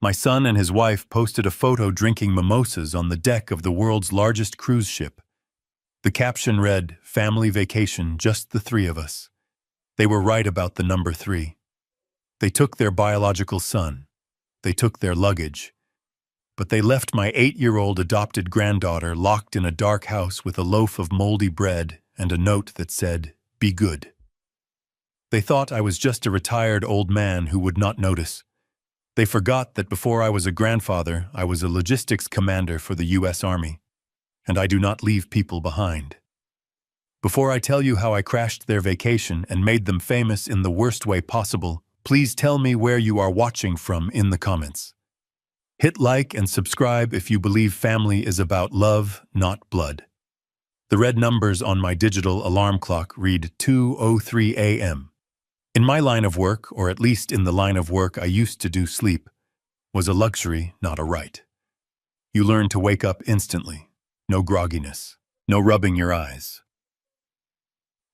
My son and his wife posted a photo drinking mimosas on the deck of the world's largest cruise ship. The caption read, "Family vacation, just the three of us." They were right about the number 3. They took their biological son. They took their luggage. But they left my 8-year-old adopted granddaughter locked in a dark house with a loaf of moldy bread and a note that said, "Be good." They thought I was just a retired old man who would not notice. They forgot that before I was a grandfather, I was a logistics commander for the U.S. Army, and I do not leave people behind. Before I tell you how I crashed their vacation and made them famous in the worst way possible, please tell me where you are watching from in the comments. Hit like and subscribe if you believe family is about love, not blood. The red numbers on my digital alarm clock read 2:03 a.m. In my line of work, or at least in the line of work I used to do, sleep was a luxury, not a right. You learn to wake up instantly. No grogginess. No rubbing your eyes.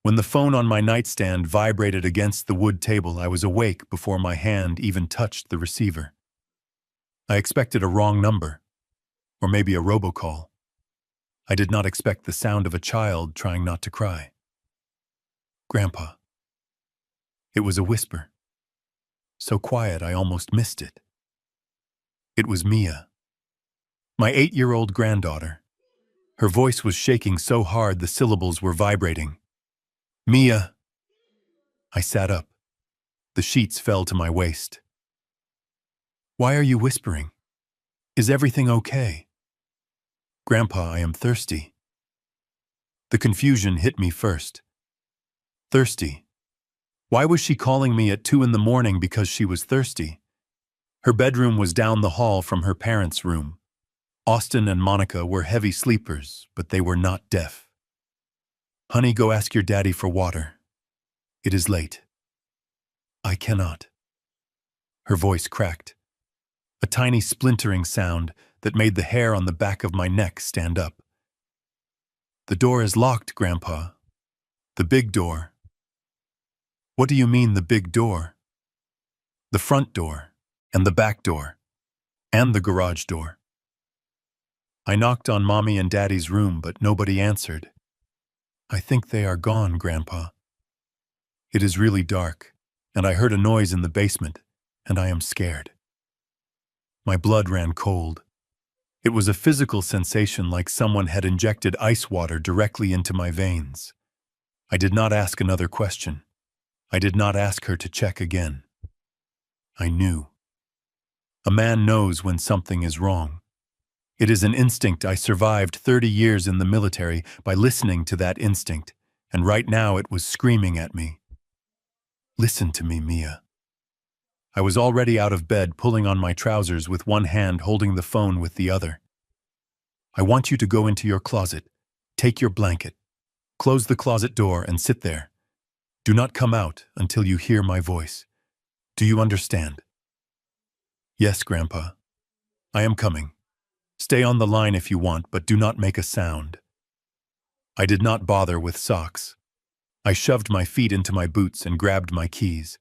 When the phone on my nightstand vibrated against the wood table, I was awake before my hand even touched the receiver. I expected a wrong number, or maybe a robocall. I did not expect the sound of a child trying not to cry. "Grandpa." It was a whisper. So quiet I almost missed it. It was Mia, my 8-year-old granddaughter. Her voice was shaking so hard the syllables were vibrating. "Mia." I sat up. The sheets fell to my waist. "Why are you whispering? Is everything okay?" "Grandpa, I am thirsty." The confusion hit me first. Thirsty. Why was she calling me at 2 in the morning because she was thirsty? Her bedroom was down the hall from her parents' room. Austin and Monica were heavy sleepers, but they were not deaf. "Honey, go ask your daddy for water. It is late." "I cannot." Her voice cracked. A tiny splintering sound that made the hair on the back of my neck stand up. "The door is locked, Grandpa. The big door." "What do you mean, the big door?" "The front door, and the back door, and the garage door." I knocked on Mommy and Daddy's room, but nobody answered. "I think they are gone, Grandpa." It is really dark, and I heard a noise in the basement, and I am scared. My blood ran cold. It was a physical sensation like someone had injected ice water directly into my veins. I did not ask another question. I did not ask her to check again. I knew. A man knows when something is wrong. It is an instinct. I survived 30 years in the military by listening to that instinct, and right now it was screaming at me. "Listen to me, Mia." I was already out of bed, pulling on my trousers with one hand, holding the phone with the other. "I want you to go into your closet. Take your blanket. Close the closet door and sit there. Do not come out until you hear my voice. Do you understand?" "Yes, Grandpa. I am coming. Stay on the line if you want, but do not make a sound." I did not bother with socks. I shoved my feet into my boots and grabbed my keys.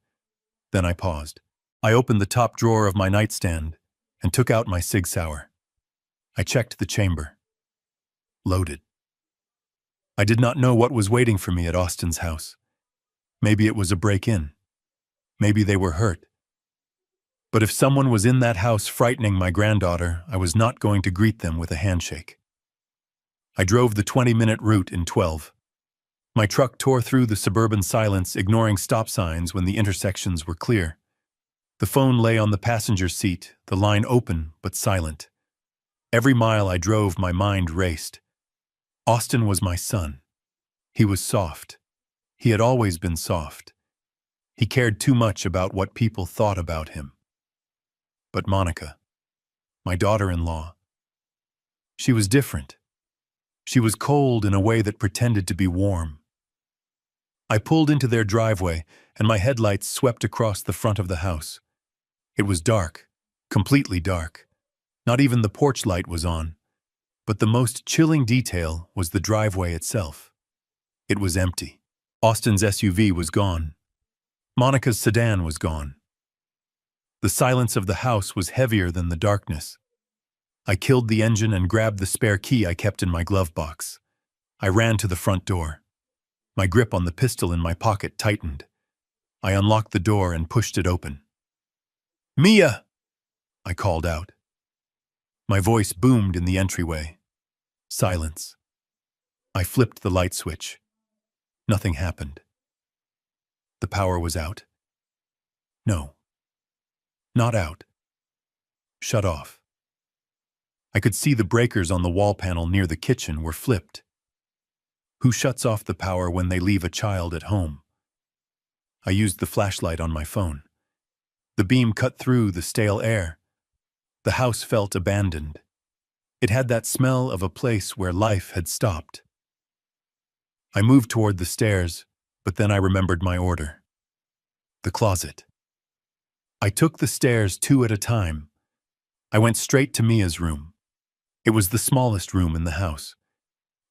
Then I paused. I opened the top drawer of my nightstand and took out my Sig Sauer. I checked the chamber. Loaded. I did not know what was waiting for me at Austin's house. Maybe it was a break-in. Maybe they were hurt. But if someone was in that house frightening my granddaughter, I was not going to greet them with a handshake. I drove the 20-minute route in 12. My truck tore through the suburban silence, ignoring stop signs when the intersections were clear. The phone lay on the passenger seat, the line open but silent. Every mile I drove, my mind raced. Austin was my son. He was soft. He had always been soft. He cared too much about what people thought about him. But Monica, my daughter-in-law, she was different. She was cold in a way that pretended to be warm. I pulled into their driveway, and my headlights swept across the front of the house. It was dark, completely dark. Not even the porch light was on. But the most chilling detail was the driveway itself. It was empty. Austin's SUV was gone. Monica's sedan was gone. The silence of the house was heavier than the darkness. I killed the engine and grabbed the spare key I kept in my glove box. I ran to the front door. My grip on the pistol in my pocket tightened. I unlocked the door and pushed it open. "Mia!" I called out. My voice boomed in the entryway. Silence. I flipped the light switch. Nothing happened. The power was out. No. Not out. Shut off. I could see the breakers on the wall panel near the kitchen were flipped. Who shuts off the power when they leave a child at home? I used the flashlight on my phone. The beam cut through the stale air. The house felt abandoned. It had that smell of a place where life had stopped. I moved toward the stairs, but then I remembered my order. The closet. I took the stairs 2 at a time. I went straight to Mia's room. It was the smallest room in the house.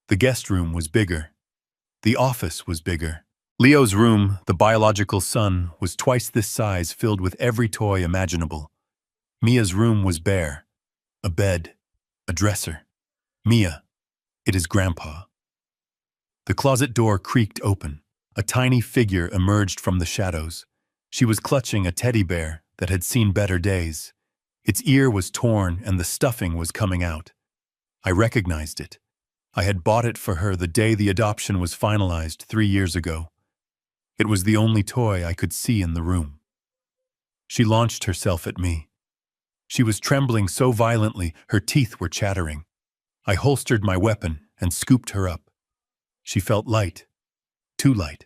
The guest room was bigger. The office was bigger. Leo's room, the biological son, was twice this size, filled with every toy imaginable. Mia's room was bare. A bed. A dresser. "Mia, it is Grandpa." The closet door creaked open. A tiny figure emerged from the shadows. She was clutching a teddy bear that had seen better days. Its ear was torn and the stuffing was coming out. I recognized it. I had bought it for her the day the adoption was finalized 3 years ago. It was the only toy I could see in the room. She launched herself at me. She was trembling so violently, her teeth were chattering. I holstered my weapon and scooped her up. She felt light, too light,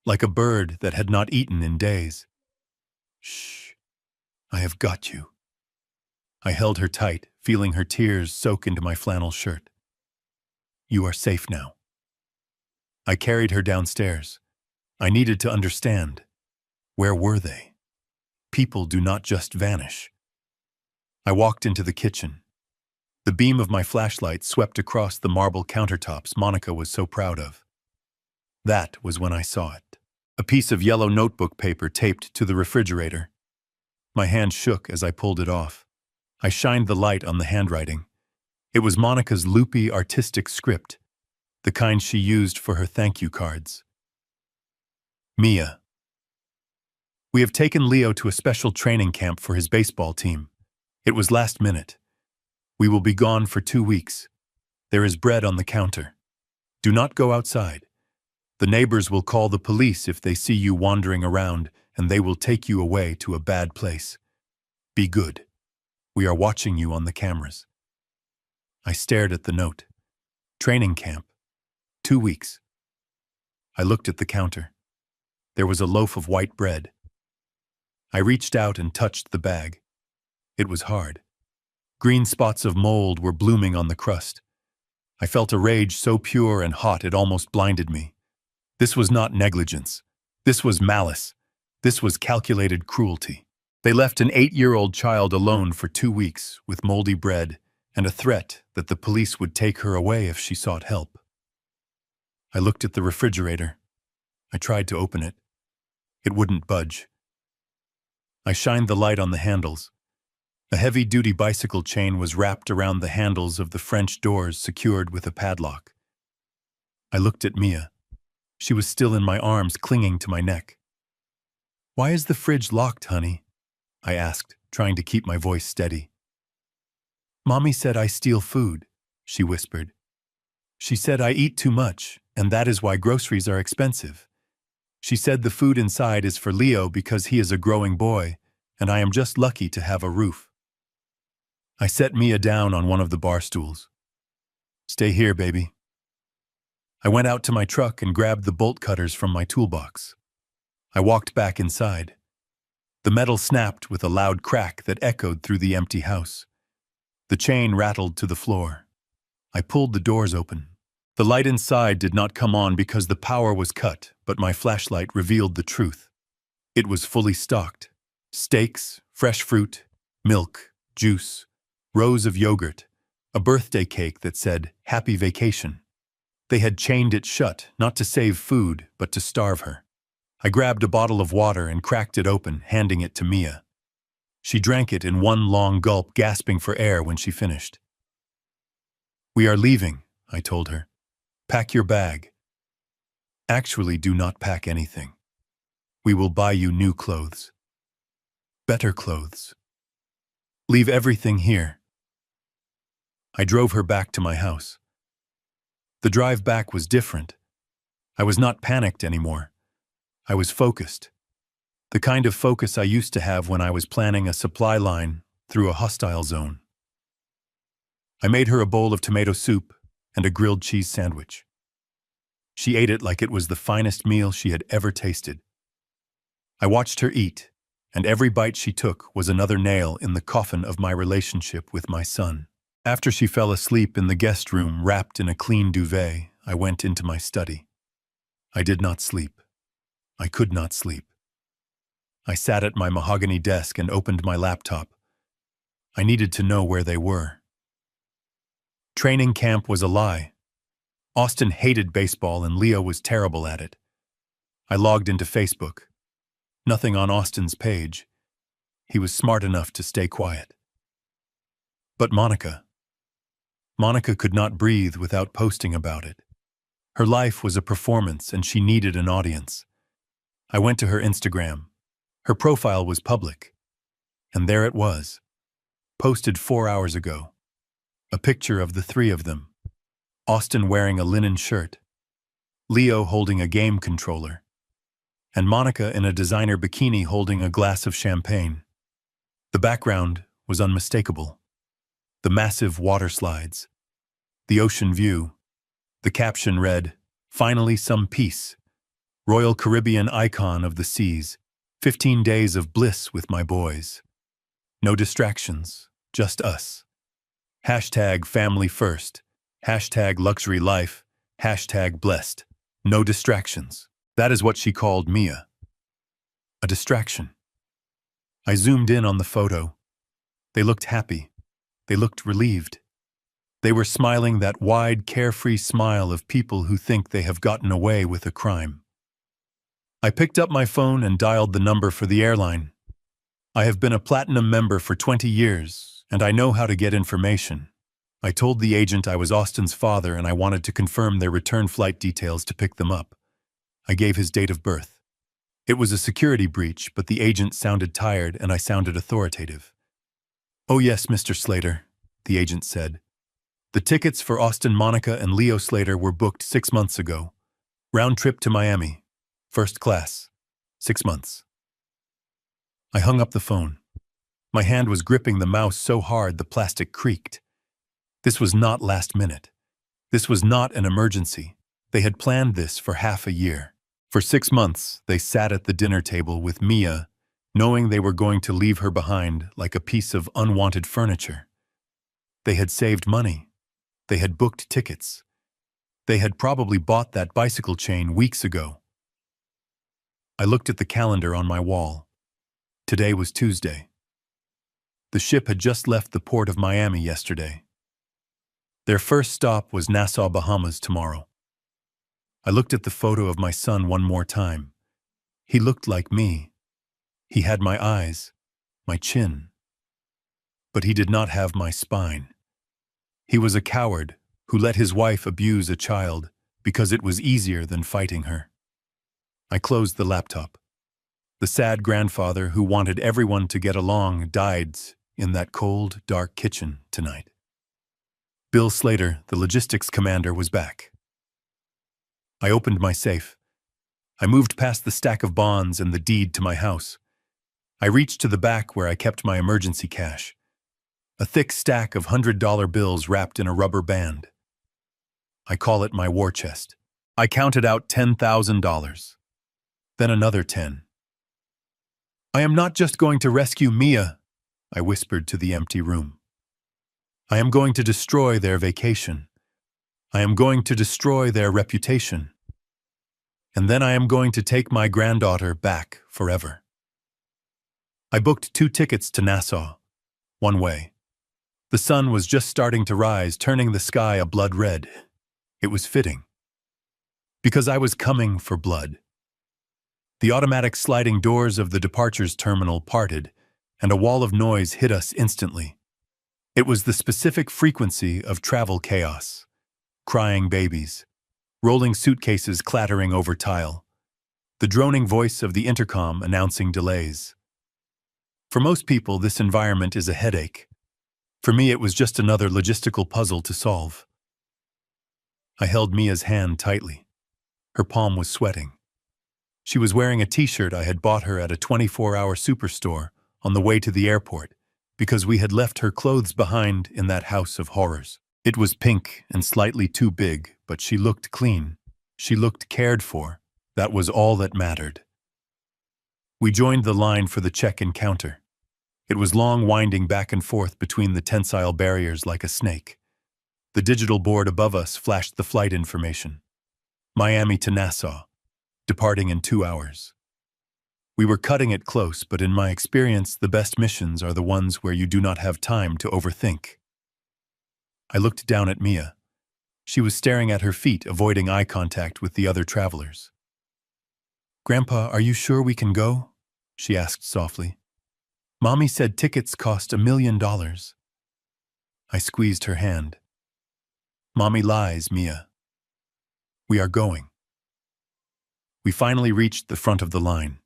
like a bird that had not eaten in days. "Shh, I have got you." I held her tight, feeling her tears soak into my flannel shirt. "You are safe now." I carried her downstairs. I needed to understand. Where were they? People do not just vanish. I walked into the kitchen. The beam of my flashlight swept across the marble countertops Monica was so proud of. That was when I saw it. A piece of yellow notebook paper taped to the refrigerator. My hand shook as I pulled it off. I shined the light on the handwriting. It was Monica's loopy, artistic script, the kind she used for her thank you cards. "Mia. We have taken Leo to a special training camp for his baseball team. It was last minute. We will be gone for 2 weeks. There is bread on the counter. Do not go outside. The neighbors will call the police if they see you wandering around, and they will take you away to a bad place. Be good. We are watching you on the cameras." I stared at the note. Training camp. 2 weeks. I looked at the counter. There was a loaf of white bread. I reached out and touched the bag. It was hard. Green spots of mold were blooming on the crust. I felt a rage so pure and hot it almost blinded me. This was not negligence. This was malice. This was calculated cruelty. They left an 8-year-old child alone for 2 weeks with moldy bread and a threat that the police would take her away if she sought help. I looked at the refrigerator. I tried to open it. It wouldn't budge. I shined the light on the handles. A heavy-duty bicycle chain was wrapped around the handles of the French doors secured with a padlock. I looked at Mia. She was still in my arms, clinging to my neck. "Why is the fridge locked, honey?" I asked, trying to keep my voice steady. "Mommy said I steal food," she whispered. "She said I eat too much, and that is why groceries are expensive. She said the food inside is for Leo because he is a growing boy, and I am just lucky to have a roof." I set Mia down on one of the bar stools. "Stay here, baby." I went out to my truck and grabbed the bolt cutters from my toolbox. I walked back inside. The metal snapped with a loud crack that echoed through the empty house. The chain rattled to the floor. I pulled the doors open. The light inside did not come on because the power was cut, but my flashlight revealed the truth. It was fully stocked. Steaks, fresh fruit, milk, juice, rows of yogurt, a birthday cake that said, "Happy Vacation." They had chained it shut, not to save food, but to starve her. I grabbed a bottle of water and cracked it open, handing it to Mia. She drank it in one long gulp, gasping for air when she finished. "We are leaving," I told her. "Pack your bag." "Actually, do not pack anything. We will buy you new clothes. Better clothes. Leave everything here." I drove her back to my house. The drive back was different. I was not panicked anymore. I was focused. The kind of focus I used to have when I was planning a supply line through a hostile zone. I made her a bowl of tomato soup and a grilled cheese sandwich. She ate it like it was the finest meal she had ever tasted. I watched her eat, and every bite she took was another nail in the coffin of my relationship with my son. After she fell asleep in the guest room wrapped in a clean duvet, I went into my study. I did not sleep. I could not sleep. I sat at my mahogany desk and opened my laptop. I needed to know where they were. Training camp was a lie. Austin hated baseball and Leo was terrible at it. I logged into Facebook. Nothing on Austin's page. He was smart enough to stay quiet. But Monica could not breathe without posting about it. Her life was a performance and she needed an audience. I went to her Instagram. Her profile was public. And there it was. Posted 4 hours ago. A picture of the three of them. Austin wearing a linen shirt. Leo holding a game controller. And Monica in a designer bikini holding a glass of champagne. The background was unmistakable. The massive water slides. The ocean view. The caption read, "Finally some peace. Royal Caribbean icon of the seas. 15 days of bliss with my boys. No distractions, just us. Hashtag family first. Hashtag luxury life. Hashtag blessed. No distractions." That is what she called Mia. A distraction. I zoomed in on the photo. They looked happy. They looked relieved. They were smiling that wide, carefree smile of people who think they have gotten away with a crime. I picked up my phone and dialed the number for the airline. I have been a platinum member for 20 years, and I know how to get information. I told the agent I was Austin's father and I wanted to confirm their return flight details to pick them up. I gave his date of birth. It was a security breach, but the agent sounded tired and I sounded authoritative. "Oh yes, Mr. Slater," the agent said. "The tickets for Austin, Monica, and Leo Slater were booked 6 months ago. Round trip to Miami. First class. 6 months." I hung up the phone. My hand was gripping the mouse so hard the plastic creaked. This was not last minute. This was not an emergency. They had planned this for half a year. For 6 months, they sat at the dinner table with Mia, knowing they were going to leave her behind like a piece of unwanted furniture. They had saved money. They had booked tickets. They had probably bought that bicycle chain weeks ago. I looked at the calendar on my wall. Today was Tuesday. The ship had just left the port of Miami yesterday. Their first stop was Nassau, Bahamas tomorrow. I looked at the photo of my son one more time. He looked like me. He had my eyes, my chin. But he did not have my spine. He was a coward who let his wife abuse a child because it was easier than fighting her. I closed the laptop. The sad grandfather who wanted everyone to get along died in that cold, dark kitchen tonight. Bill Slater, the logistics commander, was back. I opened my safe. I moved past the stack of bonds and the deed to my house. I reached to the back where I kept my emergency cash. A thick stack of $100 bills wrapped in a rubber band. I call it my war chest. I counted out $10,000. Then another 10. "I am not just going to rescue Mia," I whispered to the empty room. "I am going to destroy their vacation. I am going to destroy their reputation. And then I am going to take my granddaughter back forever." I booked 2 tickets to Nassau, one way. The sun was just starting to rise, turning the sky a blood red. It was fitting. Because I was coming for blood. The automatic sliding doors of the departures terminal parted, and a wall of noise hit us instantly. It was the specific frequency of travel chaos. Crying babies, rolling suitcases clattering over tile, the droning voice of the intercom announcing delays. For most people, this environment is a headache. For me, it was just another logistical puzzle to solve. I held Mia's hand tightly. Her palm was sweating. She was wearing a t-shirt I had bought her at a 24-hour superstore on the way to the airport because we had left her clothes behind in that house of horrors. It was pink and slightly too big, but she looked clean. She looked cared for. That was all that mattered. We joined the line for the check-in counter. It was long, winding back and forth between the tensile barriers like a snake. The digital board above us flashed the flight information. Miami to Nassau, departing in 2 hours. We were cutting it close, but in my experience, the best missions are the ones where you do not have time to overthink. I looked down at Mia. She was staring at her feet, avoiding eye contact with the other travelers. "Grandpa, are you sure we can go?" she asked softly. "Mommy said tickets cost $1 million. I squeezed her hand. "Mommy lies, Mia. We are going." We finally reached the front of the line.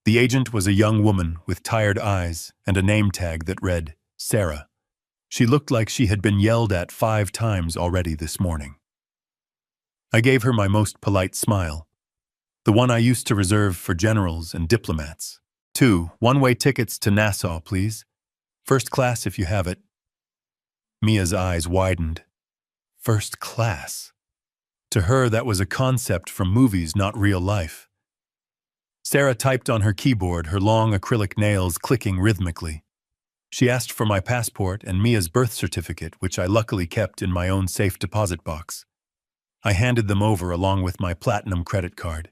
The agent was a young woman with tired eyes and a name tag that read, Sarah. She looked like she had been yelled at 5 times already this morning. I gave her my most polite smile, the one I used to reserve for generals and diplomats. 2 one-way tickets to Nassau, please. First class if you have it. Mia's eyes widened. First class. To her, that was a concept from movies, not real life. Sarah typed on her keyboard, her long acrylic nails clicking rhythmically. She asked for my passport and Mia's birth certificate, which I luckily kept in my own safe deposit box. I handed them over along with my platinum credit card,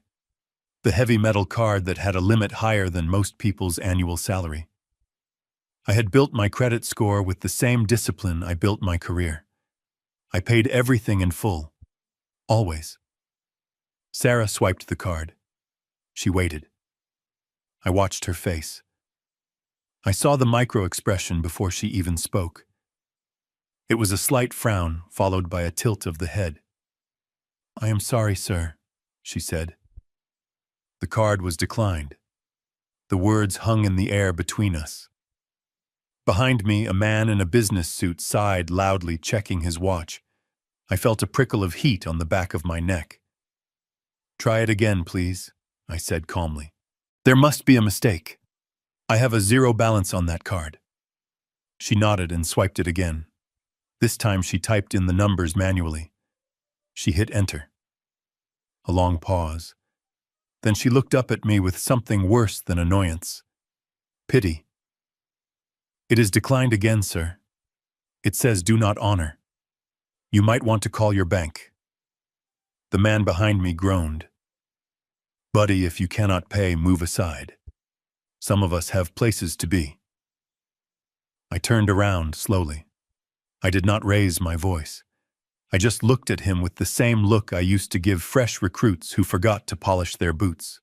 the heavy metal card that had a limit higher than most people's annual salary. I had built my credit score with the same discipline I built my career. I paid everything in full. Always. Sarah swiped the card. She waited. I watched her face. I saw the micro-expression before she even spoke. It was a slight frown, followed by a tilt of the head. "I am sorry, sir," she said. The card was declined. The words hung in the air between us. Behind me, a man in a business suit sighed loudly, checking his watch. I felt a prickle of heat on the back of my neck. "Try it again, please," I said calmly. "There must be a mistake. I have a 0 balance on that card." She nodded and swiped it again. This time she typed in the numbers manually. She hit enter. A long pause. Then she looked up at me with something worse than annoyance. Pity. "It is declined again, sir. It says do not honor. You might want to call your bank." The man behind me groaned. "Buddy, if you cannot pay, move aside. Some of us have places to be." I turned around slowly. I did not raise my voice. I just looked at him with the same look I used to give fresh recruits who forgot to polish their boots.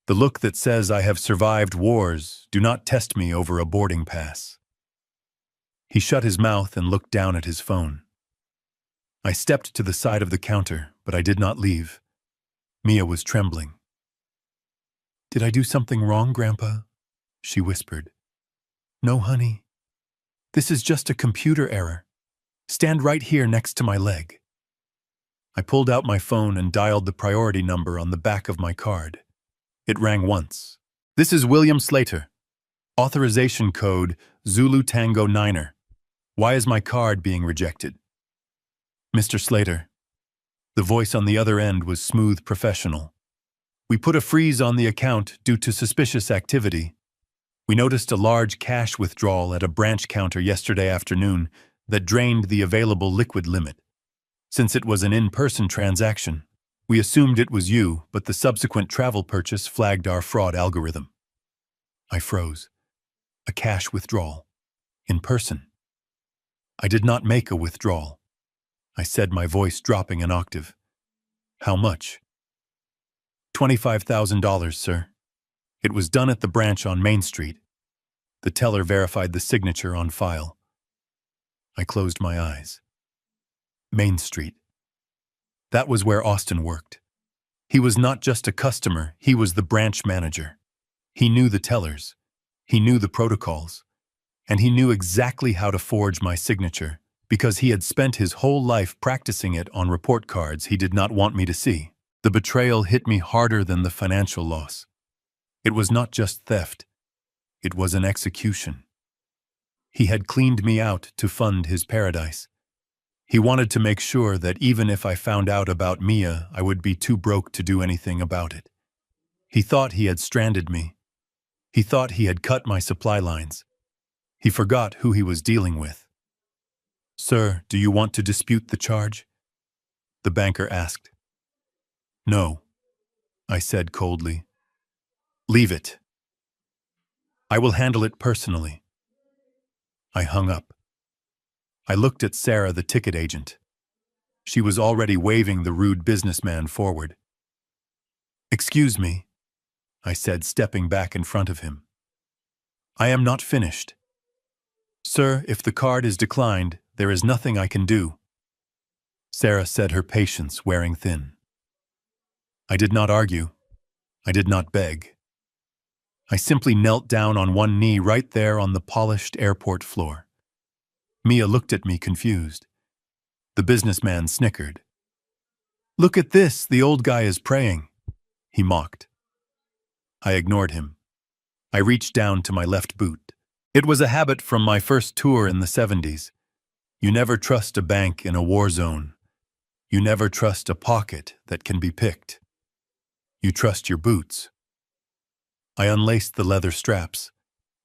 The look that says I have survived wars, do not test me over a boarding pass. He shut his mouth and looked down at his phone. I stepped to the side of the counter, but I did not leave. Mia was trembling. "Did I do something wrong, Grandpa?" she whispered. "No, honey. This is just a computer error. Stand right here next to my leg." I pulled out my phone and dialed the priority number on the back of my card. It rang once. "This is William Slater. Authorization code Zulu Tango 9er. Why is my card being rejected?" "Mr. Slater." The voice on the other end was smooth, professional. "We put a freeze on the account due to suspicious activity. We noticed a large cash withdrawal at a branch counter yesterday afternoon that drained the available liquid limit. Since it was an in-person transaction, we assumed it was you, but the subsequent travel purchase flagged our fraud algorithm." I froze. A cash withdrawal. In person. "I did not make a withdrawal," I said, my voice dropping an octave. "How much?" $25,000, sir. It was done at the branch on Main Street. The teller verified the signature on file. I closed my eyes. Main Street. That was where Austin worked. He was not just a customer, he was the branch manager. He knew the tellers. He knew the protocols. And he knew exactly how to forge my signature, because he had spent his whole life practicing it on report cards he did not want me to see. The betrayal hit me harder than the financial loss. It was not just theft. It was an execution. He had cleaned me out to fund his paradise. He wanted to make sure that even if I found out about Mia, I would be too broke to do anything about it. He thought he had stranded me. He thought he had cut my supply lines. He forgot who he was dealing with. "Sir, do you want to dispute the charge?" the banker asked. "No," I said coldly. "Leave it. I will handle it personally." I hung up. I looked at Sarah, the ticket agent. She was already waving the rude businessman forward. "Excuse me," I said, stepping back in front of him. "I am not finished. Sir, if the card is declined, there is nothing I can do." Sarah said, her patience wearing thin. I did not argue. I did not beg. I simply knelt down on one knee right there on the polished airport floor. Mia looked at me confused. The businessman snickered. "Look at this, the old guy is praying," he mocked. I ignored him. I reached down to my left boot. It was a habit from my first tour in the 70s. You never trust a bank in a war zone. You never trust a pocket that can be picked. You trust your boots. I unlaced the leather straps.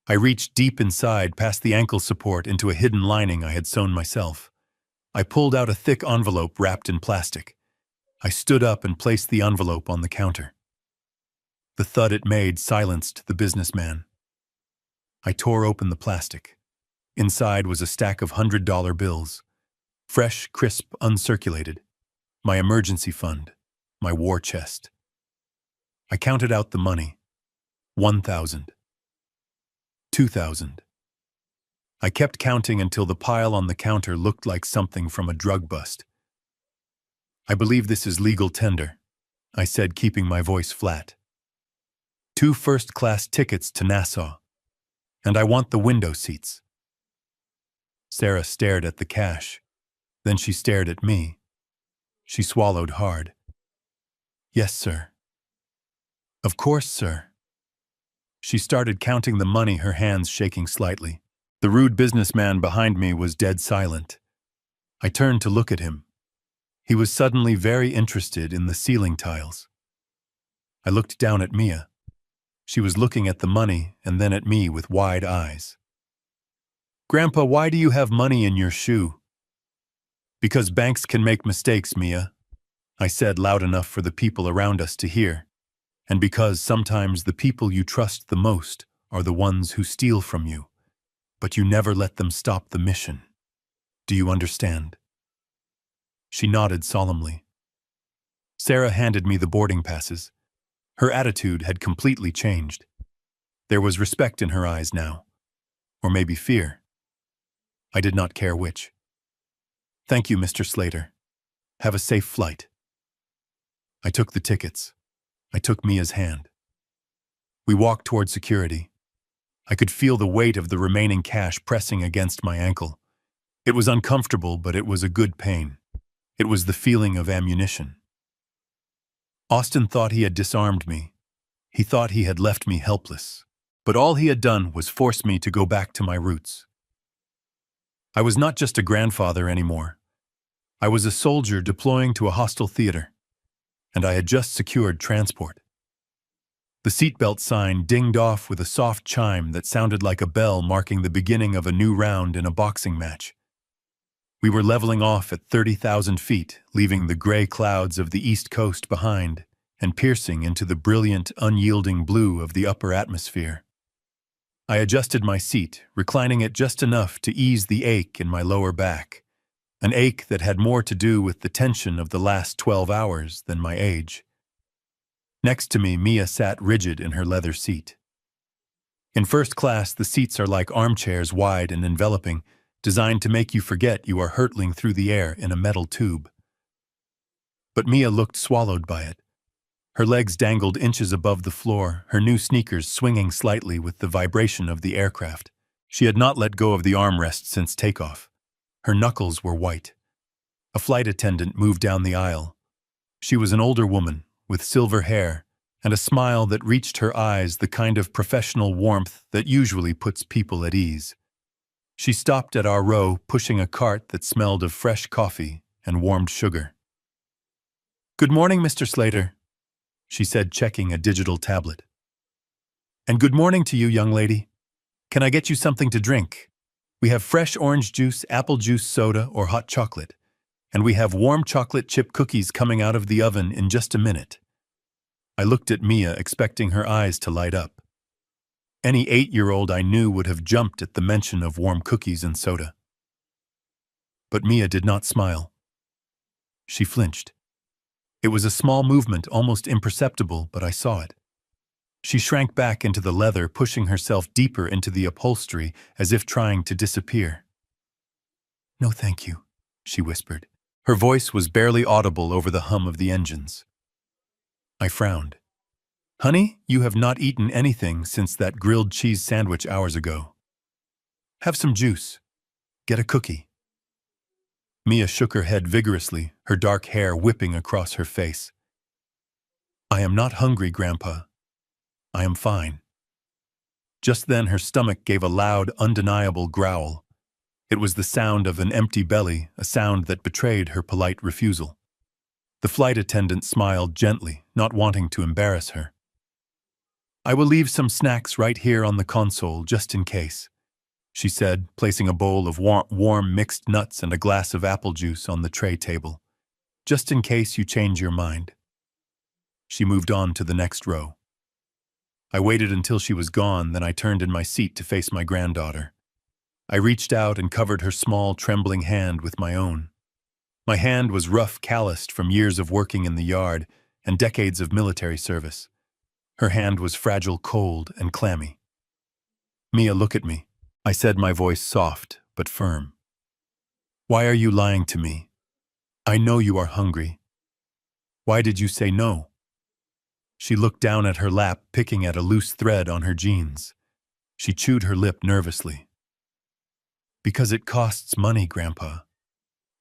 I reached deep inside, past the ankle support, into a hidden lining I had sewn myself. I pulled out a thick envelope wrapped in plastic. I stood up and placed the envelope on the counter. The thud it made silenced the businessman. I tore open the plastic. Inside was a stack of $100 bills. Fresh, crisp, uncirculated. My emergency fund. My war chest. I counted out the money. 1,000. 2,000. I kept counting until the pile on the counter looked like something from a drug bust. "I believe this is legal tender," I said, keeping my voice flat. "2 first-class tickets to Nassau. And I want the window seats." Sarah stared at the cash. Then she stared at me. She swallowed hard. "Yes, sir." "Of course, sir." She started counting the money, her hands shaking slightly. The rude businessman behind me was dead silent. I turned to look at him. He was suddenly very interested in the ceiling tiles. I looked down at Mia. She was looking at the money and then at me with wide eyes. "Grandpa, why do you have money in your shoe?" "Because banks can make mistakes, Mia," I said loud enough for the people around us to hear. "And because sometimes the people you trust the most are the ones who steal from you, but you never let them stop the mission. Do you understand?" She nodded solemnly. Sarah handed me the boarding passes. Her attitude had completely changed. There was respect in her eyes now. Or maybe fear. I did not care which. "Thank you, Mr. Slater. Have a safe flight." I took the tickets. I took Mia's hand. We walked toward security. I could feel the weight of the remaining cash pressing against my ankle. It was uncomfortable, but it was a good pain. It was the feeling of ammunition. Austin thought he had disarmed me. He thought he had left me helpless. But all he had done was force me to go back to my roots. I was not just a grandfather anymore. I was a soldier deploying to a hostile theater. And I had just secured transport. The seatbelt sign dinged off with a soft chime that sounded like a bell marking the beginning of a new round in a boxing match. We were leveling off at 30,000 feet, leaving the gray clouds of the East Coast behind and piercing into the brilliant, unyielding blue of the upper atmosphere. I adjusted my seat, reclining it just enough to ease the ache in my lower back, an ache that had more to do with the tension of the last 12 hours than my age. Next to me, Mia sat rigid in her leather seat. In first class, the seats are like armchairs, wide and enveloping, designed to make you forget you are hurtling through the air in a metal tube. But Mia looked swallowed by it. Her legs dangled inches above the floor, her new sneakers swinging slightly with the vibration of the aircraft. She had not let go of the armrest since takeoff. Her knuckles were white. A flight attendant moved down the aisle. She was an older woman, with silver hair, and a smile that reached her eyes, the kind of professional warmth that usually puts people at ease. She stopped at our row, pushing a cart that smelled of fresh coffee and warmed sugar. "Good morning, Mr. Slater," she said, checking a digital tablet. "And good morning to you, young lady. Can I get you something to drink? We have fresh orange juice, apple juice, soda, or hot chocolate. And we have warm chocolate chip cookies coming out of the oven in just a minute." I looked at Mia, expecting her eyes to light up. Any 8-year-old I knew would have jumped at the mention of warm cookies and soda. But Mia did not smile. She flinched. It was a small movement, almost imperceptible, but I saw it. She shrank back into the leather, pushing herself deeper into the upholstery as if trying to disappear. "No, thank you," she whispered. Her voice was barely audible over the hum of the engines. I frowned. "Honey, you have not eaten anything since that grilled cheese sandwich hours ago. Have some juice. Get a cookie." Mia shook her head vigorously, her dark hair whipping across her face. "I am not hungry, Grandpa. I am fine." Just then her stomach gave a loud, undeniable growl. It was the sound of an empty belly, a sound that betrayed her polite refusal. The flight attendant smiled gently, not wanting to embarrass her. "I will leave some snacks right here on the console, just in case," she said, placing a bowl of warm mixed nuts and a glass of apple juice on the tray table. "Just in case you change your mind." She moved on to the next row. I waited until she was gone, then I turned in my seat to face my granddaughter. I reached out and covered her small, trembling hand with my own. My hand was rough, calloused from years of working in the yard and decades of military service. Her hand was fragile, cold, and clammy. "Mia, look at me," I said, my voice soft but firm. "Why are you lying to me? I know you are hungry. Why did you say no?" She looked down at her lap, picking at a loose thread on her jeans. She chewed her lip nervously. "Because it costs money, Grandpa,"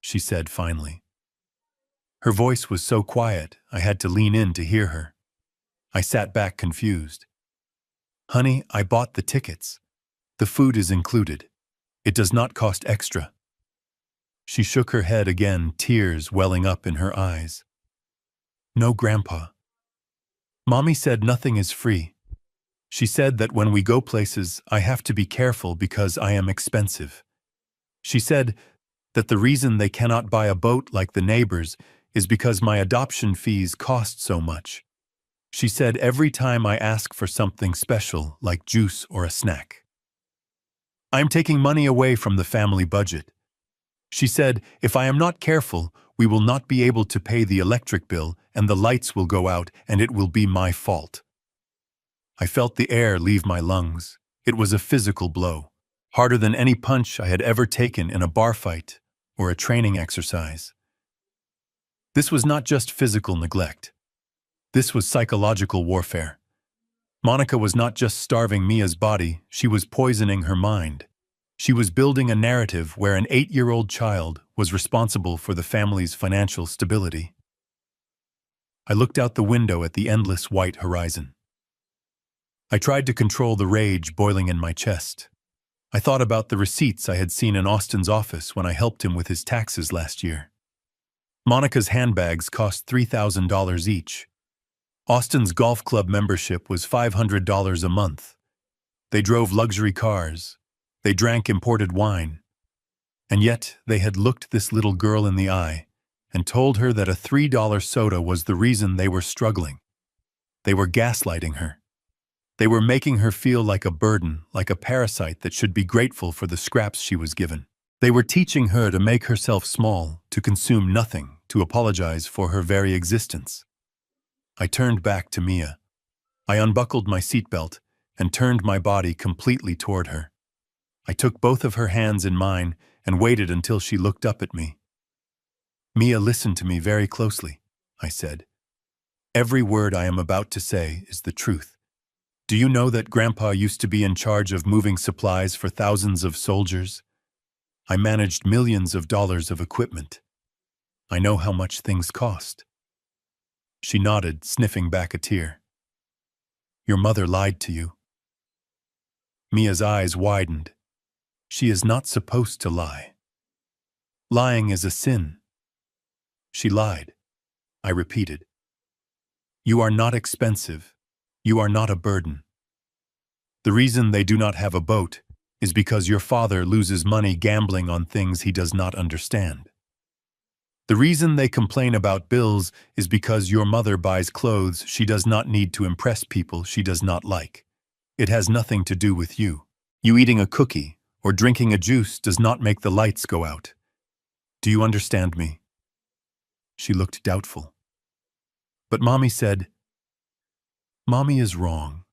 she said finally. Her voice was so quiet, I had to lean in to hear her. I sat back confused. "Honey, I bought the tickets. The food is included. It does not cost extra." She shook her head again, tears welling up in her eyes. "No, Grandpa. Mommy said nothing is free. She said that when we go places, I have to be careful because I am expensive. She said that the reason they cannot buy a boat like the neighbors is because my adoption fees cost so much. She said every time I ask for something special, like juice or a snack, I'm taking money away from the family budget. She said if I am not careful, we will not be able to pay the electric bill and the lights will go out and it will be my fault." I felt the air leave my lungs. It was a physical blow, harder than any punch I had ever taken in a bar fight or a training exercise. This was not just physical neglect. This was psychological warfare. Monica was not just starving Mia's body, she was poisoning her mind. She was building a narrative where an 8-year-old child was responsible for the family's financial stability. I looked out the window at the endless white horizon. I tried to control the rage boiling in my chest. I thought about the receipts I had seen in Austin's office when I helped him with his taxes last year. Monica's handbags cost $3,000 each. Austin's golf club membership was $500 a month. They drove luxury cars. They drank imported wine. And yet they had looked this little girl in the eye and told her that a $3 soda was the reason they were struggling. They were gaslighting her. They were making her feel like a burden, like a parasite that should be grateful for the scraps she was given. They were teaching her to make herself small, to consume nothing, to apologize for her very existence. I turned back to Mia. I unbuckled my seatbelt, and turned my body completely toward her. I took both of her hands in mine and waited until she looked up at me. "Mia, listen to me very closely," I said. "Every word I am about to say is the truth. Do you know that Grandpa used to be in charge of moving supplies for thousands of soldiers? I managed millions of dollars of equipment. I know how much things cost." She nodded, sniffing back a tear. "Your mother lied to you." Mia's eyes widened. "She is not supposed to lie. Lying is a sin." "She lied," I repeated. "You are not expensive. You are not a burden. The reason they do not have a boat is because your father loses money gambling on things he does not understand. The reason they complain about bills is because your mother buys clothes she does not need to impress people she does not like. It has nothing to do with you. You eating a cookie or drinking a juice does not make the lights go out. Do you understand me?" She looked doubtful. "But Mommy said—" "Mommy is wrong."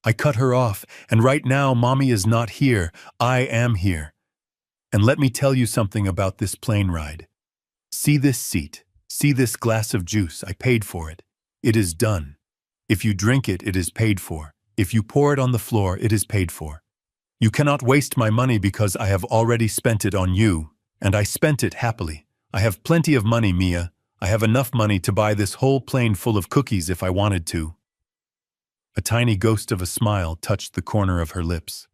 I cut her off, and right now Mommy is not here. I am here. And let me tell you something about this plane ride. See this seat. See this glass of juice. I paid for it. It is done. If you drink it, it is paid for. If you pour it on the floor, it is paid for. You cannot waste my money because I have already spent it on you, and I spent it happily. I have plenty of money, Mia. I have enough money to buy this whole plane full of cookies if I wanted to. A tiny ghost of a smile touched the corner of her lips.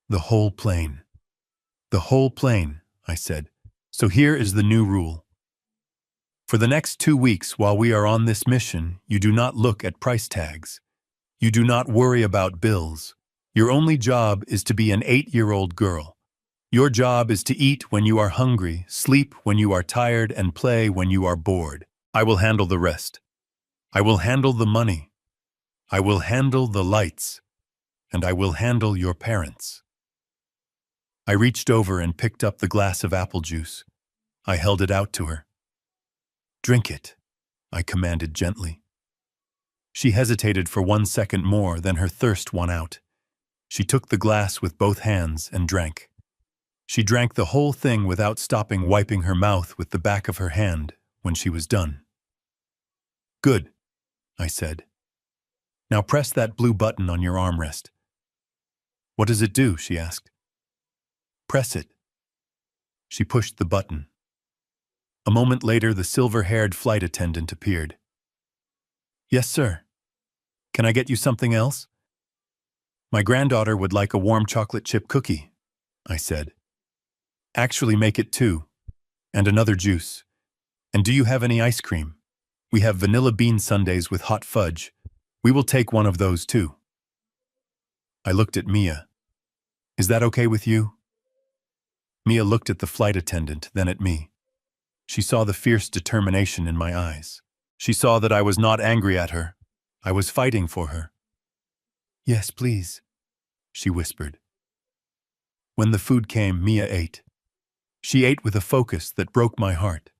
The whole plane. The whole plane, I said. So here is the new rule. For the next 2 weeks while we are on this mission, you do not look at price tags. You do not worry about bills. Your only job is to be an 8-year-old girl. Your job is to eat when you are hungry, sleep when you are tired, and play when you are bored. I will handle the rest. I will handle the money. I will handle the lights. And I will handle your parents. I reached over and picked up the glass of apple juice. I held it out to her. Drink it, I commanded gently. She hesitated for 1 second more, then her thirst won out. She took the glass with both hands and drank. She drank the whole thing without stopping, wiping her mouth with the back of her hand when she was done. Good, I said. Now press that blue button on your armrest. What does it do? She asked. Press it. She pushed the button. A moment later, the silver-haired flight attendant appeared. Yes, sir. Can I get you something else? My granddaughter would like a warm chocolate chip cookie, I said. Actually, make it 2. And another juice. And do you have any ice cream? We have vanilla bean sundaes with hot fudge. We will take one of those too. I looked at Mia. Is that okay with you? Mia looked at the flight attendant, then at me. She saw the fierce determination in my eyes. She saw that I was not angry at her. I was fighting for her. Yes, please, she whispered. When the food came, Mia ate. She ate with a focus that broke my heart.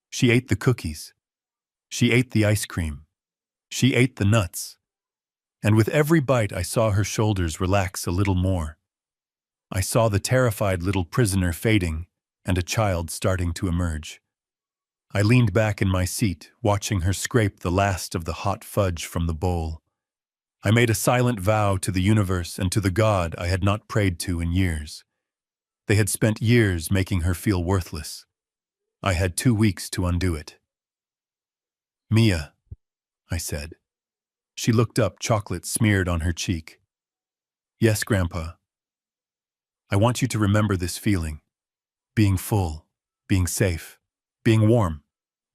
She ate the cookies. She ate the ice cream. She ate the nuts. And with every bite, I saw her shoulders relax a little more. I saw the terrified little prisoner fading and a child starting to emerge. I leaned back in my seat, watching her scrape the last of the hot fudge from the bowl. I made a silent vow to the universe and to the God I had not prayed to in years. They had spent years making her feel worthless. I had 2 weeks to undo it. Mia, I said. She looked up, chocolate smeared on her cheek. Yes, Grandpa. I want you to remember this feeling. Being full, being safe, being warm,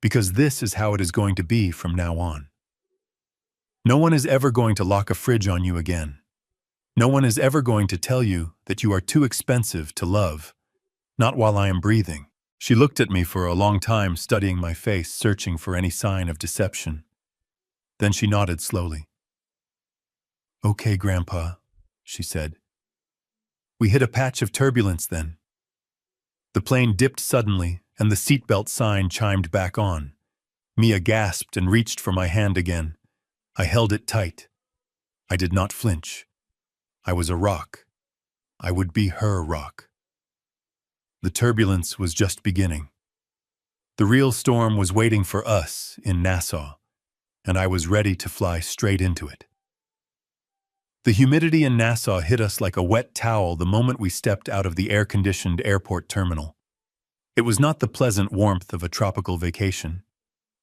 because this is how it is going to be from now on. No one is ever going to lock a fridge on you again. No one is ever going to tell you that you are too expensive to love, not while I am breathing. She looked at me for a long time, studying my face, searching for any sign of deception. Then she nodded slowly. Okay, Grandpa, she said. We hit a patch of turbulence then. The plane dipped suddenly, and the seatbelt sign chimed back on. Mia gasped and reached for my hand again. I held it tight. I did not flinch. I was a rock. I would be her rock. The turbulence was just beginning. The real storm was waiting for us in Nassau, and I was ready to fly straight into it. The humidity in Nassau hit us like a wet towel the moment we stepped out of the air-conditioned airport terminal. It was not the pleasant warmth of a tropical vacation.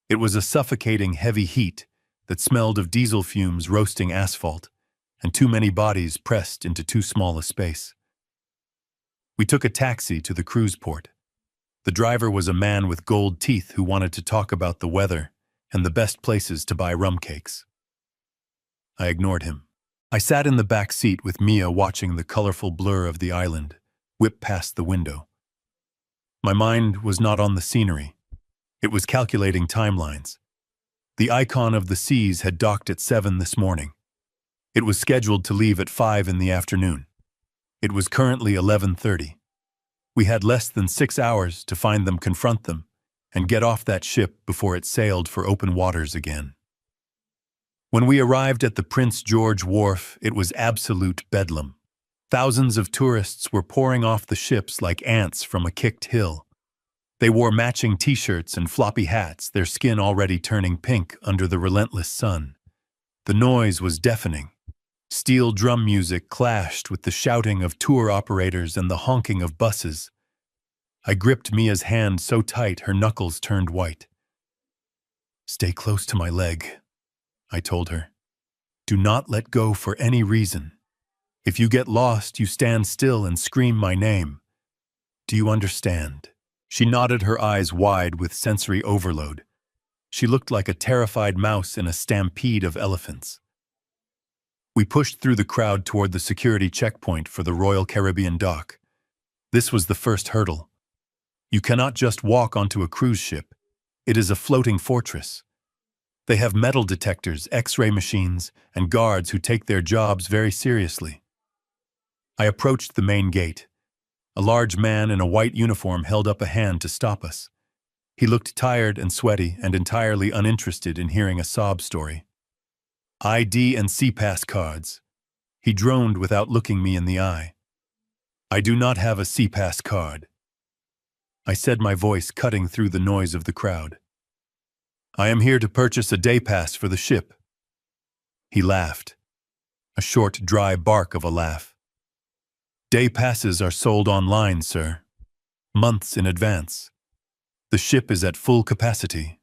It was a suffocating heavy heat that smelled of diesel fumes roasting asphalt and too many bodies pressed into too small a space. We took a taxi to the cruise port. The driver was a man with gold teeth who wanted to talk about the weather and the best places to buy rum cakes. I ignored him. I sat in the back seat with Mia watching the colorful blur of the island whip past the window. My mind was not on the scenery. It was calculating timelines. The Icon of the Seas had docked at 7 this morning. It was scheduled to leave at 5 in the afternoon. It was currently 11:30. We had less than 6 hours to find them, confront them, and get off that ship before it sailed for open waters again. When we arrived at the Prince George Wharf, it was absolute bedlam. Thousands of tourists were pouring off the ships like ants from a kicked hill. They wore matching t-shirts and floppy hats, their skin already turning pink under the relentless sun. The noise was deafening. Steel drum music clashed with the shouting of tour operators and the honking of buses. I gripped Mia's hand so tight her knuckles turned white. "Stay close to my leg," I told her. "Do not let go for any reason. If you get lost, you stand still and scream my name. Do you understand?" She nodded, her eyes wide with sensory overload. She looked like a terrified mouse in a stampede of elephants. We pushed through the crowd toward the security checkpoint for the Royal Caribbean dock. This was the first hurdle. You cannot just walk onto a cruise ship. It is a floating fortress. They have metal detectors, X-ray machines, and guards who take their jobs very seriously. I approached the main gate. A large man in a white uniform held up a hand to stop us. He looked tired and sweaty and entirely uninterested in hearing a sob story. "ID and C-Pass cards." He droned without looking me in the eye. "I do not have a C-Pass card," I said, my voice cutting through the noise of the crowd. "I am here to purchase a day pass for the ship." He laughed. A short, dry bark of a laugh. "Day passes are sold online, sir. Months in advance. The ship is at full capacity.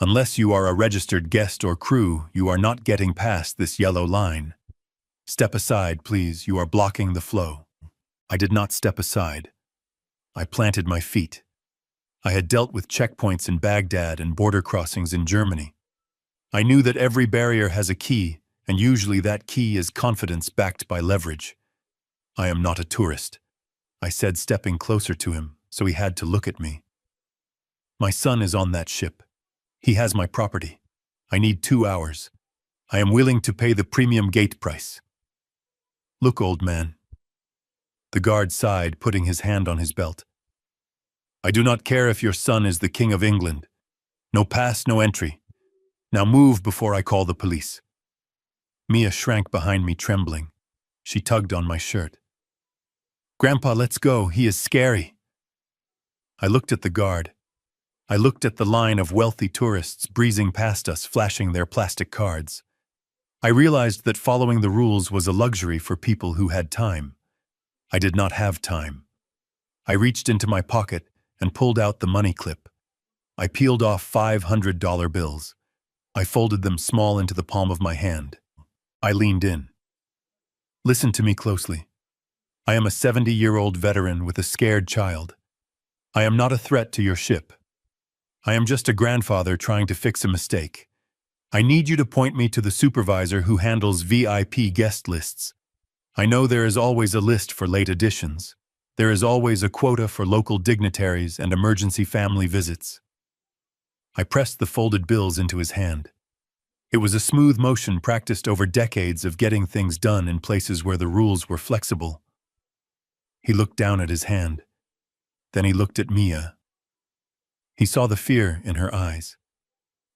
Unless you are a registered guest or crew, you are not getting past this yellow line. Step aside, please. You are blocking the flow." I did not step aside. I planted my feet. I had dealt with checkpoints in Baghdad and border crossings in Germany. I knew that every barrier has a key, and usually that key is confidence backed by leverage. "I am not a tourist," I said, stepping closer to him, so he had to look at me. "My son is on that ship. He has my property. I need 2 hours. I am willing to pay the premium gate price." "Look, old man." The guard sighed, putting his hand on his belt. "I do not care if your son is the King of England. No pass, no entry. Now move before I call the police." Mia shrank behind me, trembling. She tugged on my shirt. "Grandpa, let's go. He is scary." I looked at the guard. I looked at the line of wealthy tourists breezing past us, flashing their plastic cards. I realized that following the rules was a luxury for people who had time. I did not have time. I reached into my pocket and pulled out the money clip. I peeled off $500 bills. I folded them small into the palm of my hand. I leaned in. "Listen to me closely. I am a 70-year-old veteran with a scared child. I am not a threat to your ship. I am just a grandfather trying to fix a mistake. I need you to point me to the supervisor who handles VIP guest lists. I know there is always a list for late additions. There is always a quota for local dignitaries and emergency family visits." I pressed the folded bills into his hand. It was a smooth motion practiced over decades of getting things done in places where the rules were flexible. He looked down at his hand. Then he looked at Mia. He saw the fear in her eyes.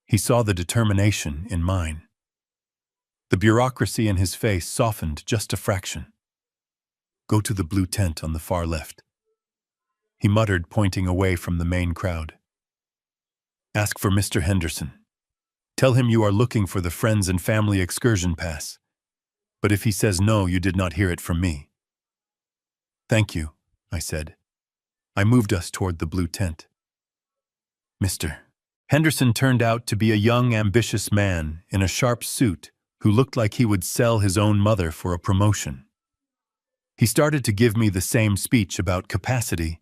He saw the determination in mine. The bureaucracy in his face softened just a fraction. "Go to the blue tent on the far left," he muttered, pointing away from the main crowd. "Ask for Mr. Henderson. Tell him you are looking for the friends and family excursion pass. But if he says no, you did not hear it from me." "Thank you," I said. I moved us toward the blue tent. Mr. Henderson turned out to be a young, ambitious man in a sharp suit who looked like he would sell his own mother for a promotion. He started to give me the same speech about capacity,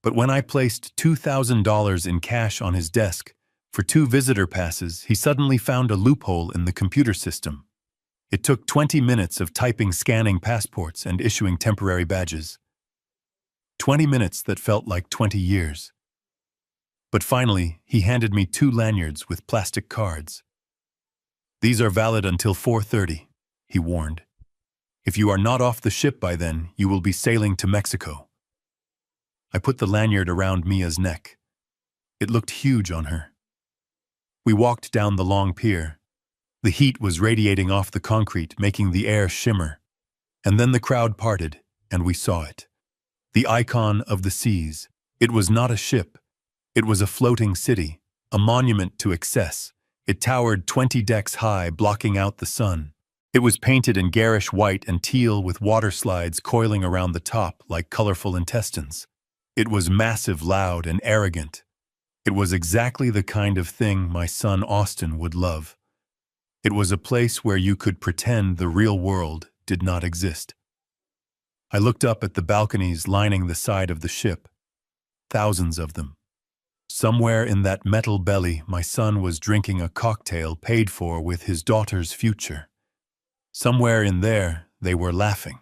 but when I placed $2,000 in cash on his desk for 2 visitor passes, he suddenly found a loophole in the computer system. It took 20 minutes of typing, scanning passports, and issuing temporary badges. 20 minutes that felt like 20 years. But finally, he handed me 2 lanyards with plastic cards. "These are valid until 4:30, he warned. "If you are not off the ship by then, you will be sailing to Mexico." I put the lanyard around Mia's neck. It looked huge on her. We walked down the long pier. The heat was radiating off the concrete, making the air shimmer. And then the crowd parted, and we saw it. The icon of the seas. It was not a ship. It was a floating city, a monument to excess. It towered 20 decks high, blocking out the sun. It was painted in garish white and teal with water slides coiling around the top like colorful intestines. It was massive, loud, and arrogant. It was exactly the kind of thing my son Austin would love. It was a place where you could pretend the real world did not exist. I looked up at the balconies lining the side of the ship. Thousands of them. Somewhere in that metal belly, my son was drinking a cocktail paid for with his daughter's future. Somewhere in there, they were laughing.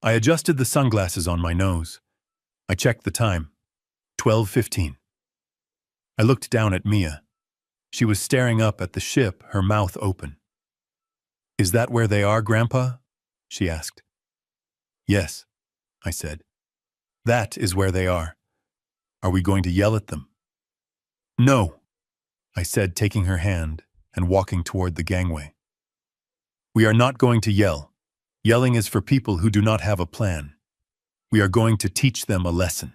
I adjusted the sunglasses on my nose. I checked the time. 12:15. I looked down at Mia. She was staring up at the ship, her mouth open. "Is that where they are, Grandpa?" she asked. "Yes," I said. "That is where they are. Are we going to yell at them?" "No," I said, taking her hand and walking toward the gangway. "We are not going to yell. Yelling is for people who do not have a plan. We are going to teach them a lesson."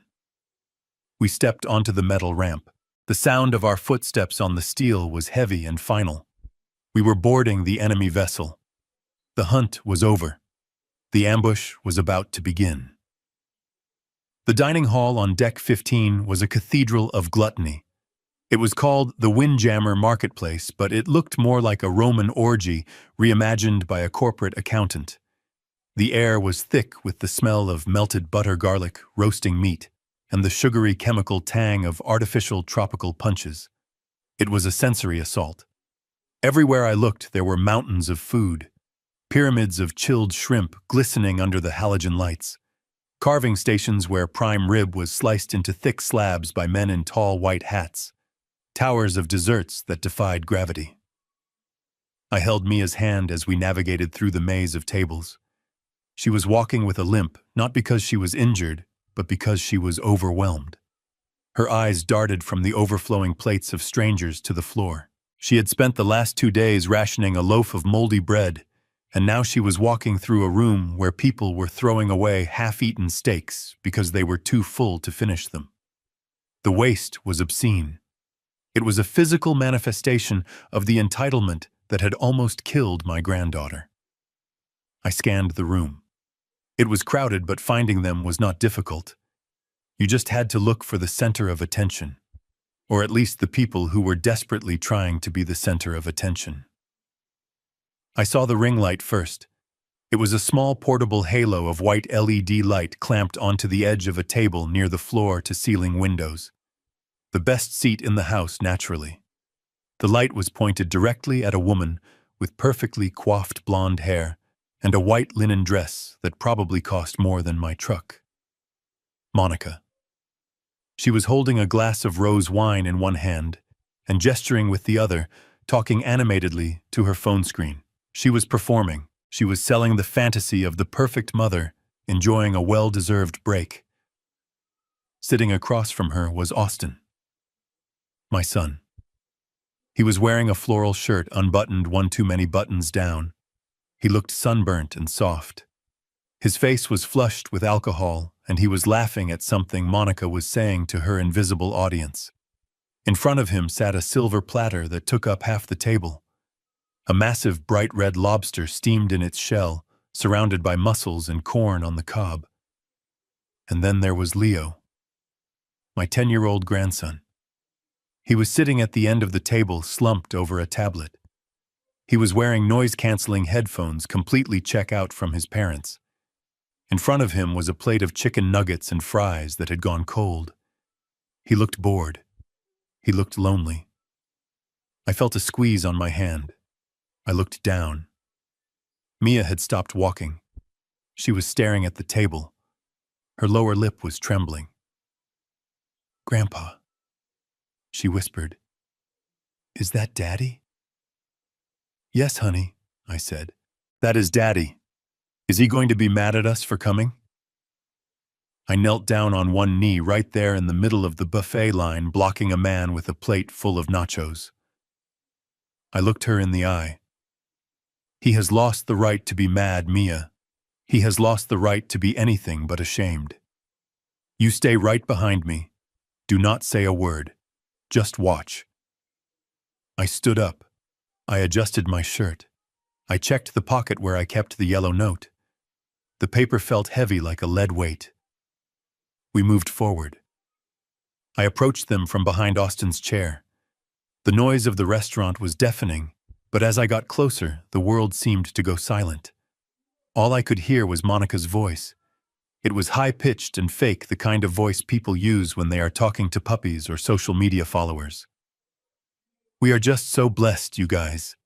We stepped onto the metal ramp. The sound of our footsteps on the steel was heavy and final. We were boarding the enemy vessel. The hunt was over. The ambush was about to begin. The dining hall on deck 15 was a cathedral of gluttony. It was called the Windjammer Marketplace, but it looked more like a Roman orgy reimagined by a corporate accountant. The air was thick with the smell of melted butter, garlic, roasting meat, and the sugary chemical tang of artificial tropical punches. It was a sensory assault. Everywhere I looked, there were mountains of food, pyramids of chilled shrimp glistening under the halogen lights, carving stations where prime rib was sliced into thick slabs by men in tall white hats, towers of desserts that defied gravity. I held Mia's hand as we navigated through the maze of tables. She was walking with a limp, not because she was injured, but because she was overwhelmed. Her eyes darted from the overflowing plates of strangers to the floor. She had spent the last 2 days rationing a loaf of moldy bread, and now she was walking through a room where people were throwing away half-eaten steaks because they were too full to finish them. The waste was obscene. It was a physical manifestation of the entitlement that had almost killed my granddaughter. I scanned the room. It was crowded, but finding them was not difficult. You just had to look for the center of attention, or at least the people who were desperately trying to be the center of attention. I saw the ring light first. It was a small portable halo of white LED light clamped onto the edge of a table near the floor-to-ceiling windows. The best seat in the house, naturally. The light was pointed directly at a woman with perfectly coiffed blonde hair and a white linen dress that probably cost more than my truck. Monica. She was holding a glass of rose wine in one hand and gesturing with the other, talking animatedly to her phone screen. She was performing. She was selling the fantasy of the perfect mother, enjoying a well-deserved break. Sitting across from her was Austin, my son. He was wearing a floral shirt unbuttoned one too many buttons down. He looked sunburnt and soft. His face was flushed with alcohol, and he was laughing at something Monica was saying to her invisible audience. In front of him sat a silver platter that took up half the table. A massive bright red lobster steamed in its shell, surrounded by mussels and corn on the cob. And then there was Leo, my 10-year-old grandson. He was sitting at the end of the table, slumped over a tablet. He was wearing noise-canceling headphones completely checked out from his parents. In front of him was a plate of chicken nuggets and fries that had gone cold. He looked bored. He looked lonely. I felt a squeeze on my hand. I looked down. Mia had stopped walking. She was staring at the table. Her lower lip was trembling. "Grandpa," she whispered. "Is that Daddy?" "Yes, honey," I said. "That is Daddy. Is he going to be mad at us for coming?" I knelt down on one knee right there in the middle of the buffet line, blocking a man with a plate full of nachos. I looked her in the eye. "He has lost the right to be mad, Mia. He has lost the right to be anything but ashamed. You stay right behind me. Do not say a word. Just watch." I stood up. I adjusted my shirt. I checked the pocket where I kept the yellow note. The paper felt heavy like a lead weight. We moved forward. I approached them from behind Austin's chair. The noise of the restaurant was deafening, but as I got closer, the world seemed to go silent. All I could hear was Monica's voice. It was high-pitched and fake, the kind of voice people use when they are talking to puppies or social media followers. "We are just so blessed, you guys,"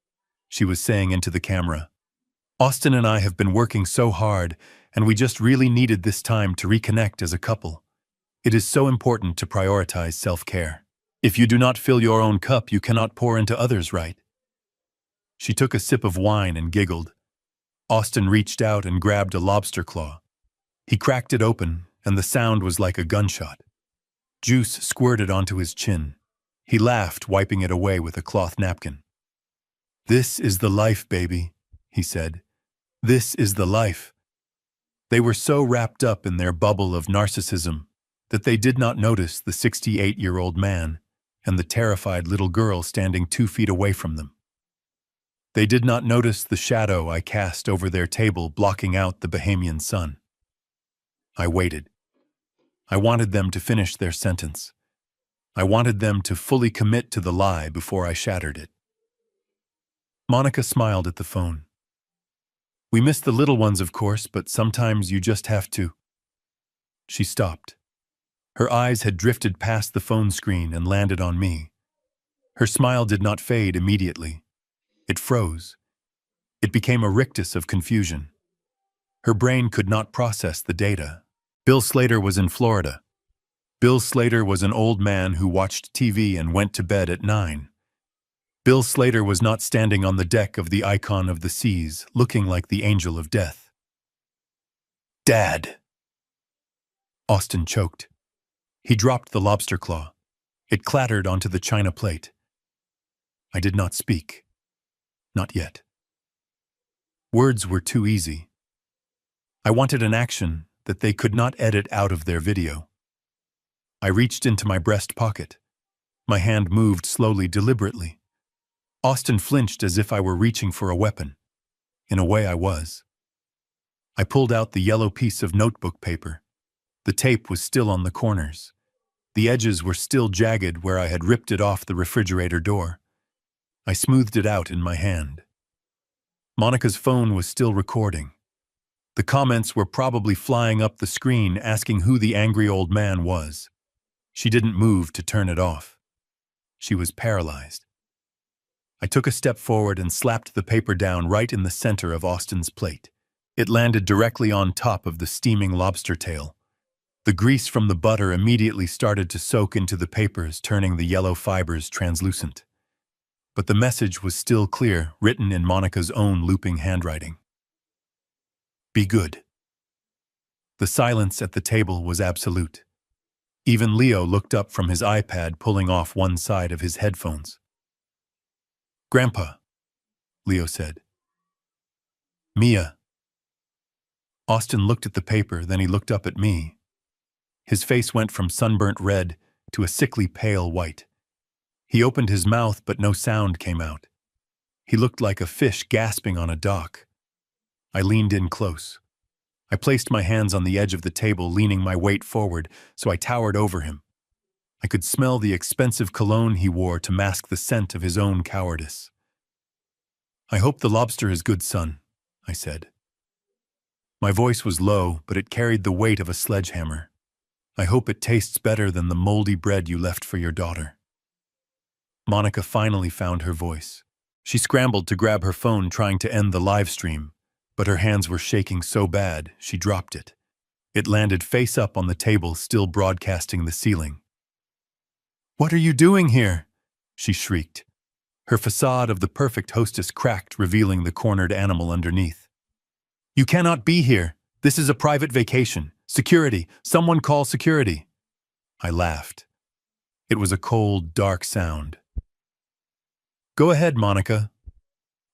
she was saying into the camera. "Austin and I have been working so hard, and we just really needed this time to reconnect as a couple. It is so important to prioritize self-care. If you do not fill your own cup, you cannot pour into others, right?" She took a sip of wine and giggled. Austin reached out and grabbed a lobster claw. He cracked it open, and the sound was like a gunshot. Juice squirted onto his chin. He laughed, wiping it away with a cloth napkin. "This is the life, baby," he said. "This is the life." They were so wrapped up in their bubble of narcissism that they did not notice the 68-year-old man and the terrified little girl standing 2 feet away from them. They did not notice the shadow I cast over their table, blocking out the Bahamian sun. I waited. I wanted them to finish their sentence. I wanted them to fully commit to the lie before I shattered it. Monica smiled at the phone. "We miss the little ones, of course, but sometimes you just have to." She stopped. Her eyes had drifted past the phone screen and landed on me. Her smile did not fade immediately. It froze. It became a rictus of confusion. Her brain could not process the data. Bill Slater was in Florida. Bill Slater was an old man who watched TV and went to bed at 9. Bill Slater was not standing on the deck of the Icon of the Seas, looking like the angel of death. "Dad!" Austin choked. He dropped the lobster claw. It clattered onto the china plate. I did not speak. Not yet. Words were too easy. I wanted an action that they could not edit out of their video. I reached into my breast pocket. My hand moved slowly, deliberately. Austin flinched as if I were reaching for a weapon. In a way, I was. I pulled out the yellow piece of notebook paper. The tape was still on the corners. The edges were still jagged where I had ripped it off the refrigerator door. I smoothed it out in my hand. Monica's phone was still recording. The comments were probably flying up the screen asking who the angry old man was. She didn't move to turn it off. She was paralyzed. I took a step forward and slapped the paper down right in the center of Austin's plate. It landed directly on top of the steaming lobster tail. The grease from the butter immediately started to soak into the papers, turning the yellow fibers translucent. But the message was still clear, written in Monica's own looping handwriting. "Be good." The silence at the table was absolute. Even Leo looked up from his iPad, pulling off one side of his headphones. Grandpa, Leo said. Mia. Austin looked at the paper, then he looked up at me. His face went from sunburnt red to a sickly pale white. He opened his mouth, but no sound came out. He looked like a fish gasping on a dock. I leaned in close. I placed my hands on the edge of the table, leaning my weight forward, so I towered over him. I could smell the expensive cologne he wore to mask the scent of his own cowardice. I hope the lobster is good, son, I said. My voice was low, but it carried the weight of a sledgehammer. I hope it tastes better than the moldy bread you left for your daughter. Monica finally found her voice. She scrambled to grab her phone, trying to end the live stream, but her hands were shaking so bad she dropped it. It landed face up on the table, still broadcasting the ceiling. "What are you doing here?" she shrieked. Her facade of the perfect hostess cracked, revealing the cornered animal underneath. "You cannot be here. This is a private vacation. Security! Someone call security!" I laughed. It was a cold, dark sound. "Go ahead, Monica.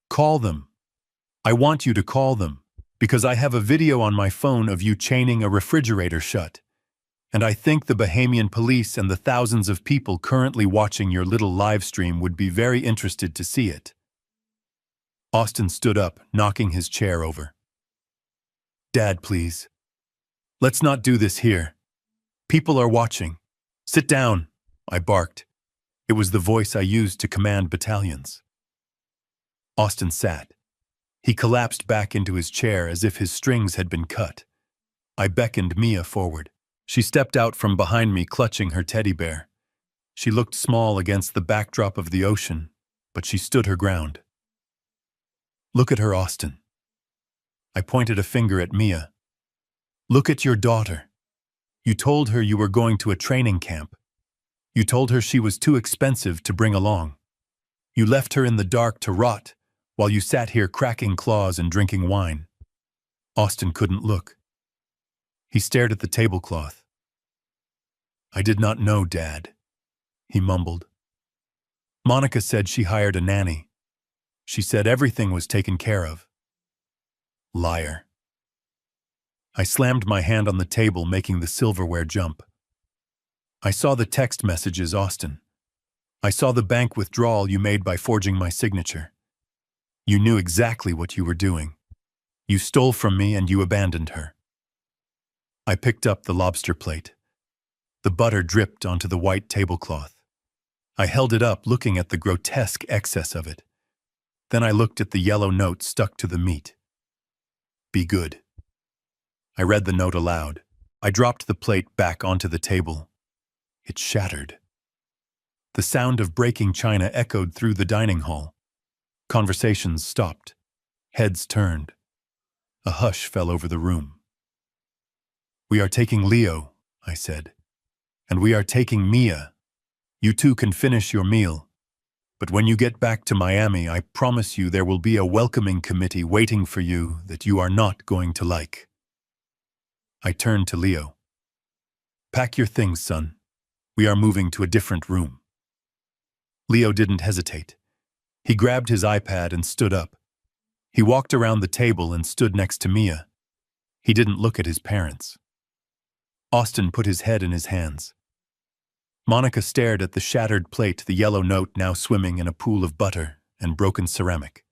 Call them. I want you to call them, because I have a video on my phone of you chaining a refrigerator shut. And I think the Bahamian police and the thousands of people currently watching your little live stream would be very interested to see it." Austin stood up, knocking his chair over. "Dad, please. Let's not do this here. People are watching. Sit down," I barked. It was the voice I used to command battalions. Austin sat. He collapsed back into his chair as if his strings had been cut. I beckoned Mia forward. She stepped out from behind me, clutching her teddy bear. She looked small against the backdrop of the ocean, but she stood her ground. "Look at her, Austin." I pointed a finger at Mia. "Look at your daughter. You told her you were going to a training camp. You told her she was too expensive to bring along. You left her in the dark to rot while you sat here cracking claws and drinking wine." Austin couldn't look. He stared at the tablecloth. "I did not know, Dad," he mumbled. "Monica said she hired a nanny. She said everything was taken care of." Liar. I slammed my hand on the table, making the silverware jump. "I saw the text messages, Austin. I saw the bank withdrawal you made by forging my signature. You knew exactly what you were doing. You stole from me and you abandoned her." I picked up the lobster plate. The butter dripped onto the white tablecloth. I held it up, looking at the grotesque excess of it. Then I looked at the yellow note stuck to the meat. "Be good." I read the note aloud. I dropped the plate back onto the table. It shattered. The sound of breaking china echoed through the dining hall. Conversations stopped. Heads turned. A hush fell over the room. "We are taking Leo," I said. "And we are taking Mia. You two can finish your meal. But when you get back to Miami, I promise you there will be a welcoming committee waiting for you that you are not going to like." I turned to Leo. "Pack your things, son. We are moving to a different room." Leo didn't hesitate. He grabbed his iPad and stood up. He walked around the table and stood next to Mia. He didn't look at his parents. Austin put his head in his hands. Monica stared at the shattered plate, the yellow note now swimming in a pool of butter and broken ceramic.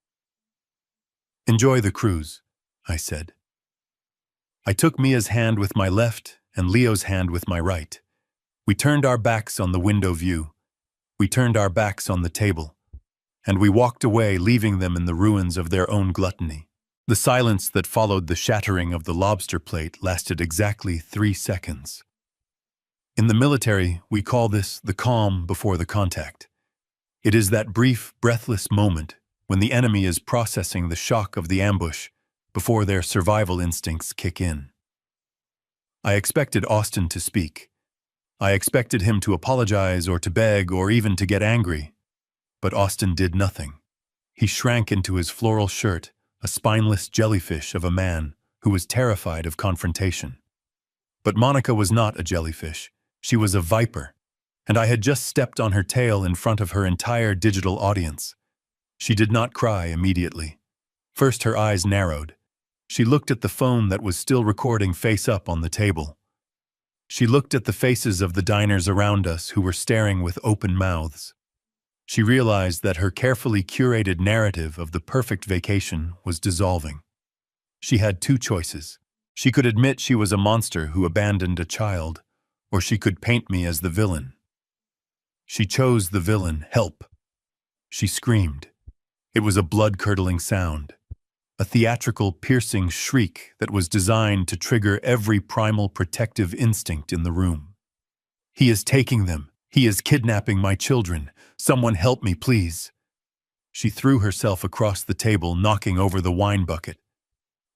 "Enjoy the cruise," I said. I took Mia's hand with my left and Leo's hand with my right. We turned our backs on the window view. We turned our backs on the table. And we walked away, leaving them in the ruins of their own gluttony. The silence that followed the shattering of the lobster plate lasted exactly 3 seconds. In the military, we call this the calm before the contact. It is that brief, breathless moment when the enemy is processing the shock of the ambush before their survival instincts kick in. I expected Austin to speak. I expected him to apologize or to beg or even to get angry. But Austin did nothing. He shrank into his floral shirt, a spineless jellyfish of a man who was terrified of confrontation. But Monica was not a jellyfish. She was a viper, and I had just stepped on her tail in front of her entire digital audience. She did not cry immediately. First her eyes narrowed. She looked at the phone that was still recording face up on the table. She looked at the faces of the diners around us who were staring with open mouths. She realized that her carefully curated narrative of the perfect vacation was dissolving. She had two choices. She could admit she was a monster who abandoned a child, or she could paint me as the villain. She chose the villain, help. She screamed. It was a blood-curdling sound, a theatrical, piercing shriek that was designed to trigger every primal protective instinct in the room. He is taking them. He is kidnapping my children. Someone help me, please. She threw herself across the table, knocking over the wine bucket.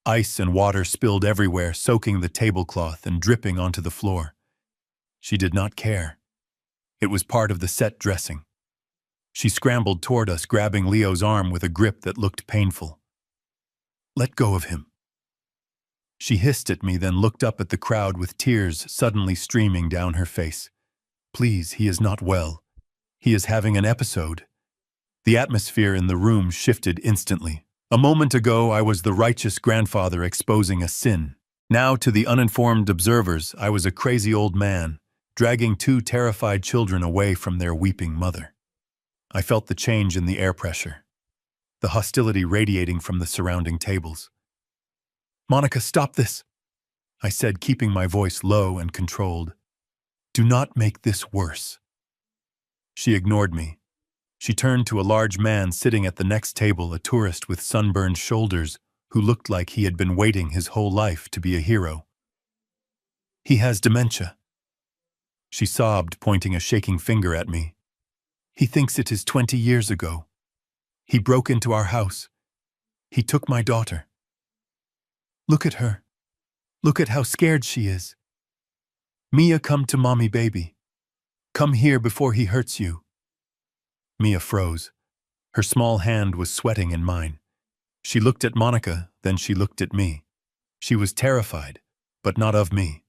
Ice and water spilled everywhere, soaking the tablecloth and dripping onto the floor. She did not care. It was part of the set dressing. She scrambled toward us, grabbing Leo's arm with a grip that looked painful. Let go of him. She hissed at me, then looked up at the crowd with tears suddenly streaming down her face. Please, he is not well. He is having an episode. The atmosphere in the room shifted instantly. A moment ago, I was the righteous grandfather exposing a sin. Now, to the uninformed observers, I was a crazy old man, dragging two terrified children away from their weeping mother. I felt the change in the air pressure, the hostility radiating from the surrounding tables. Monica, stop this, I said, keeping my voice low and controlled. Do not make this worse. She ignored me. She turned to a large man sitting at the next table, a tourist with sunburned shoulders who looked like he had been waiting his whole life to be a hero. He has dementia. She sobbed, pointing a shaking finger at me. He thinks it is 20 years ago. He broke into our house. He took my daughter. Look at her. Look at how scared she is. Mia, come to mommy, baby. Come here before he hurts you. Mia froze. Her small hand was sweating in mine. She looked at Monica, then she looked at me. She was terrified, but not of me.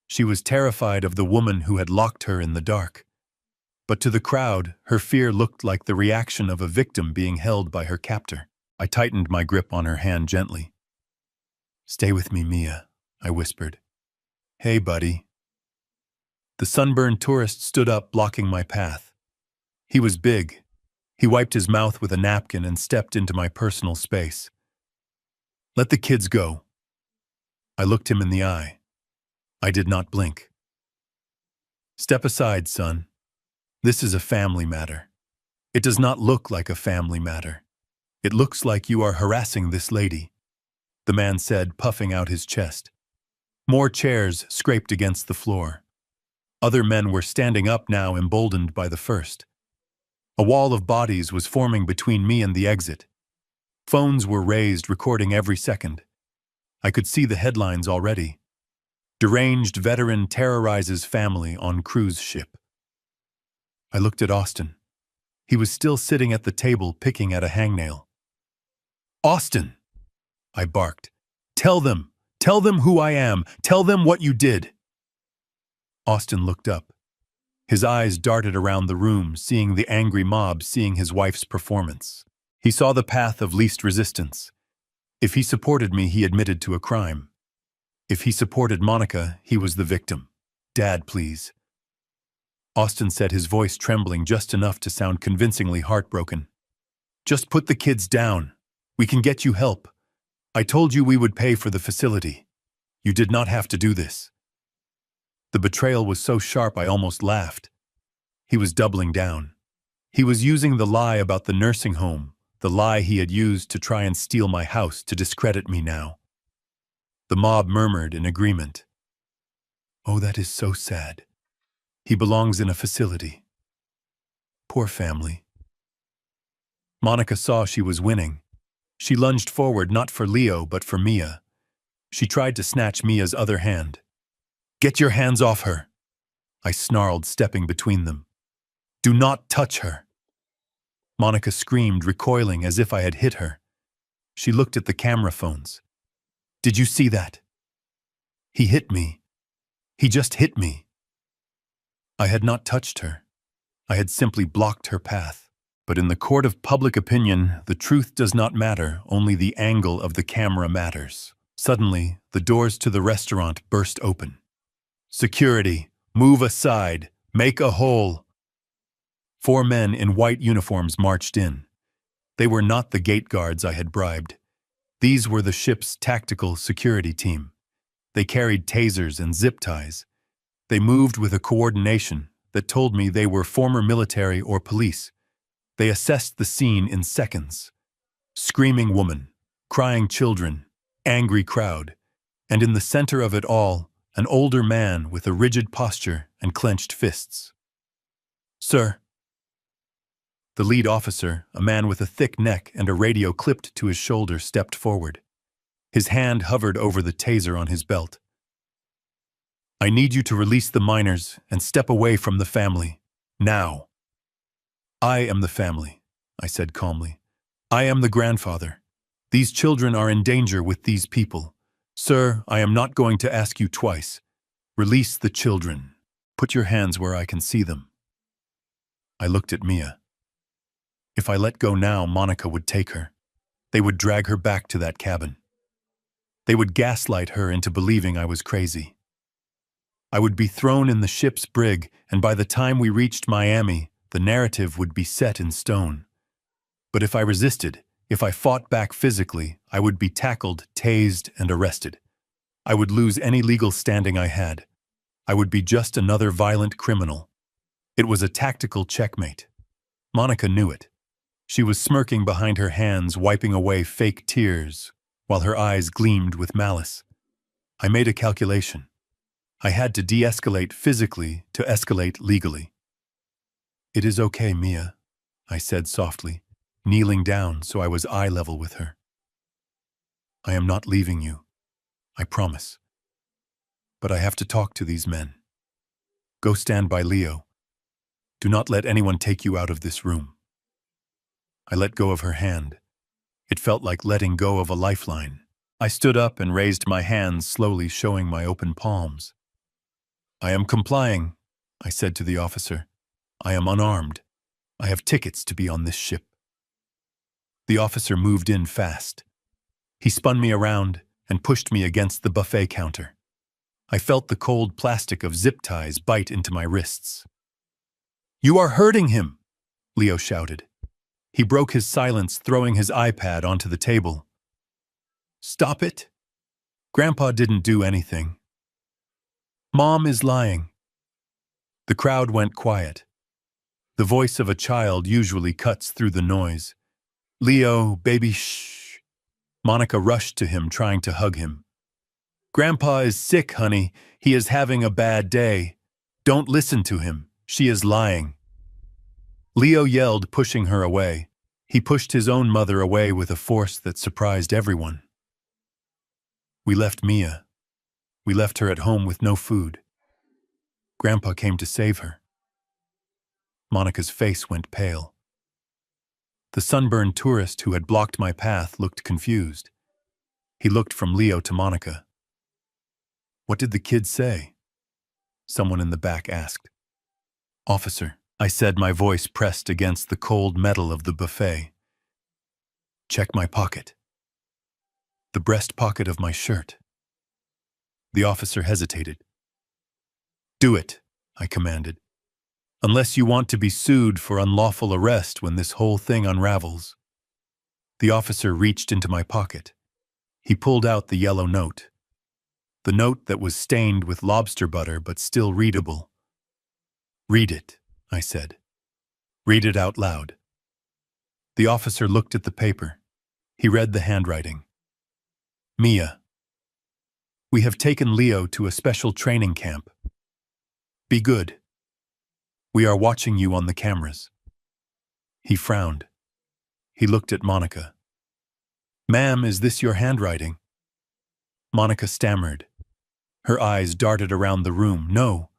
She was terrified of the woman who had locked her in the dark. But to the crowd, her fear looked like the reaction of a victim being held by her captor. I tightened my grip on her hand gently. Stay with me, Mia, I whispered. Hey, buddy. The sunburned tourist stood up, blocking my path. He was big. He wiped his mouth with a napkin and stepped into my personal space. Let the kids go. I looked him in the eye. I did not blink. Step aside, son. This is a family matter. It does not look like a family matter. It looks like you are harassing this lady, the man said, puffing out his chest. More chairs scraped against the floor. Other men were standing up now, emboldened by the first. A wall of bodies was forming between me and the exit. Phones were raised, recording every second. I could see the headlines already. Deranged veteran terrorizes family on cruise ship. I looked at Austin. He was still sitting at the table, picking at a hangnail. Austin, I barked. Tell them who I am. Tell them what you did. Austin looked up. His eyes darted around the room, seeing the angry mob, seeing his wife's performance. He saw the path of least resistance. If he supported me, he admitted to a crime. If he supported Monica, he was the victim. Dad, please. Austin said, his voice trembling just enough to sound convincingly heartbroken. Just put the kids down. We can get you help. I told you we would pay for the facility. You did not have to do this. The betrayal was so sharp I almost laughed. He was doubling down. He was using the lie about the nursing home, the lie he had used to try and steal my house, to discredit me now. The mob murmured in agreement. Oh, that is so sad. He belongs in a facility. Poor family. Monica saw she was winning. She lunged forward, not for Leo, but for Mia. She tried to snatch Mia's other hand. Get your hands off her, I snarled, stepping between them. Do not touch her. Monica screamed, recoiling as if I had hit her. She looked at the camera phones. Did you see that? He hit me. He just hit me. I had not touched her. I had simply blocked her path. But in the court of public opinion, the truth does not matter, only the angle of the camera matters. Suddenly, the doors to the restaurant burst open. "Security, move aside, make a hole." 4 men in white uniforms marched in. They were not the gate guards I had bribed. These were the ship's tactical security team. They carried tasers and zip ties. They moved with a coordination that told me they were former military or police. They assessed the scene in seconds. Screaming woman, crying children, angry crowd, and in the center of it all, an older man with a rigid posture and clenched fists. "Sir." The lead officer, a man with a thick neck and a radio clipped to his shoulder, stepped forward. His hand hovered over the taser on his belt. "I need you to release the minors and step away from the family. Now." "I am the family," I said calmly. "I am the grandfather. These children are in danger with these people. Sir, I am not going to ask you twice. Release the children. Put your hands where I can see them." I looked at Mia. If I let go now, Monica would take her. They would drag her back to that cabin. They would gaslight her into believing I was crazy. I would be thrown in the ship's brig, and by the time we reached Miami, the narrative would be set in stone. But if I resisted, if I fought back physically, I would be tackled, tased, and arrested. I would lose any legal standing I had. I would be just another violent criminal. It was a tactical checkmate. Monica knew it. She was smirking behind her hands, wiping away fake tears, while her eyes gleamed with malice. I made a calculation. I had to de-escalate physically to escalate legally. "It is okay, Mia," I said softly, kneeling down so I was eye level with her. "I am not leaving you. I promise. But I have to talk to these men. Go stand by Leo. Do not let anyone take you out of this room." I let go of her hand. It felt like letting go of a lifeline. I stood up and raised my hands, slowly showing my open palms. "I am complying," I said to the officer. "I am unarmed. I have tickets to be on this ship." The officer moved in fast. He spun me around and pushed me against the buffet counter. I felt the cold plastic of zip ties bite into my wrists. "You are hurting him," Leo shouted. He broke his silence, throwing his iPad onto the table. "Stop it. Grandpa didn't do anything. Mom is lying." The crowd went quiet. The voice of a child usually cuts through the noise. "Leo, baby, shh." Monica rushed to him, trying to hug him. "Grandpa is sick, honey. He is having a bad day. Don't listen to him. She is lying." Leo yelled, pushing her away. He pushed his own mother away with a force that surprised everyone. We left Mia. We left her at home with no food. Grandpa came to save her. Monica's face went pale. The sunburned tourist who had blocked my path looked confused. He looked from Leo to Monica. "What did the kid say?" Someone in the back asked. "Officer," I said, my voice pressed against the cold metal of the buffet. "Check my pocket." The breast pocket of my shirt. The officer hesitated. "Do it," I commanded. "Unless you want to be sued for unlawful arrest when this whole thing unravels." The officer reached into my pocket. He pulled out the yellow note. The note that was stained with lobster butter but still readable. "Read it," I said. "Read it out loud." The officer looked at the paper. He read the handwriting. "Mia, we have taken Leo to a special training camp. Be good. We are watching you on the cameras." He frowned. He looked at Monica. "Ma'am, is this your handwriting?" Monica stammered. Her eyes darted around the room. "No.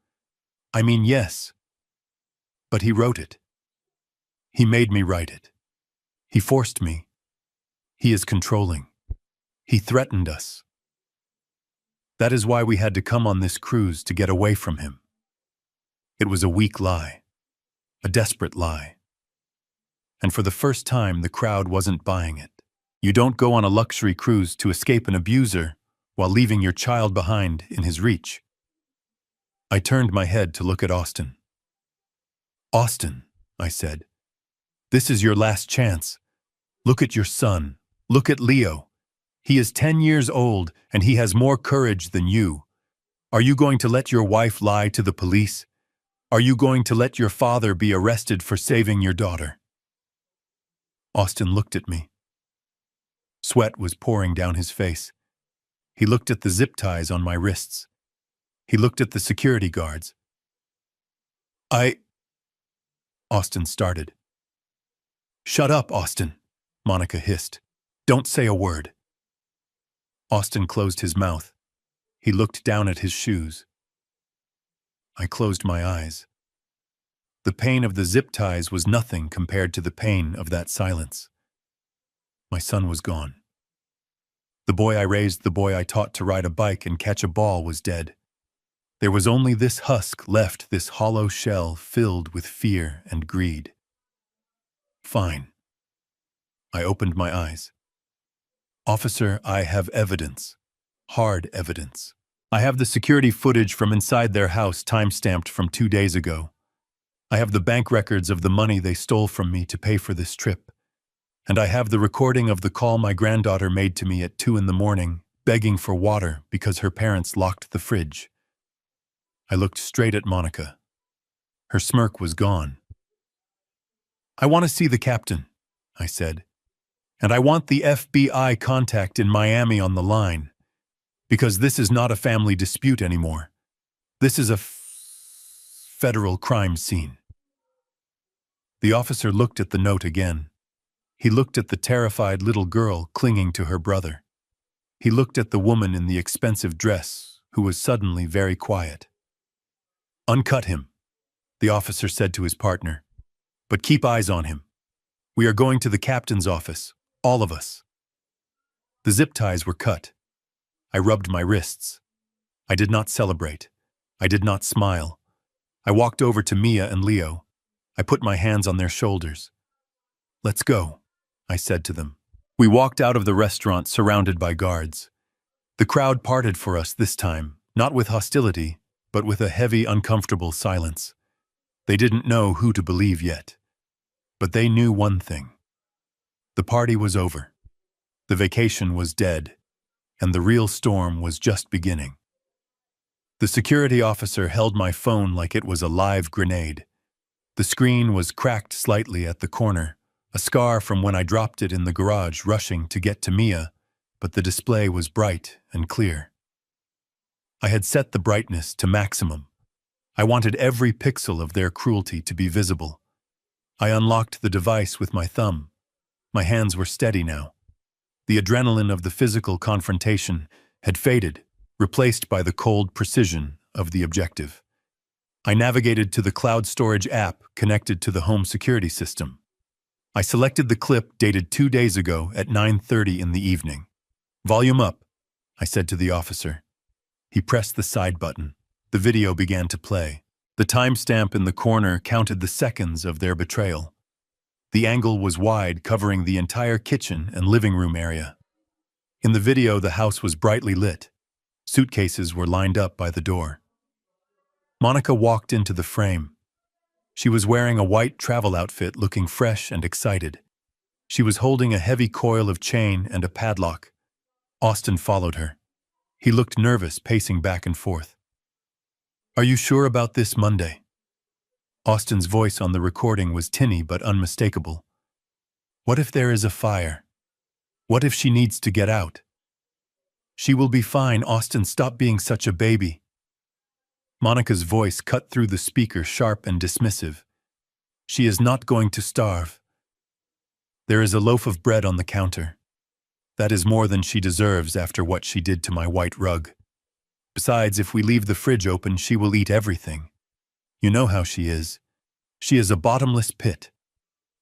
I mean, yes." But he wrote it. He made me write it. He forced me. He is controlling. He threatened us. That is why we had to come on this cruise, to get away from him. It was a weak lie. A desperate lie. And for the first time, the crowd wasn't buying it. You don't go on a luxury cruise to escape an abuser while leaving your child behind in his reach. I turned my head to look at Austin. "Austin," I said, "this is your last chance. Look at your son. Look at Leo. He is 10 years old and he has more courage than you. Are you going to let your wife lie to the police? Are you going to let your father be arrested for saving your daughter?" Austin looked at me. Sweat was pouring down his face. He looked at the zip ties on my wrists. He looked at the security guards. Austin started. "Shut up, Austin," Monica hissed. "Don't say a word." Austin closed his mouth. He looked down at his shoes. I closed my eyes. The pain of the zip ties was nothing compared to the pain of that silence. My son was gone. The boy I raised, the boy I taught to ride a bike and catch a ball, was dead. There was only this husk left, this hollow shell filled with fear and greed. Fine. I opened my eyes. "Officer, I have evidence. Hard evidence. I have the security footage from inside their house time-stamped from 2 days ago. I have the bank records of the money they stole from me to pay for this trip. And I have the recording of the call my granddaughter made to me at 2 in the morning, begging for water because her parents locked the fridge." I looked straight at Monica. Her smirk was gone. "I want to see the captain," I said. "And I want the FBI contact in Miami on the line. Because this is not a family dispute anymore. This is a federal crime scene." The officer looked at the note again. He looked at the terrified little girl clinging to her brother. He looked at the woman in the expensive dress, who was suddenly very quiet. "Uncut him," the officer said to his partner. "But keep eyes on him. We are going to the captain's office, all of us." The zip ties were cut. I rubbed my wrists. I did not celebrate. I did not smile. I walked over to Mia and Leo. I put my hands on their shoulders. "Let's go," I said to them. We walked out of the restaurant surrounded by guards. The crowd parted for us this time, not with hostility, but with a heavy, uncomfortable silence. They didn't know who to believe yet. But they knew one thing. The party was over. The vacation was dead. And the real storm was just beginning. The security officer held my phone like it was a live grenade. The screen was cracked slightly at the corner, a scar from when I dropped it in the garage rushing to get to Mia, but the display was bright and clear. I had set the brightness to maximum. I wanted every pixel of their cruelty to be visible. I unlocked the device with my thumb. My hands were steady now. The adrenaline of the physical confrontation had faded, replaced by the cold precision of the objective. I navigated to the cloud storage app connected to the home security system. I selected the clip dated 2 days ago at 9:30 in the evening. "Volume up," I said to the officer. He pressed the side button. The video began to play. The timestamp in the corner counted the seconds of their betrayal. The angle was wide, covering the entire kitchen and living room area. In the video, the house was brightly lit. Suitcases were lined up by the door. Monica walked into the frame. She was wearing a white travel outfit, looking fresh and excited. She was holding a heavy coil of chain and a padlock. Austin followed her. He looked nervous, pacing back and forth. "Are you sure about this Monday?" Austin's voice on the recording was tinny but unmistakable. "What if there is a fire? What if she needs to get out?" "She will be fine, Austin. Stop being such a baby." Monica's voice cut through the speaker, sharp and dismissive. "She is not going to starve. There is a loaf of bread on the counter. That is more than she deserves after what she did to my white rug. Besides, if we leave the fridge open, she will eat everything. You know how she is. She is a bottomless pit.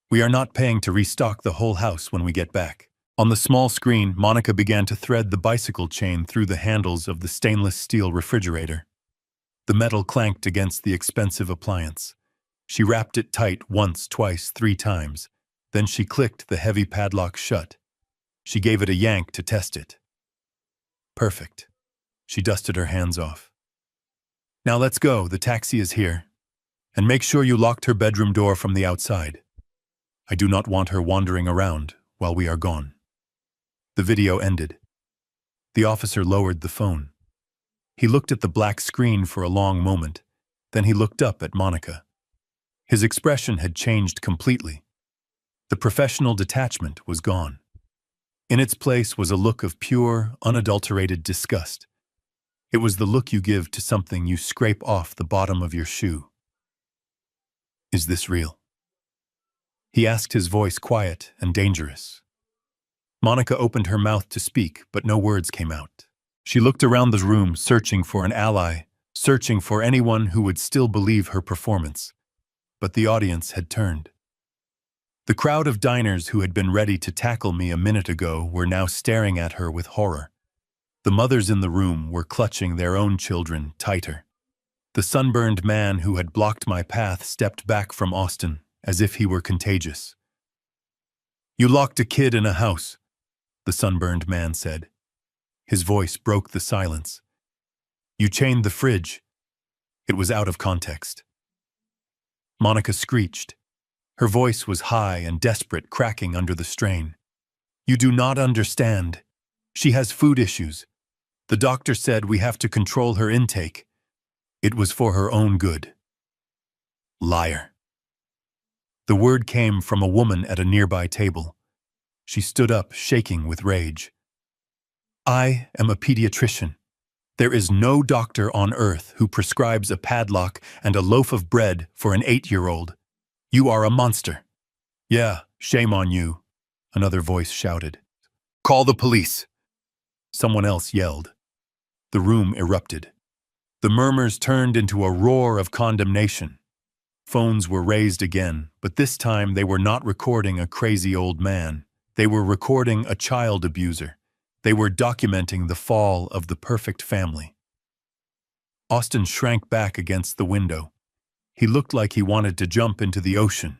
We are not paying to restock the whole house when we get back." On the small screen, Monica began to thread the bicycle chain through the handles of the stainless steel refrigerator. The metal clanked against the expensive appliance. She wrapped it tight once, twice, 3 times. Then she clicked the heavy padlock shut. She gave it a yank to test it. Perfect. She dusted her hands off. Now let's go, the taxi is here. And make sure you locked her bedroom door from the outside. I do not want her wandering around while we are gone. The video ended. The officer lowered the phone. He looked at the black screen for a long moment, then he looked up at Monica. His expression had changed completely. The professional detachment was gone. In its place was a look of pure, unadulterated disgust. It was the look you give to something you scrape off the bottom of your shoe. Is this real? He asked, his voice quiet and dangerous. Monica opened her mouth to speak, but no words came out. She looked around the room, searching for an ally, searching for anyone who would still believe her performance. But the audience had turned. The crowd of diners who had been ready to tackle me a minute ago were now staring at her with horror. The mothers in the room were clutching their own children tighter. The sunburned man who had blocked my path stepped back from Austin, as if he were contagious. "You locked a kid in a house," the sunburned man said. His voice broke the silence. "You chained the fridge." It was out of context. Monica screeched. Her voice was high and desperate, cracking under the strain. "You do not understand. She has food issues. The doctor said we have to control her intake. It was for her own good." Liar. The word came from a woman at a nearby table. She stood up, shaking with rage. "I am a pediatrician. There is no doctor on earth who prescribes a padlock and a loaf of bread for an 8-year-old. You are a monster." "Yeah, shame on you," another voice shouted. "Call the police," someone else yelled. The room erupted. The murmurs turned into a roar of condemnation. Phones were raised again, but this time they were not recording a crazy old man. They were recording a child abuser. They were documenting the fall of the perfect family. Austin shrank back against the window. He looked like he wanted to jump into the ocean.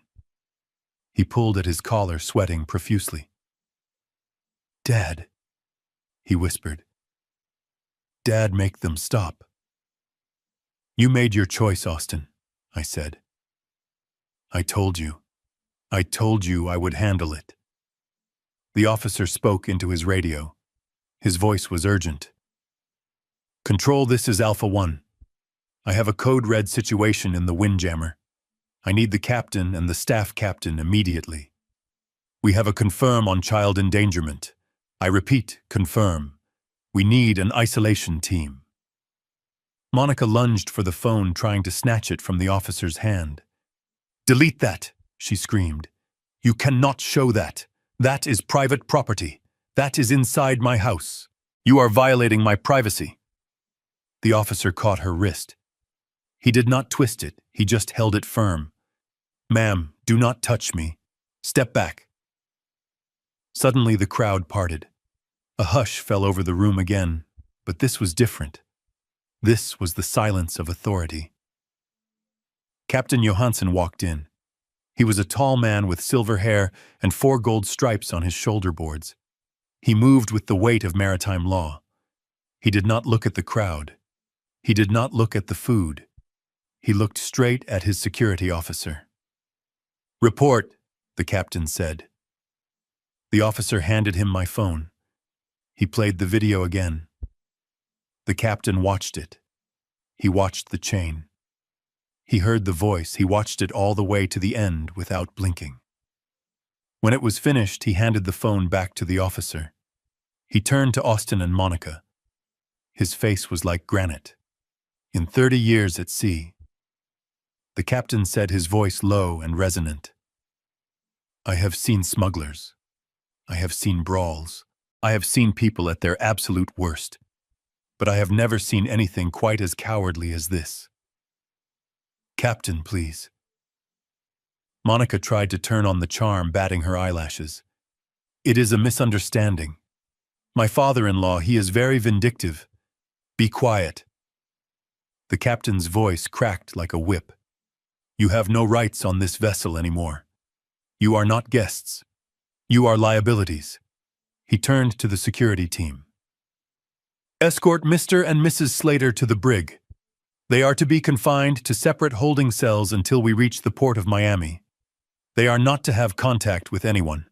He pulled at his collar, sweating profusely. "Dad," he whispered. "Dad, make them stop." "You made your choice, Austin," I said. I told you I would handle it." The officer spoke into his radio. His voice was urgent. "Control, this is Alpha 1. I have a code red situation in the Windjammer. I need the captain and the staff captain immediately. We have a confirm on child endangerment. I repeat, confirm. We need an isolation team." Monica lunged for the phone, trying to snatch it from the officer's hand. "Delete that," she screamed. "You cannot show that. That is private property. That is inside my house. You are violating my privacy." The officer caught her wrist. He did not twist it, he just held it firm. "Ma'am, do not touch me. Step back." Suddenly the crowd parted. A hush fell over the room again, but this was different. This was the silence of authority. Captain Johansson walked in. He was a tall man with silver hair and 4 gold stripes on his shoulder boards. He moved with the weight of maritime law. He did not look at the crowd. He did not look at the food. He looked straight at his security officer. "Report," the captain said. The officer handed him my phone. He played the video again. The captain watched it. He watched the chain. He heard the voice. He watched it all the way to the end without blinking. When it was finished, he handed the phone back to the officer. He turned to Austin and Monica. His face was like granite. "In 30 years at sea," the captain said, his voice low and resonant, "I have seen smugglers. I have seen brawls. I have seen people at their absolute worst. But I have never seen anything quite as cowardly as this. Captain, please." Monica tried to turn on the charm, batting her eyelashes. "It is a misunderstanding. My father-in-law, he is very vindictive. Be quiet." The captain's voice cracked like a whip. "You have no rights on this vessel anymore. You are not guests. You are liabilities. He turned to the security team. Escort Mr. and Mrs. Slater to the brig. They are to be confined to separate holding cells until we reach the port of Miami. They are not to have contact with anyone.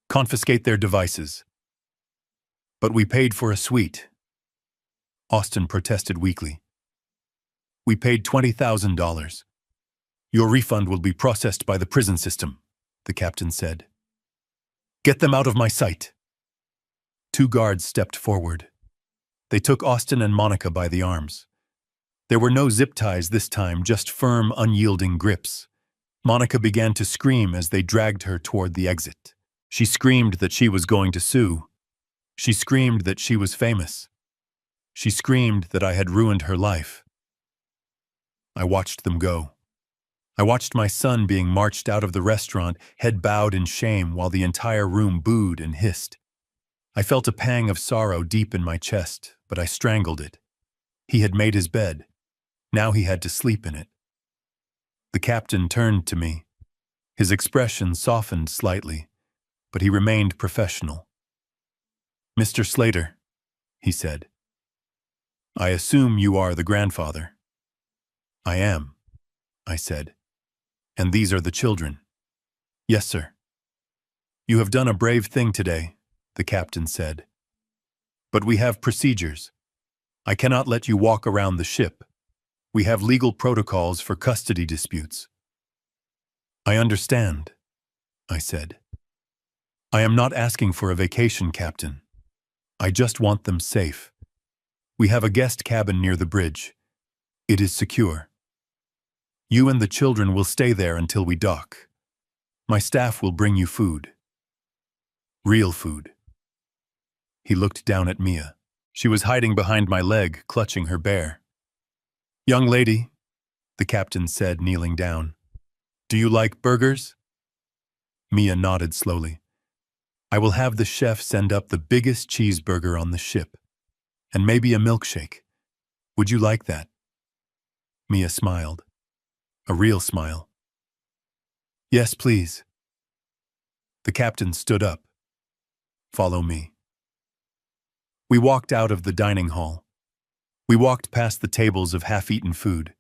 Confiscate their devices. But we paid for a suite. Austin protested weakly. We paid $20,000. Your refund will be processed by the prison system, the captain said. Get them out of my sight. 2 guards stepped forward. They took Austin and Monica by the arms. There were no zip ties this time, just firm, unyielding grips. Monica began to scream as they dragged her toward the exit. She screamed that she was going to sue. She screamed that she was famous. She screamed that I had ruined her life. I watched them go. I watched my son being marched out of the restaurant, head bowed in shame, while the entire room booed and hissed. I felt a pang of sorrow deep in my chest, but I strangled it. He had made his bed. Now he had to sleep in it. The captain turned to me. His expression softened slightly, but he remained professional. Mr. Slater, he said. I assume you are the grandfather. I am, I said. And these are the children. Yes, sir. You have done a brave thing today, the captain said. But we have procedures. I cannot let you walk around the ship. We have legal protocols for custody disputes. I understand, I said. I am not asking for a vacation, Captain. I just want them safe. We have a guest cabin near the bridge. It is secure. You and the children will stay there until we dock. My staff will bring you food. Real food. He looked down at Mia. She was hiding behind my leg, clutching her bear. Young lady, the captain said, kneeling down. Do you like burgers? Mia nodded slowly. I will have the chef send up the biggest cheeseburger on the ship. And maybe a milkshake. Would you like that? Mia smiled. A real smile. Yes, please. The captain stood up. Follow me. We walked out of the dining hall. We walked past the tables of half-eaten food.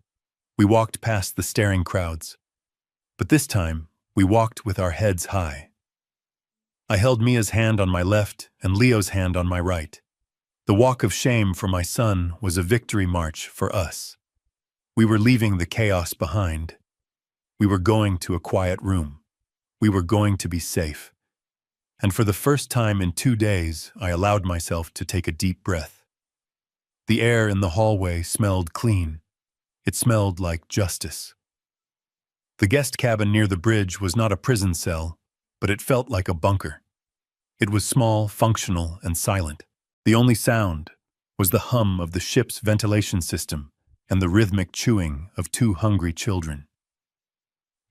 We walked past the staring crowds. But this time, we walked with our heads high. I held Mia's hand on my left and Leo's hand on my right. The walk of shame for my son was a victory march for us. We were leaving the chaos behind. We were going to a quiet room. We were going to be safe. And for the first time in 2 days, I allowed myself to take a deep breath. The air in the hallway smelled clean. It smelled like justice. The guest cabin near the bridge was not a prison cell, but it felt like a bunker. It was small, functional, and silent. The only sound was the hum of the ship's ventilation system and the rhythmic chewing of 2 hungry children.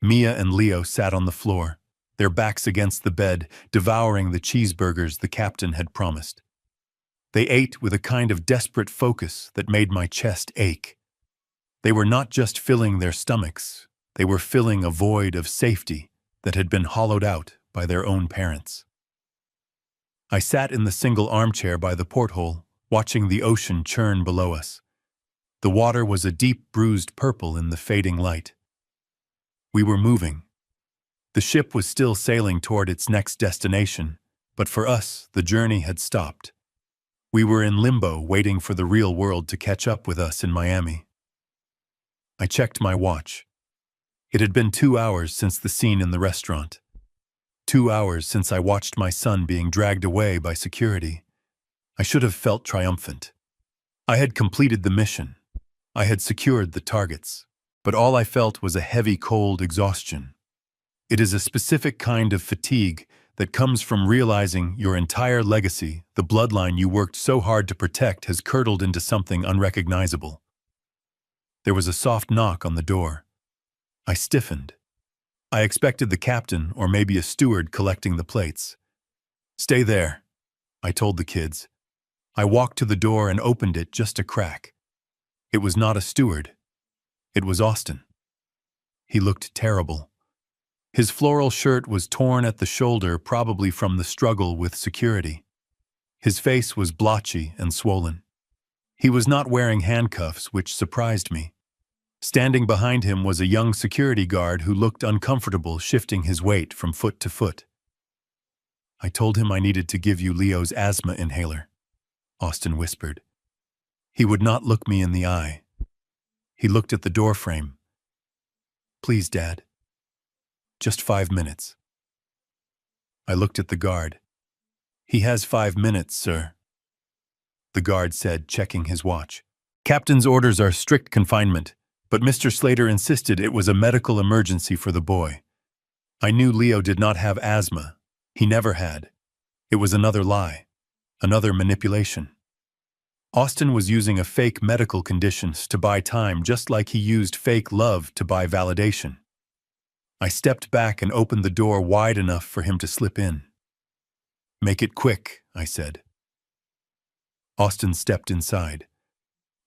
Mia and Leo sat on the floor, their backs against the bed, devouring the cheeseburgers the captain had promised. They ate with a kind of desperate focus that made my chest ache. They were not just filling their stomachs, they were filling a void of safety that had been hollowed out by their own parents. I sat in the single armchair by the porthole, watching the ocean churn below us. The water was a deep bruised purple in the fading light. We were moving. The ship was still sailing toward its next destination, but for us, the journey had stopped. We were in limbo, waiting for the real world to catch up with us in Miami. I checked my watch. It had been 2 hours since the scene in the restaurant. 2 hours since I watched my son being dragged away by security. I should have felt triumphant. I had completed the mission. I had secured the targets. But all I felt was a heavy, cold exhaustion. It is a specific kind of fatigue that comes from realizing your entire legacy, the bloodline you worked so hard to protect, has curdled into something unrecognizable. There was a soft knock on the door. I stiffened. I expected the captain or maybe a steward collecting the plates. Stay there, I told the kids. I walked to the door and opened it just a crack. It was not a steward. It was Austin. He looked terrible. His floral shirt was torn at the shoulder, probably from the struggle with security. His face was blotchy and swollen. He was not wearing handcuffs, which surprised me. Standing behind him was a young security guard who looked uncomfortable, shifting his weight from foot to foot. "I told him I needed to give you Leo's asthma inhaler," Austin whispered. He would not look me in the eye. He looked at the doorframe. "Please, Dad. Just 5 minutes." I looked at the guard. "He has 5 minutes, sir," the guard said, checking his watch. "Captain's orders are strict confinement, but Mr. Slater insisted it was a medical emergency for the boy. I knew Leo did not have asthma. He never had. It was another lie, another manipulation. Austin was using a fake medical conditions to buy time, just like he used fake love to buy validation. I stepped back and opened the door wide enough for him to slip in. "Make it quick," I said. Austin stepped inside.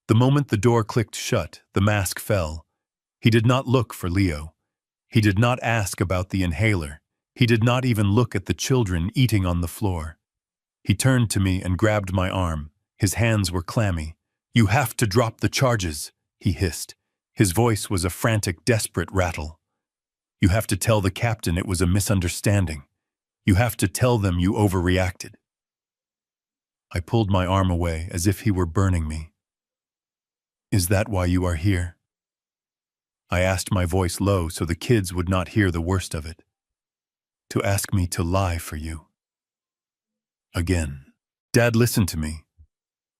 The moment the door clicked shut, the mask fell. He did not look for Leo. He did not ask about the inhaler. He did not even look at the children eating on the floor. He turned to me and grabbed my arm. His hands were clammy. "You have to drop the charges," he hissed. His voice was a frantic, desperate rattle. "You have to tell the captain it was a misunderstanding. You have to tell them you overreacted." I pulled my arm away as if he were burning me. "Is that why you are here?" I asked, my voice low so the kids would not hear the worst of it. "To ask me to lie for you." Again. "Dad, listen to me."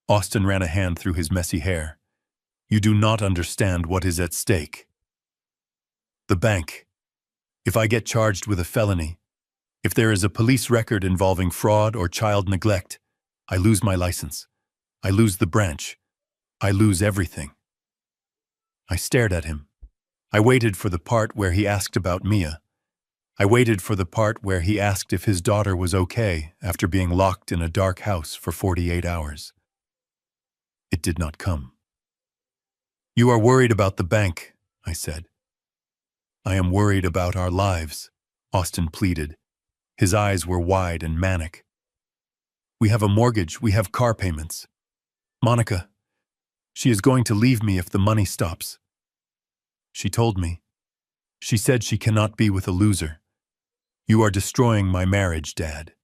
Austin ran a hand through his messy hair. "You do not understand what is at stake. The bank. If I get charged with a felony, if there is a police record involving fraud or child neglect, I lose my license. I lose the branch. I lose everything." I stared at him. I waited for the part where he asked about Mia. I waited for the part where he asked if his daughter was okay after being locked in a dark house for 48 hours. It did not come. "You are worried about the bank," I said. "I am worried about our lives," Austin pleaded. His eyes were wide and manic. "We have a mortgage, we have car payments. Monica, she is going to leave me if the money stops. She told me. She said she cannot be with a loser. You are destroying my marriage, Dad."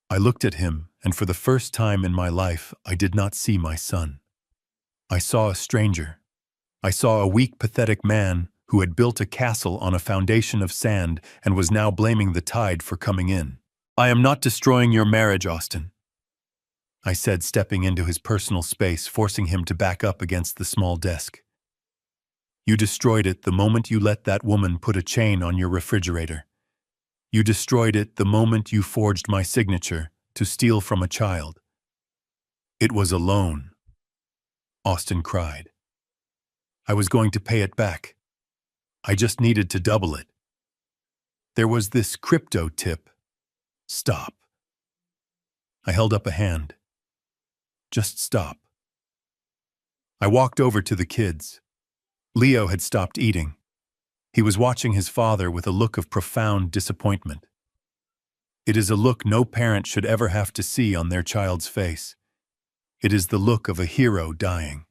I looked at him, and for the first time in my life, I did not see my son. I saw a stranger. I saw a weak, pathetic man who had built a castle on a foundation of sand and was now blaming the tide for coming in. "I am not destroying your marriage, Austin," I said, stepping into his personal space, forcing him to back up against the small desk. "You destroyed it the moment you let that woman put a chain on your refrigerator. You destroyed it the moment you forged my signature to steal from a child. It was a loan," Austin cried. "I was going to pay it back. I just needed to double it. There was this crypto tip. Stop." I held up a hand. "Just stop." I walked over to the kids. Leo had stopped eating. He was watching his father with a look of profound disappointment. It is a look no parent should ever have to see on their child's face. It is the look of a hero dying.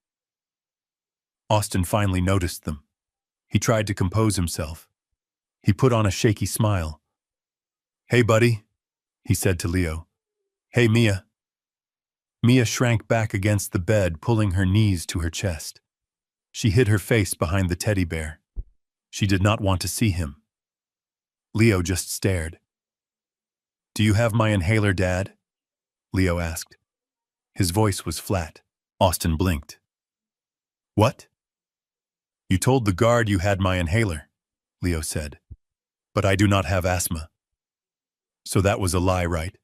Austin finally noticed them. He tried to compose himself. He put on a shaky smile. "Hey, buddy," he said to Leo. "Hey, Mia." Mia shrank back against the bed, pulling her knees to her chest. She hid her face behind the teddy bear. She did not want to see him. Leo just stared. "Do you have my inhaler, Dad?" Leo asked. His voice was flat. Austin blinked. "What?" "You told the guard you had my inhaler," Leo said. "But I do not have asthma." "So that was a lie, right?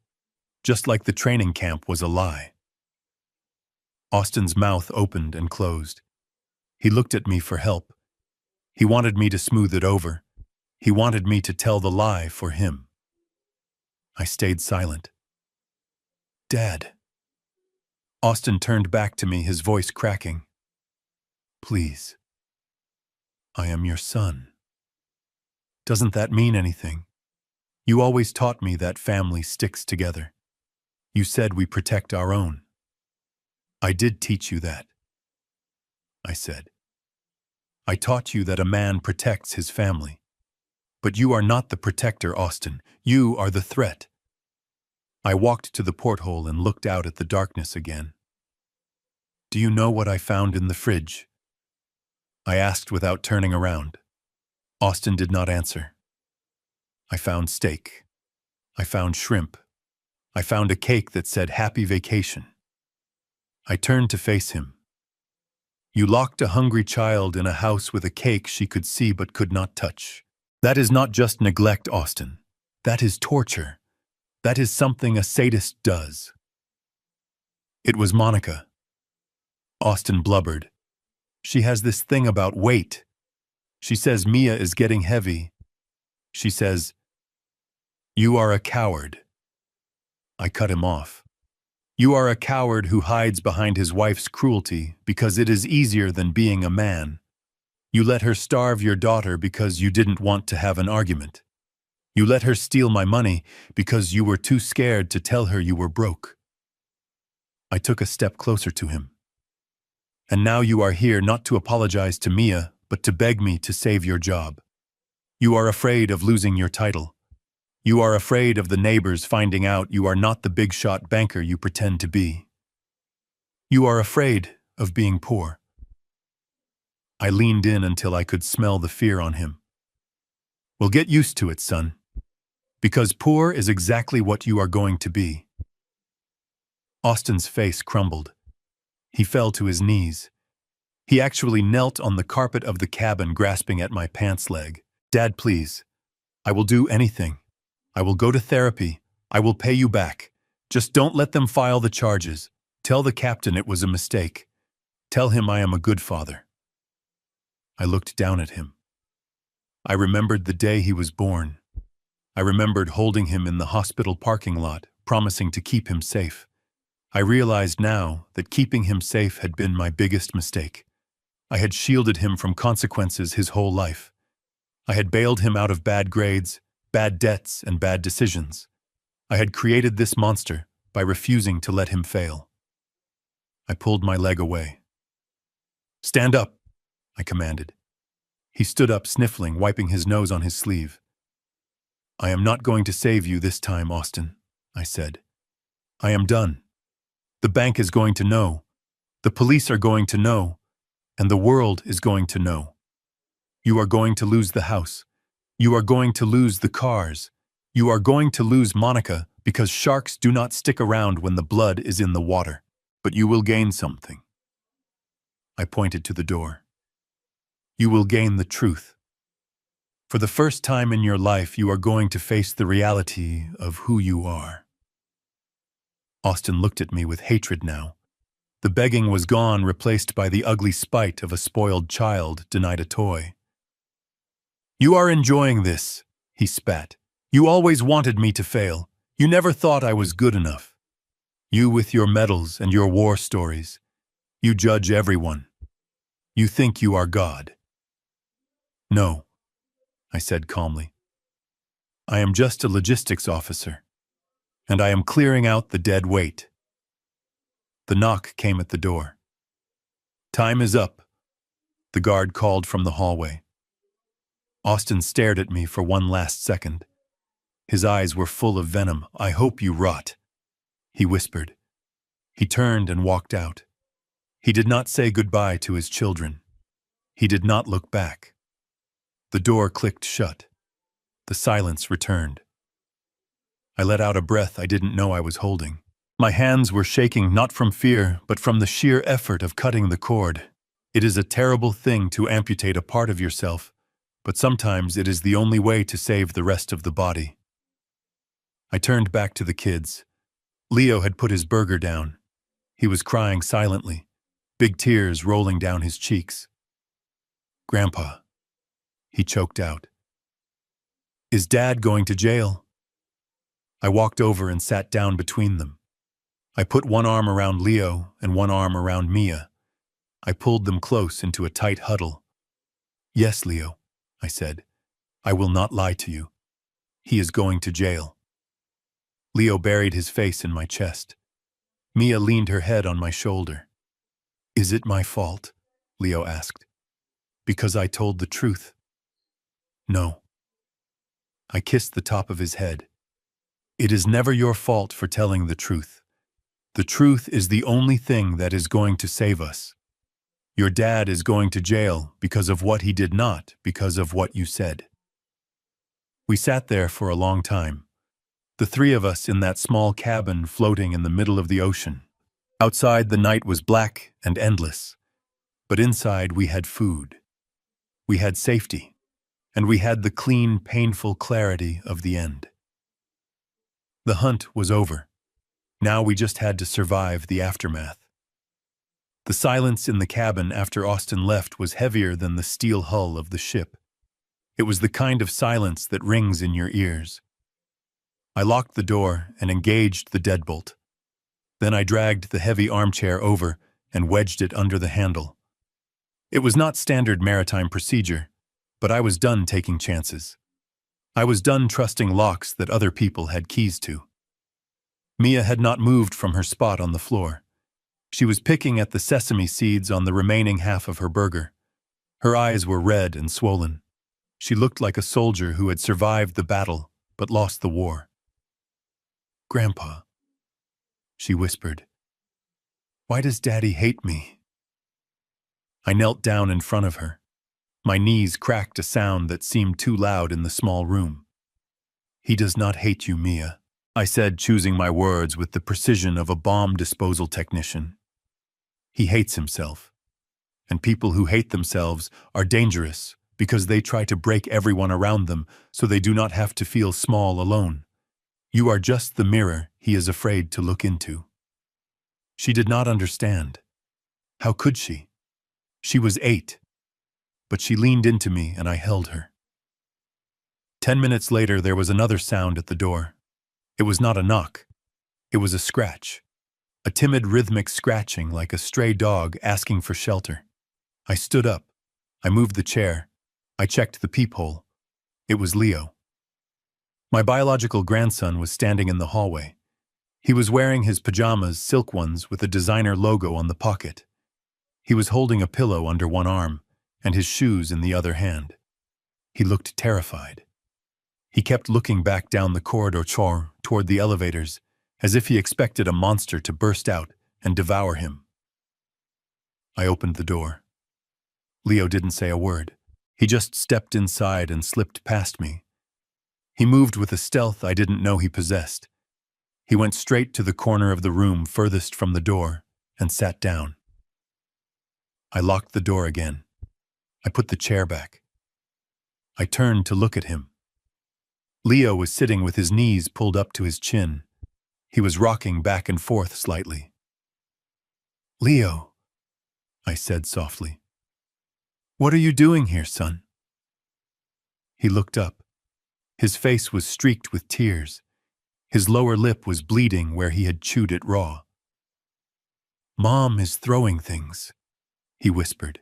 Just like the training camp was a lie." Austin's mouth opened and closed. He looked at me for help. He wanted me to smooth it over. He wanted me to tell the lie for him. I stayed silent. "Dad." Austin turned back to me, his voice cracking. "Please. I am your son." Doesn't that mean anything? You always taught me that family sticks together. You said we protect our own. I did teach you that, I said. I taught you that a man protects his family. But you are not the protector, Austin. You are the threat. I walked to the porthole and looked out at the darkness again. Do you know what I found in the fridge? I asked without turning around. Austin did not answer. I found steak. I found shrimp. I found a cake that said Happy Vacation. I turned to face him. You locked a hungry child in a house with a cake she could see but could not touch. That is not just neglect, Austin. That is torture. That is something a sadist does. It was Monica. Austin blubbered. She has this thing about weight. She says Mia is getting heavy. She says, "You are a coward." I cut him off. You are a coward who hides behind his wife's cruelty because it is easier than being a man. You let her starve your daughter because you didn't want to have an argument. You let her steal my money because you were too scared to tell her you were broke. I took a step closer to him. And now you are here not to apologize to Mia, but to beg me to save your job. You are afraid of losing your title. You are afraid of the neighbors finding out you are not the big-shot banker you pretend to be. You are afraid of being poor. I leaned in until I could smell the fear on him. Well, get used to it, son. Because poor is exactly what you are going to be. Austin's face crumbled. He fell to his knees. He actually knelt on the carpet of the cabin, grasping at my pants leg. Dad, please. I will do anything. I will go to therapy. I will pay you back. Just don't let them file the charges. Tell the captain it was a mistake. Tell him I am a good father. I looked down at him. I remembered the day he was born. I remembered holding him in the hospital parking lot, promising to keep him safe. I realized now that keeping him safe had been my biggest mistake. I had shielded him from consequences his whole life. I had bailed him out of bad grades, bad debts, and bad decisions. I had created this monster by refusing to let him fail. I pulled my leg away. Stand up, I commanded. He stood up, sniffling, wiping his nose on his sleeve. I am not going to save you this time, Austin, I said. I am done. The bank is going to know. The police are going to know. And the world is going to know. You are going to lose the house. You are going to lose the cars. You are going to lose Monica because sharks do not stick around when the blood is in the water. But you will gain something. I pointed to the door. You will gain the truth. For the first time in your life, you are going to face the reality of who you are. Austin looked at me with hatred now. The begging was gone, replaced by the ugly spite of a spoiled child denied a toy. You are enjoying this, he spat. You always wanted me to fail. You never thought I was good enough. You with your medals and your war stories. You judge everyone. You think you are God. No, I said calmly. I am just a logistics officer, and I am clearing out the dead weight. The knock came at the door. Time is up, the guard called from the hallway. Austin stared at me for one last second. His eyes were full of venom. I hope you rot, he whispered. He turned and walked out. He did not say goodbye to his children. He did not look back. The door clicked shut. The silence returned. I let out a breath I didn't know I was holding. My hands were shaking not from fear, but from the sheer effort of cutting the cord. It is a terrible thing to amputate a part of yourself, but sometimes it is the only way to save the rest of the body. I turned back to the kids. Leo had put his burger down. He was crying silently, big tears rolling down his cheeks. Grandpa, he choked out. Is Dad going to jail? I walked over and sat down between them. I put one arm around Leo and one arm around Mia. I pulled them close into a tight huddle. Yes, Leo, I said. I will not lie to you. He is going to jail. Leo buried his face in my chest. Mia leaned her head on my shoulder. Is it my fault? Leo asked. Because I told the truth. No. I kissed the top of his head. It is never your fault for telling the truth. The truth is the only thing that is going to save us. Your dad is going to jail because of what he did not, because of what you said. We sat there for a long time, the three of us in that small cabin floating in the middle of the ocean. Outside, the night was black and endless, but inside we had food. We had safety, and we had the clean, painful clarity of the end. The hunt was over. Now we just had to survive the aftermath. The silence in the cabin after Austin left was heavier than the steel hull of the ship. It was the kind of silence that rings in your ears. I locked the door and engaged the deadbolt. Then I dragged the heavy armchair over and wedged it under the handle. It was not standard maritime procedure, but I was done taking chances. I was done trusting locks that other people had keys to. Mia had not moved from her spot on the floor. She was picking at the sesame seeds on the remaining half of her burger. Her eyes were red and swollen. She looked like a soldier who had survived the battle but lost the war. Grandpa, she whispered, why does Daddy hate me? I knelt down in front of her. My knees cracked a sound that seemed too loud in the small room. He does not hate you, Mia, I said, choosing my words with the precision of a bomb disposal technician. He hates himself. And people who hate themselves are dangerous because they try to break everyone around them so they do not have to feel small alone. You are just the mirror he is afraid to look into. She did not understand. How could she? She was 8. But she leaned into me and I held her. 10 minutes later, there was another sound at the door. It was not a knock. It was a scratch. A timid rhythmic scratching like a stray dog asking for shelter. I stood up. I moved the chair. I checked the peephole. It was Leo. My biological grandson was standing in the hallway. He was wearing his pajamas, silk ones with a designer logo on the pocket. He was holding a pillow under one arm and his shoes in the other hand. He looked terrified. He kept looking back down the corridor toward the elevators, as if he expected a monster to burst out and devour him. I opened the door. Leo didn't say a word. He just stepped inside and slipped past me. He moved with a stealth I didn't know he possessed. He went straight to the corner of the room furthest from the door and sat down. I locked the door again. I put the chair back. I turned to look at him. Leo was sitting with his knees pulled up to his chin. He was rocking back and forth slightly. Leo, I said softly. What are you doing here, son? He looked up. His face was streaked with tears. His lower lip was bleeding where he had chewed it raw. Mom is throwing things, he whispered.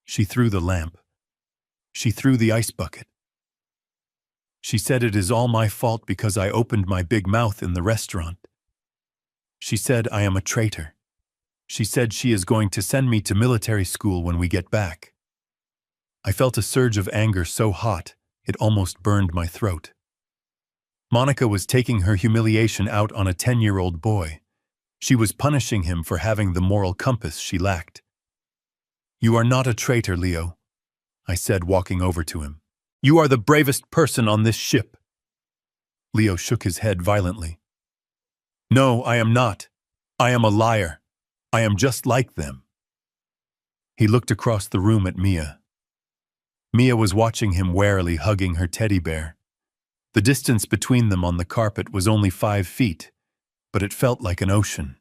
She threw the lamp. She threw the ice bucket. She said it is all my fault because I opened my big mouth in the restaurant. She said I am a traitor. She said she is going to send me to military school when we get back. I felt a surge of anger so hot, it almost burned my throat. Monica was taking her humiliation out on a 10-year-old boy. She was punishing him for having the moral compass she lacked. You are not a traitor, Leo, I said, walking over to him. You are the bravest person on this ship. Leo shook his head violently. No, I am not. I am a liar. I am just like them. He looked across the room at Mia. Mia was watching him warily, hugging her teddy bear. The distance between them on the carpet was only 5 feet, but it felt like an ocean.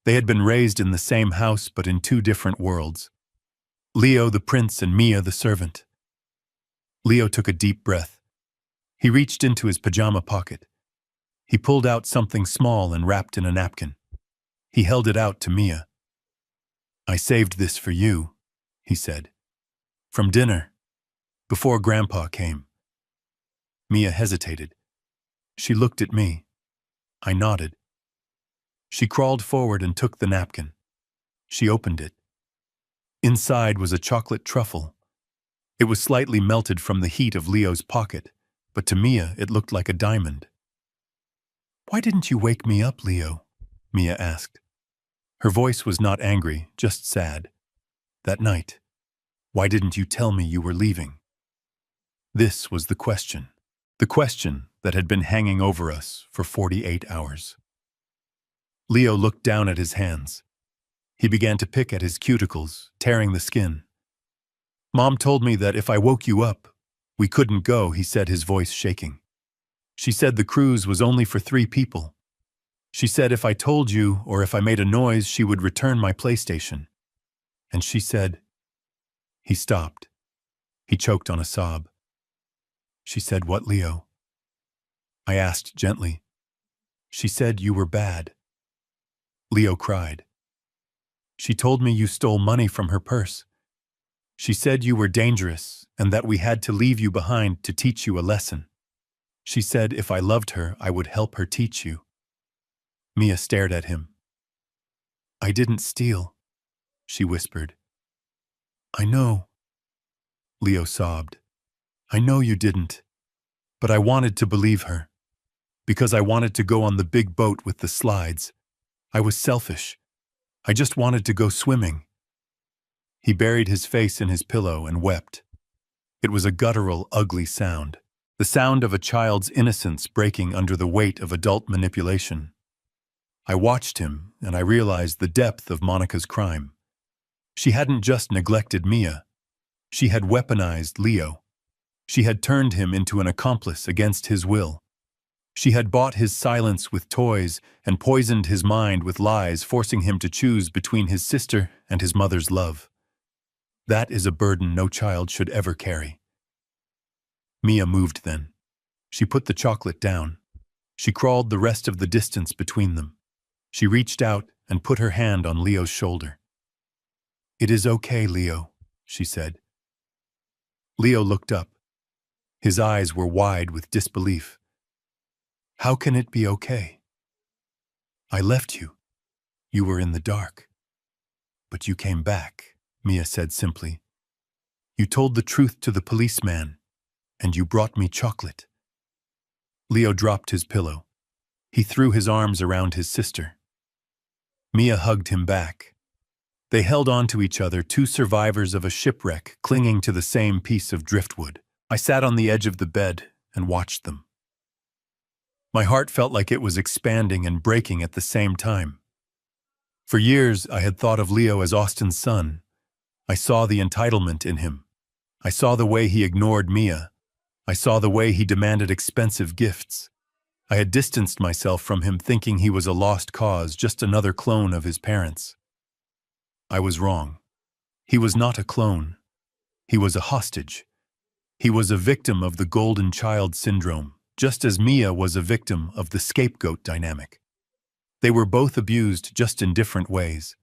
They had been raised in the same house but in 2 different worlds. Leo the prince and Mia the servant. Leo took a deep breath. He reached into his pajama pocket. He pulled out something small and wrapped in a napkin. He held it out to Mia. I saved this for you, he said. From dinner. before Grandpa came. Mia hesitated. She looked at me. I nodded. She crawled forward and took the napkin. She opened it. Inside was a chocolate truffle. It was slightly melted from the heat of Leo's pocket, but to Mia it looked like a diamond. "Why didn't you wake me up, Leo?" Mia asked. Her voice was not angry, just sad. "That night, why didn't you tell me you were leaving?" This was the question that had been hanging over us for 48 hours. Leo looked down at his hands. He began to pick at his cuticles, tearing the skin. "Mom told me that if I woke you up, we couldn't go," he said, his voice shaking. "She said the cruise was only for 3 people. She said if I told you or if I made a noise, she would return my PlayStation. And she said—" He stopped. He choked on a sob. "She said what, Leo?" I asked gently. "She said you were bad." Leo cried. "She told me you stole money from her purse. She said you were dangerous and that we had to leave you behind to teach you a lesson. She said if I loved her, I would help her teach you." Mia stared at him. "I didn't steal," she whispered. "I know." Leo sobbed. "I know you didn't. But I wanted to believe her. Because I wanted to go on the big boat with the slides. I was selfish. I just wanted to go swimming." He buried his face in his pillow and wept. It was a guttural, ugly sound. The sound of a child's innocence breaking under the weight of adult manipulation. I watched him, and I realized the depth of Monica's crime. She hadn't just neglected Mia. She had weaponized Leo. She had turned him into an accomplice against his will. She had bought his silence with toys and poisoned his mind with lies, forcing him to choose between his sister and his mother's love. That is a burden no child should ever carry. Mia moved then. She put the chocolate down. She crawled the rest of the distance between them. She reached out and put her hand on Leo's shoulder. "It is okay, Leo," she said. Leo looked up. His eyes were wide with disbelief. "How can it be okay? I left you. You were in the dark. But you came back," Mia said simply. "You told the truth to the policeman, and you brought me chocolate." Leo dropped his pillow. He threw his arms around his sister. Mia hugged him back. They held on to each other, 2 survivors of a shipwreck clinging to the same piece of driftwood. I sat on the edge of the bed and watched them. My heart felt like it was expanding and breaking at the same time. For years, I had thought of Leo as Austin's son. I saw the entitlement in him. I saw the way he ignored Mia. I saw the way he demanded expensive gifts. I had distanced myself from him, thinking he was a lost cause, just another clone of his parents. I was wrong. He was not a clone. He was a hostage. He was a victim of the golden child syndrome, just as Mia was a victim of the scapegoat dynamic. They were both abused, just in different ways.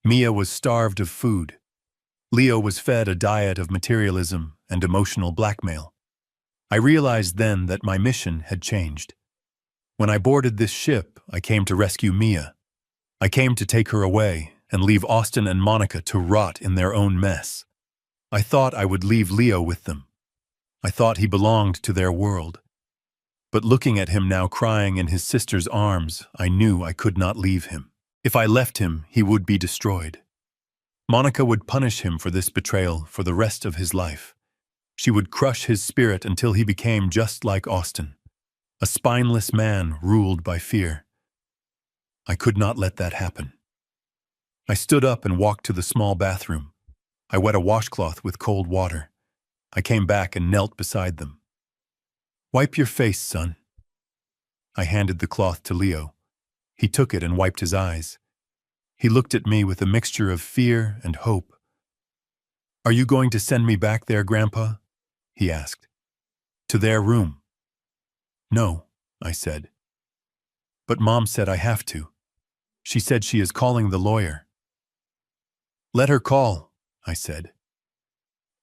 Mia was starved of food. Leo was fed a diet of materialism and emotional blackmail. I realized then that my mission had changed. When I boarded this ship, I came to rescue Mia. I came to take her away and leave Austin and Monica to rot in their own mess. I thought I would leave Leo with them. I thought he belonged to their world. But looking at him now crying in his sister's arms, I knew I could not leave him. If I left him, he would be destroyed. Monica would punish him for this betrayal for the rest of his life. She would crush his spirit until he became just like Austin, a spineless man ruled by fear. I could not let that happen. I stood up and walked to the small bathroom. I wet a washcloth with cold water. I came back and knelt beside them. "Wipe your face, son." I handed the cloth to Leo. He took it and wiped his eyes. He looked at me with a mixture of fear and hope. "Are you going to send me back there, Grandpa?" he asked. "To their room?" "No," I said. "But Mom said I have to. She said she is calling the lawyer." "Let her call," I said.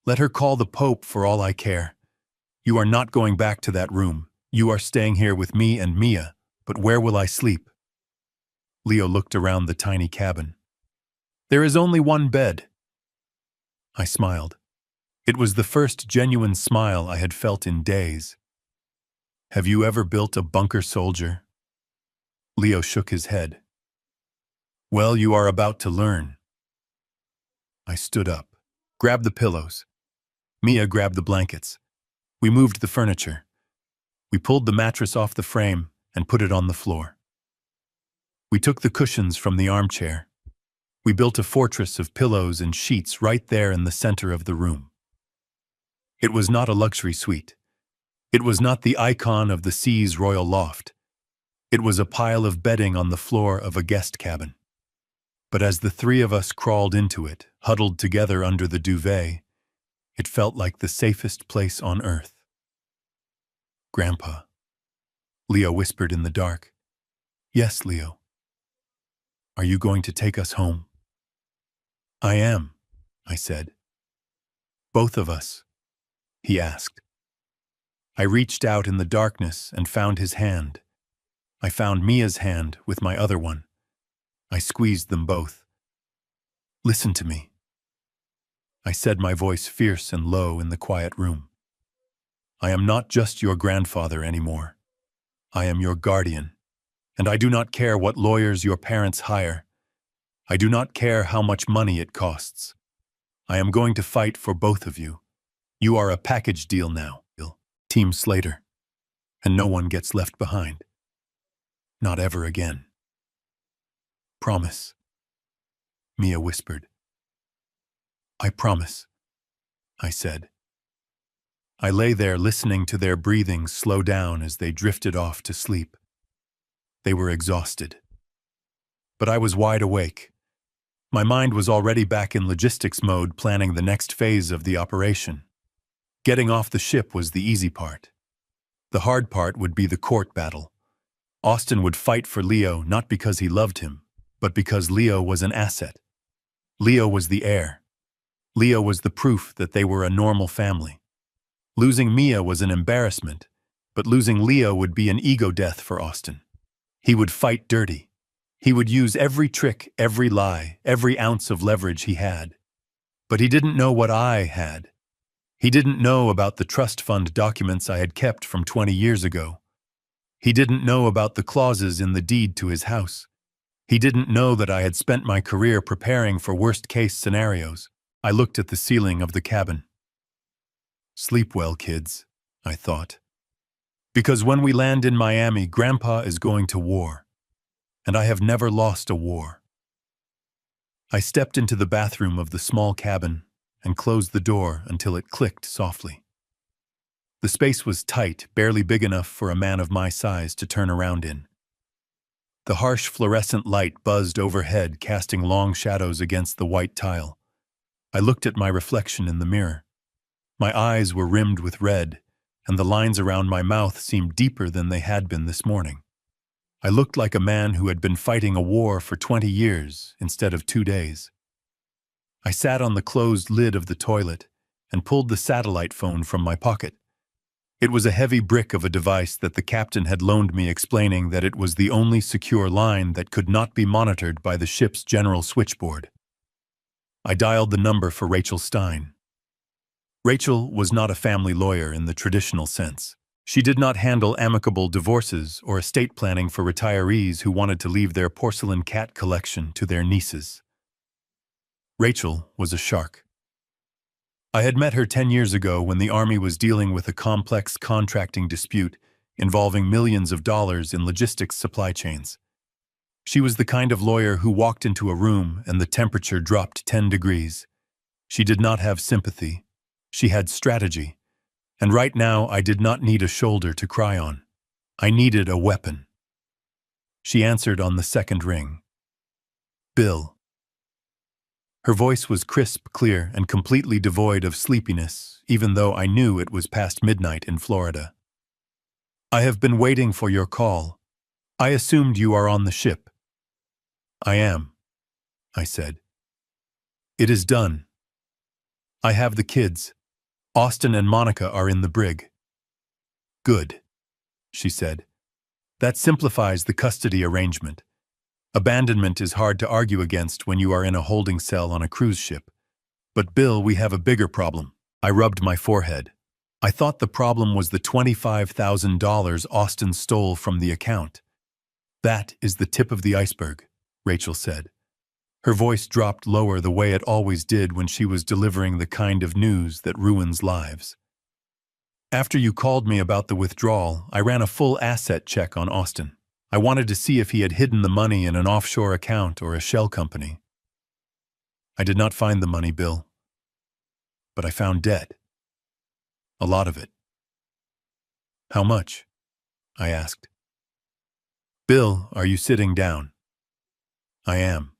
Let her call the Pope for all I care. You are not going back to that room. You are staying here with me and Mia, but where will I sleep? Leo looked around the tiny cabin. There is only one bed. I smiled. It was the first genuine smile I had felt in days. Have you ever built a bunker, soldier? Leo shook his head. Well, you are about to learn. I stood up, grabbed the pillows. Mia grabbed the blankets. We moved the furniture. We pulled the mattress off the frame and put it on the floor. We took the cushions from the armchair. We built a fortress of pillows and sheets right there in the center of the room. It was not a luxury suite. It was not the icon of the sea's royal loft. It was a pile of bedding on the floor of a guest cabin. But as the three of us crawled into it, huddled together under the duvet, it felt like the safest place on earth. Grandpa, Leo whispered in the dark. Yes, Leo. Are you going to take us home? I am, I said. Both of us, he asked. I reached out in the darkness and found his hand. I found Mia's hand with my other one. I squeezed them both. Listen to me, I said, my voice fierce and low in the quiet room. I am not just your grandfather anymore. I am your guardian, and I do not care what lawyers your parents hire. I do not care how much money it costs. I am going to fight for both of you. You are a package deal now, Team Slater, and no one gets left behind. Not ever again. Promise, Mia whispered. I promise, I said. I lay there listening to their breathing slow down as they drifted off to sleep. They were exhausted. But I was wide awake. My mind was already back in logistics mode, planning the next phase of the operation. Getting off the ship was the easy part. The hard part would be the court battle. Austin would fight for Leo not because he loved him, but because Leo was an asset. Leo was the heir. Leo was the proof that they were a normal family. Losing Mia was an embarrassment, but losing Leo would be an ego death for Austin. He would fight dirty. He would use every trick, every lie, every ounce of leverage he had. But he didn't know what I had. He didn't know about the trust fund documents I had kept from 20 years ago. He didn't know about the clauses in the deed to his house. He didn't know that I had spent my career preparing for worst-case scenarios. I looked at the ceiling of the cabin. Sleep well, kids, I thought. Because when we land in Miami, Grandpa is going to war. And I have never lost a war. I stepped into the bathroom of the small cabin and closed the door until it clicked softly. The space was tight, barely big enough for a man of my size to turn around in. The harsh fluorescent light buzzed overhead, casting long shadows against the white tile. I looked at my reflection in the mirror. My eyes were rimmed with red, and the lines around my mouth seemed deeper than they had been this morning. I looked like a man who had been fighting a war for 20 years instead of 2 days. I sat on the closed lid of the toilet and pulled the satellite phone from my pocket. It was a heavy brick of a device that the captain had loaned me, explaining that it was the only secure line that could not be monitored by the ship's general switchboard. I dialed the number for Rachel Stein. Rachel was not a family lawyer in the traditional sense. She did not handle amicable divorces or estate planning for retirees who wanted to leave their porcelain cat collection to their nieces. Rachel was a shark. I had met her 10 years ago when the Army was dealing with a complex contracting dispute involving millions of dollars in logistics supply chains. She was the kind of lawyer who walked into a room and the temperature dropped 10 degrees. She did not have sympathy. She had strategy. And right now, I did not need a shoulder to cry on. I needed a weapon. She answered on the second ring. Bill. Her voice was crisp, clear, and completely devoid of sleepiness, even though I knew it was past midnight in Florida. I have been waiting for your call. I assumed you are on the ship. I am, I said. It is done. I have the kids. Austin and Monica are in the brig. Good, she said. That simplifies the custody arrangement. Abandonment is hard to argue against when you are in a holding cell on a cruise ship. But Bill, we have a bigger problem. I rubbed my forehead. I thought the problem was the $25,000 Austin stole from the account. That is the tip of the iceberg, Rachel said. Her voice dropped lower the way it always did when she was delivering the kind of news that ruins lives. After you called me about the withdrawal, I ran a full asset check on Austin. I wanted to see if he had hidden the money in an offshore account or a shell company. I did not find the money, Bill. But I found debt. A lot of it. How much? I asked. Bill, are you sitting down? I am.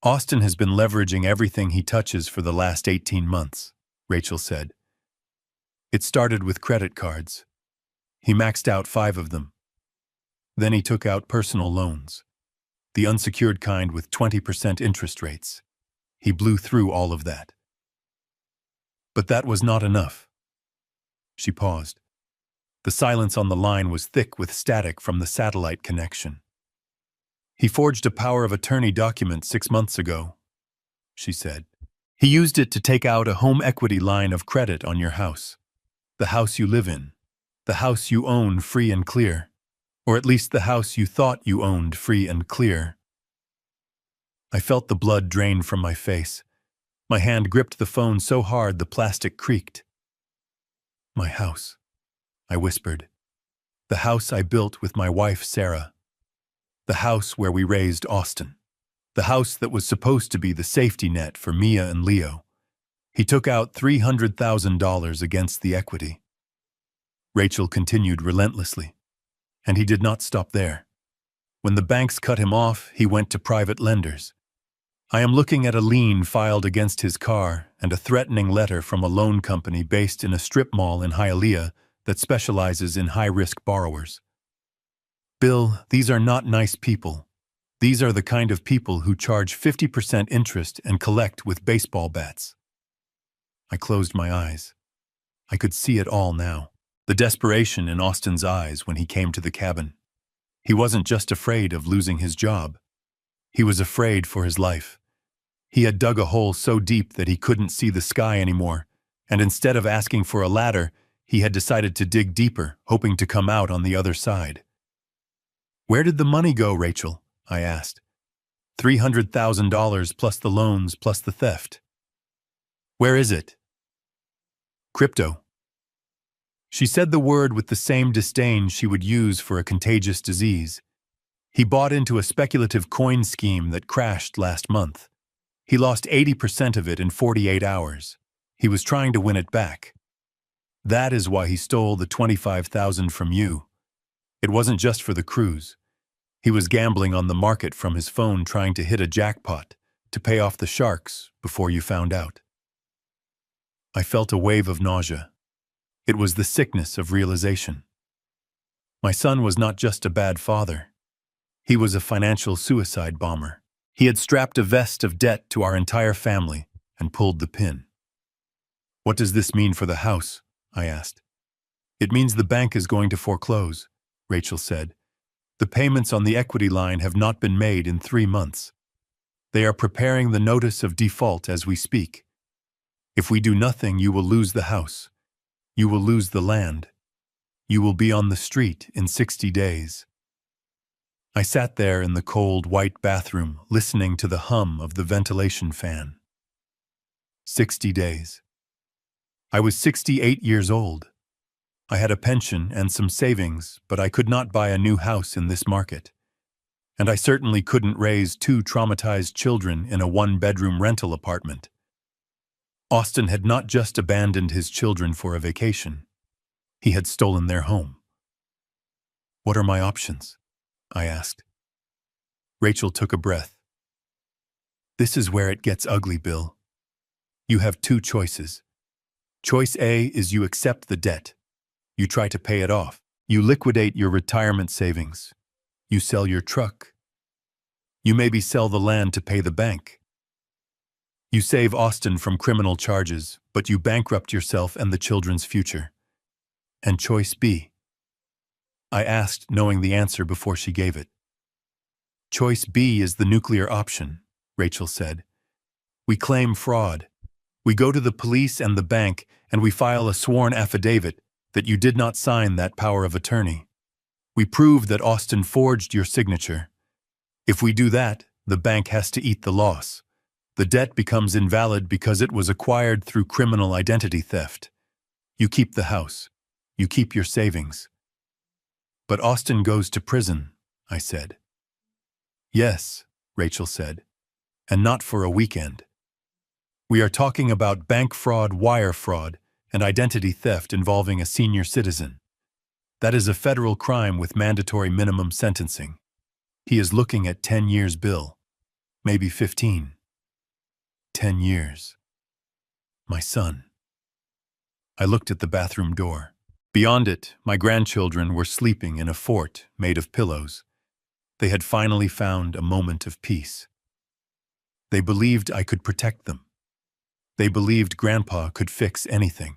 Austin has been leveraging everything he touches for the last 18 months, Rachel said. It started with credit cards. He maxed out 5 of them. Then he took out personal loans, the unsecured kind with 20% interest rates. He blew through all of that. But that was not enough. She paused. The silence on the line was thick with static from the satellite connection. He forged a power of attorney document 6 months ago, she said. He used it to take out a home equity line of credit on your house. The house you live in. The house you own free and clear. Or at least the house you thought you owned free and clear. I felt the blood drain from my face. My hand gripped the phone so hard the plastic creaked. My house, I whispered. The house I built with my wife, Sarah. The house where we raised Austin. The house that was supposed to be the safety net for Mia and Leo. He took out $300,000 against the equity. Rachel continued relentlessly. And he did not stop there. When the banks cut him off, he went to private lenders. I am looking at a lien filed against his car and a threatening letter from a loan company based in a strip mall in Hialeah that specializes in high-risk borrowers. Bill, these are not nice people. These are the kind of people who charge 50% interest and collect with baseball bats. I closed my eyes. I could see it all now. The desperation in Austin's eyes when he came to the cabin. He wasn't just afraid of losing his job. He was afraid for his life. He had dug a hole so deep that he couldn't see the sky anymore, and instead of asking for a ladder, he had decided to dig deeper, hoping to come out on the other side. Where did the money go, Rachel? I asked. $300,000 plus the loans plus the theft. Where is it? Crypto. She said the word with the same disdain she would use for a contagious disease. He bought into a speculative coin scheme that crashed last month. He lost 80% of it in 48 hours. He was trying to win it back. That is why he stole the $25,000 from you. It wasn't just for the cruise. He was gambling on the market from his phone trying to hit a jackpot to pay off the sharks before you found out. I felt a wave of nausea. It was the sickness of realization. My son was not just a bad father. He was a financial suicide bomber. He had strapped a vest of debt to our entire family and pulled the pin. What does this mean for the house? I asked. It means the bank is going to foreclose, Rachel said. The payments on the equity line have not been made in 3 months. They are preparing the notice of default as we speak. If we do nothing, you will lose the house. You will lose the land. You will be on the street in 60 days. I sat there in the cold, white bathroom, listening to the hum of the ventilation fan. 60 days. I was 68 years old. I had a pension and some savings, but I could not buy a new house in this market. And I certainly couldn't raise 2 traumatized children in a 1-bedroom rental apartment. Austin had not just abandoned his children for a vacation. He had stolen their home. What are my options? I asked. Rachel took a breath. This is where it gets ugly, Bill. You have 2 choices. Choice A is you accept the debt. You try to pay it off. You liquidate your retirement savings. You sell your truck. You maybe sell the land to pay the bank. You save Austin from criminal charges, but you bankrupt yourself and the children's future. And choice B? I asked, knowing the answer before she gave it. Choice B is the nuclear option, Rachel said. We claim fraud. We go to the police and the bank, and we file a sworn affidavit that you did not sign that power of attorney. We prove that Austin forged your signature. If we do that, the bank has to eat the loss. The debt becomes invalid because it was acquired through criminal identity theft. You keep the house. You keep your savings. But Austin goes to prison, I said. Yes, Rachel said, and not for a weekend. We are talking about bank fraud, wire fraud, and identity theft involving a senior citizen. That is a federal crime with mandatory minimum sentencing. He is looking at 10 years bill, maybe 15. 10 years. My son. I looked at the bathroom door. Beyond it, my grandchildren were sleeping in a fort made of pillows. They had finally found a moment of peace. They believed I could protect them. They believed Grandpa could fix anything.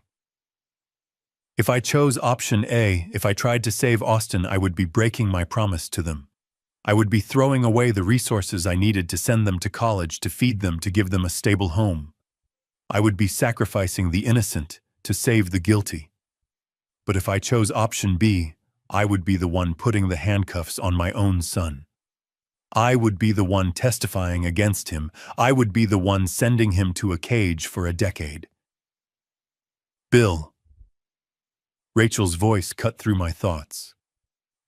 If I chose option A, if I tried to save Austin, I would be breaking my promise to them. I would be throwing away the resources I needed to send them to college, to feed them, to give them a stable home. I would be sacrificing the innocent to save the guilty. But if I chose option B, I would be the one putting the handcuffs on my own son. I would be the one testifying against him. I would be the one sending him to a cage for a decade. Bill. Rachel's voice cut through my thoughts.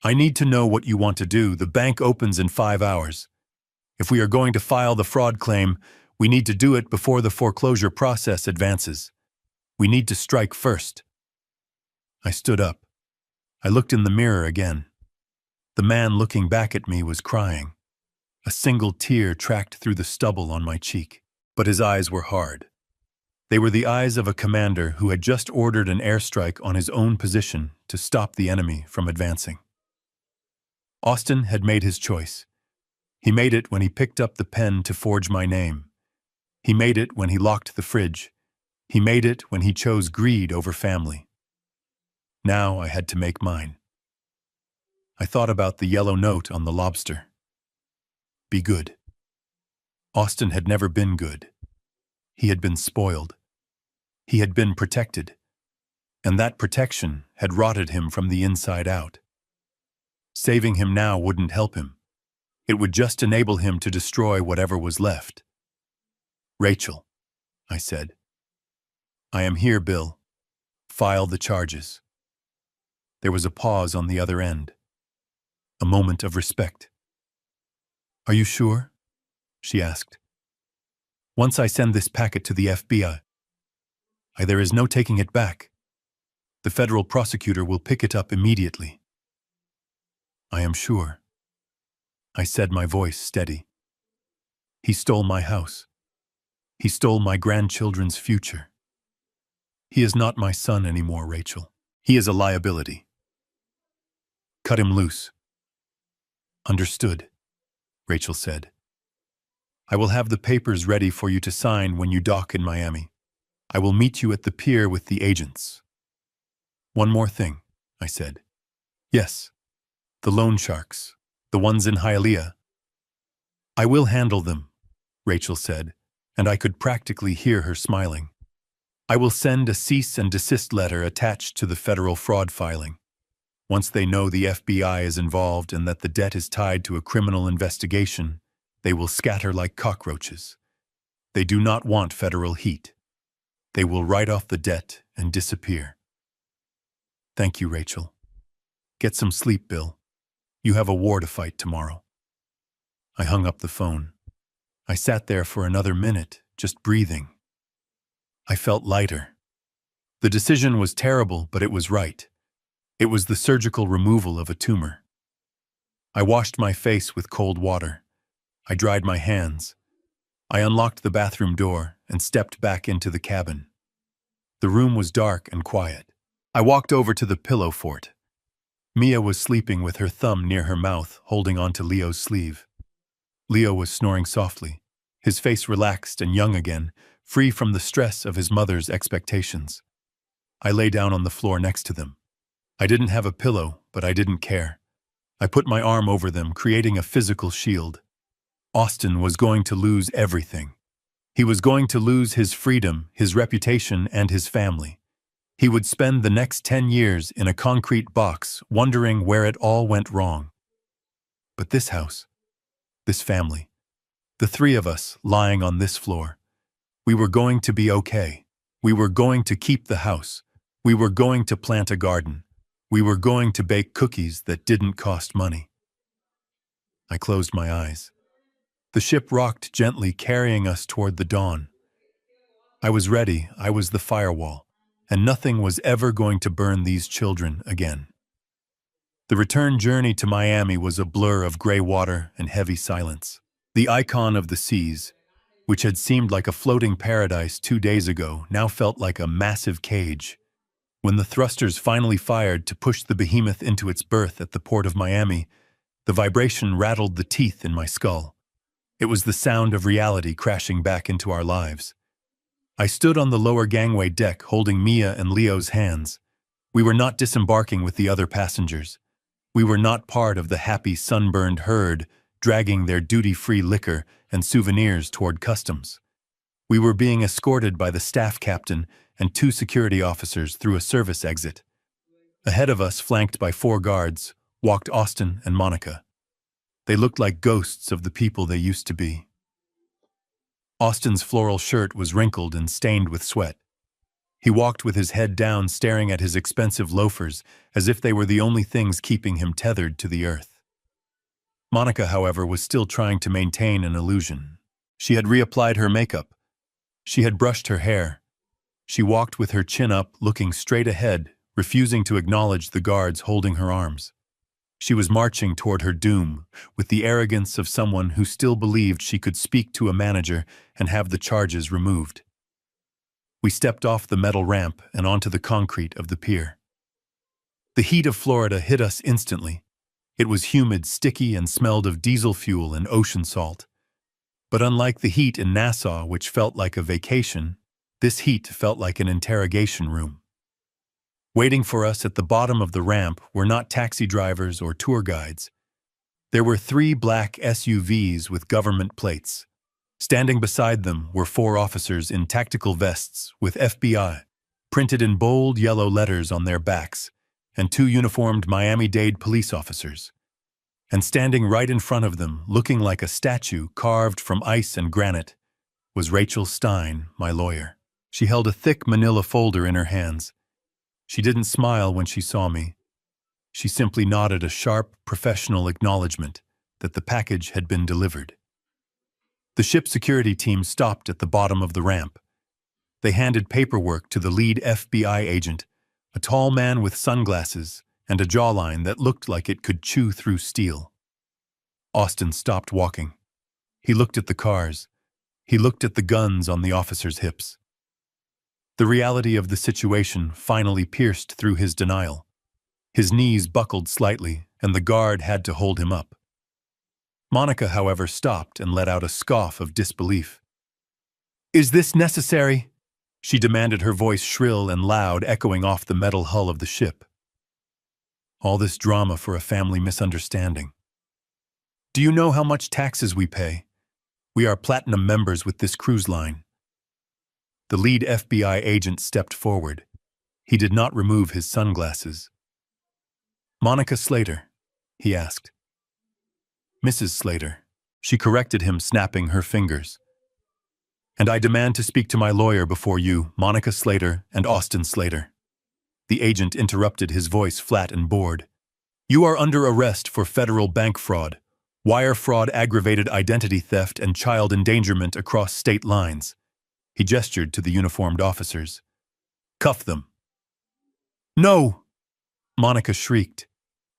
I need to know what you want to do. The bank opens in 5 hours. If we are going to file the fraud claim, we need to do it before the foreclosure process advances. We need to strike first. I stood up. I looked in the mirror again. The man looking back at me was crying. A single tear tracked through the stubble on my cheek, but his eyes were hard. They were the eyes of a commander who had just ordered an airstrike on his own position to stop the enemy from advancing. Austin had made his choice. He made it when he picked up the pen to forge my name. He made it when he locked the fridge. He made it when he chose greed over family. Now I had to make mine. I thought about the yellow note on the lobster. Be good. Austin had never been good. He had been spoiled. He had been protected. And that protection had rotted him from the inside out. Saving him now wouldn't help him. It would just enable him to destroy whatever was left. Rachel, I said. I am here, Bill. File the charges. There was a pause on the other end. A moment of respect. Are you sure? She asked. Once I send this packet to the FBI, there is no taking it back. The federal prosecutor will pick it up immediately. I am sure. I said, my voice steady. He stole my house. He stole my grandchildren's future. He is not my son anymore, Rachel. He is a liability. Cut him loose. Understood, Rachel said. I will have the papers ready for you to sign when you dock in Miami. I will meet you at the pier with the agents. One more thing, I said. Yes, the loan sharks, the ones in Hialeah. I will handle them, Rachel said, and I could practically hear her smiling. I will send a cease and desist letter attached to the federal fraud filing. Once they know the FBI is involved and that the debt is tied to a criminal investigation, they will scatter like cockroaches. They do not want federal heat. They will write off the debt and disappear. Thank you, Rachel. Get some sleep, Bill. You have a war to fight tomorrow. I hung up the phone. I sat there for another minute, just breathing. I felt lighter. The decision was terrible, but it was right. It was the surgical removal of a tumor. I washed my face with cold water. I dried my hands. I unlocked the bathroom door and stepped back into the cabin. The room was dark and quiet. I walked over to the pillow fort. Mia was sleeping with her thumb near her mouth, holding onto Leo's sleeve. Leo was snoring softly. his face relaxed and young again, free from the stress of his mother's expectations. I lay down on the floor next to them. I didn't have a pillow, but I didn't care. I put my arm over them, creating a physical shield. Austin was going to lose everything. He was going to lose his freedom, his reputation, and his family. He would spend the next 10 years in a concrete box, wondering where it all went wrong. But this house, this family, the three of us lying on this floor, we were going to be okay. We were going to keep the house. We were going to plant a garden. We were going to bake cookies that didn't cost money. I closed my eyes. The ship rocked gently, carrying us toward the dawn. I was ready. I was the firewall, and nothing was ever going to burn these children again. The return journey to Miami was a blur of gray water and heavy silence. The icon of the seas, which had seemed like a floating paradise 2 days ago, now felt like a massive cage. When the thrusters finally fired to push the behemoth into its berth at the port of Miami, the vibration rattled the teeth in my skull. It was the sound of reality crashing back into our lives. I stood on the lower gangway deck holding Mia and Leo's hands. We were not disembarking with the other passengers. We were not part of the happy sunburned herd dragging their duty-free liquor and souvenirs toward customs. We were being escorted by the staff captain and 2 security officers through a service exit. Ahead of us, flanked by 4 guards, walked Austin and Monica. They looked like ghosts of the people they used to be. Austin's floral shirt was wrinkled and stained with sweat. He walked with his head down, staring at his expensive loafers as if they were the only things keeping him tethered to the earth. Monica, however, was still trying to maintain an illusion. She had reapplied her makeup. She had brushed her hair. She walked with her chin up, looking straight ahead, refusing to acknowledge the guards holding her arms. She was marching toward her doom with the arrogance of someone who still believed she could speak to a manager and have the charges removed. We stepped off the metal ramp and onto the concrete of the pier. The heat of Florida hit us instantly. It was humid, sticky, and smelled of diesel fuel and ocean salt. But unlike the heat in Nassau, which felt like a vacation, this heat felt like an interrogation room. Waiting for us at the bottom of the ramp were not taxi drivers or tour guides. There were 3 black SUVs with government plates. Standing beside them were 4 officers in tactical vests with FBI printed in bold yellow letters on their backs, and 2 uniformed Miami-Dade police officers. And standing right in front of them, looking like a statue carved from ice and granite, was Rachel Stein, my lawyer. She held a thick manila folder in her hands. She didn't smile when she saw me. She simply nodded a sharp, professional acknowledgement that the package had been delivered. The ship security team stopped at the bottom of the ramp. They handed paperwork to the lead FBI agent, a tall man with sunglasses and a jawline that looked like it could chew through steel. Austin stopped walking. He looked at the cars. He looked at the guns on the officers' hips. The reality of the situation finally pierced through his denial. His knees buckled slightly, and the guard had to hold him up. Monica, however, stopped and let out a scoff of disbelief. "Is this necessary?" she demanded, her voice shrill and loud, echoing off the metal hull of the ship. "All this drama for a family misunderstanding. Do you know how much taxes we pay? We are platinum members with this cruise line." The lead FBI agent stepped forward. He did not remove his sunglasses. "Monica Slater?" he asked. "Mrs. Slater." She corrected him, snapping her fingers. "And I demand to speak to my lawyer before you, Monica Slater and Austin Slater." The agent interrupted, his voice flat and bored. "You are under arrest for federal bank fraud, wire fraud, aggravated identity theft, and child endangerment across state lines." He gestured to the uniformed officers. "Cuff them." "No!" Monica shrieked.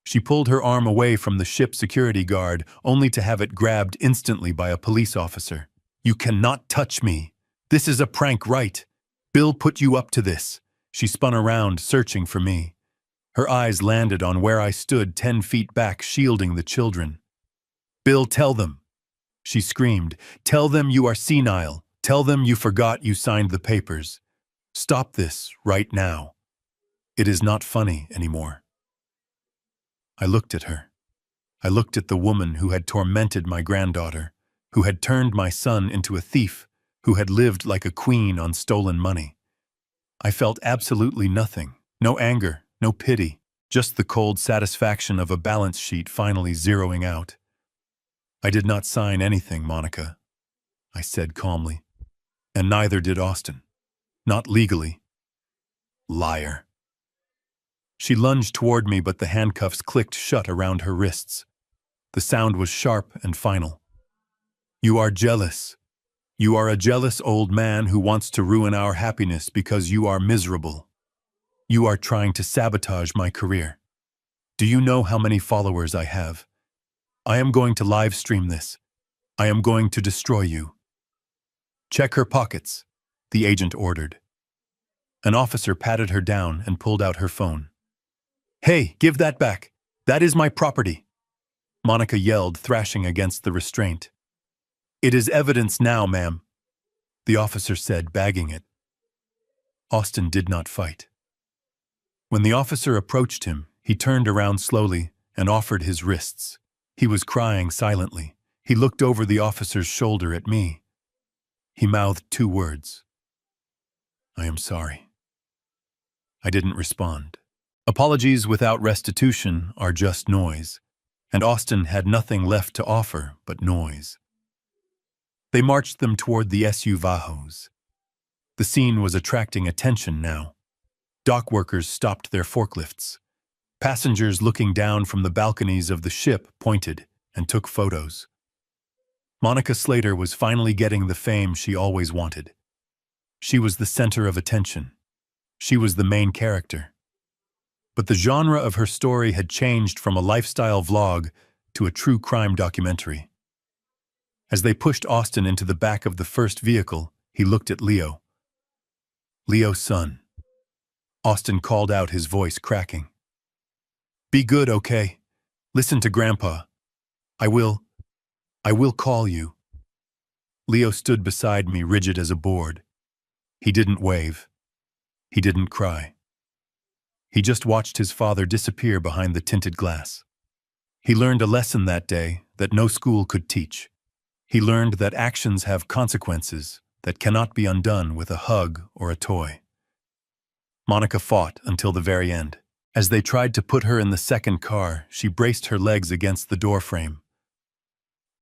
She pulled her arm away from the ship security guard, only to have it grabbed instantly by a police officer. "You cannot touch me. This is a prank, right? Bill put you up to this." She spun around, searching for me. Her eyes landed on where I stood 10 feet back, shielding the children. "Bill, tell them." she screamed. "Tell them you are senile. Tell them you forgot you signed the papers. Stop this right now. It is not funny anymore." I looked at her. I looked at the woman who had tormented my granddaughter, who had turned my son into a thief, who had lived like a queen on stolen money. I felt absolutely nothing. No anger, no pity, just the cold satisfaction of a balance sheet finally zeroing out. "I did not sign anything, Monica," I said calmly. "And neither did Austin. Not legally." Liar. She lunged toward me, but the handcuffs clicked shut around her wrists. The sound was sharp and final. "You are jealous. You are a jealous old man who wants to ruin our happiness because you are miserable. You are trying to sabotage my career. Do you know how many followers I have? I am going to live stream this. I am going to destroy you." "Check her pockets," the agent ordered. An officer patted her down and pulled out her phone. "Hey, give that back. That is my property," Monica yelled, thrashing against the restraint. "It is evidence now, ma'am," the officer said, bagging it. Austin did not fight. When the officer approached him, he turned around slowly and offered his wrists. He was crying silently. He looked over the officer's shoulder at me. He mouthed 2 words. "I am sorry." I didn't respond. Apologies without restitution are just noise, and Austin had nothing left to offer but noise. They marched them toward the SUVs. The scene was attracting attention now. Dock workers stopped their forklifts. Passengers looking down from the balconies of the ship pointed and took photos. Monica Slater was finally getting the fame she always wanted. She was the center of attention. She was the main character. But the genre of her story had changed from a lifestyle vlog to a true crime documentary. As they pushed Austin into the back of the first vehicle, he looked at Leo. "Leo, son." Austin called out, his voice cracking. "Be good, okay? Listen to Grandpa. I will call you." Leo stood beside me, rigid as a board. He didn't wave. He didn't cry. He just watched his father disappear behind the tinted glass. He learned a lesson that day that no school could teach. He learned that actions have consequences that cannot be undone with a hug or a toy. Monica fought until the very end. As they tried to put her in the second car, she braced her legs against the doorframe.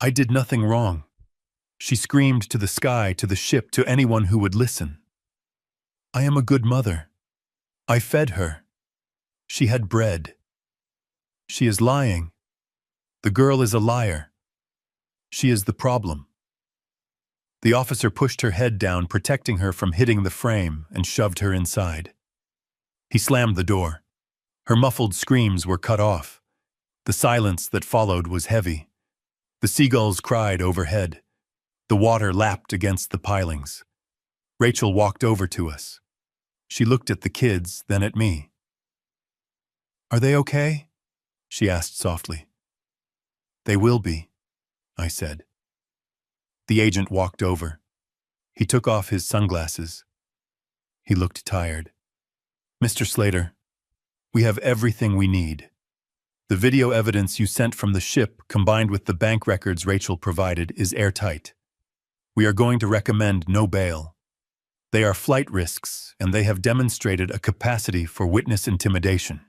"I did nothing wrong," she screamed to the sky, to the ship, to anyone who would listen. "I am a good mother. I fed her. She had bread. She is lying. The girl is a liar. She is the problem." The officer pushed her head down, protecting her from hitting the frame, and shoved her inside. He slammed the door. Her muffled screams were cut off. The silence that followed was heavy. The seagulls cried overhead. The water lapped against the pilings. Rachel walked over to us. She looked at the kids, then at me. "Are they okay?" she asked softly. "They will be," I said. The agent walked over. He took off his sunglasses. He looked tired. "Mr. Slater, we have everything we need. The video evidence you sent from the ship, combined with the bank records Rachel provided, is airtight. We are going to recommend no bail. They are flight risks, and they have demonstrated a capacity for witness intimidation."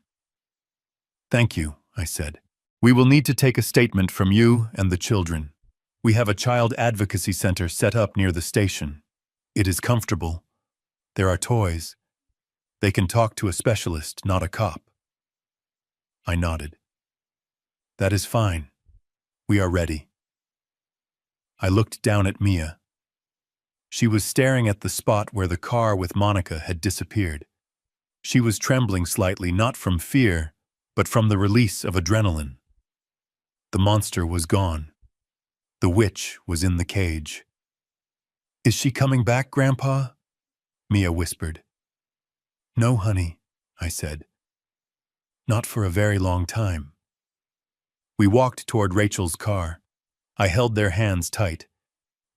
"Thank you," I said. "We will need to take a statement from you and the children. We have a child advocacy center set up near the station. It is comfortable. There are toys. They can talk to a specialist, not a cop." I nodded. "That is fine. We are ready." I looked down at Mia. She was staring at the spot where the car with Monica had disappeared. She was trembling slightly, not from fear, but from the release of adrenaline. The monster was gone. The witch was in the cage. "Is she coming back, Grandpa?" Mia whispered. "No, honey," I said. "Not for a very long time." We walked toward Rachel's car. I held their hands tight.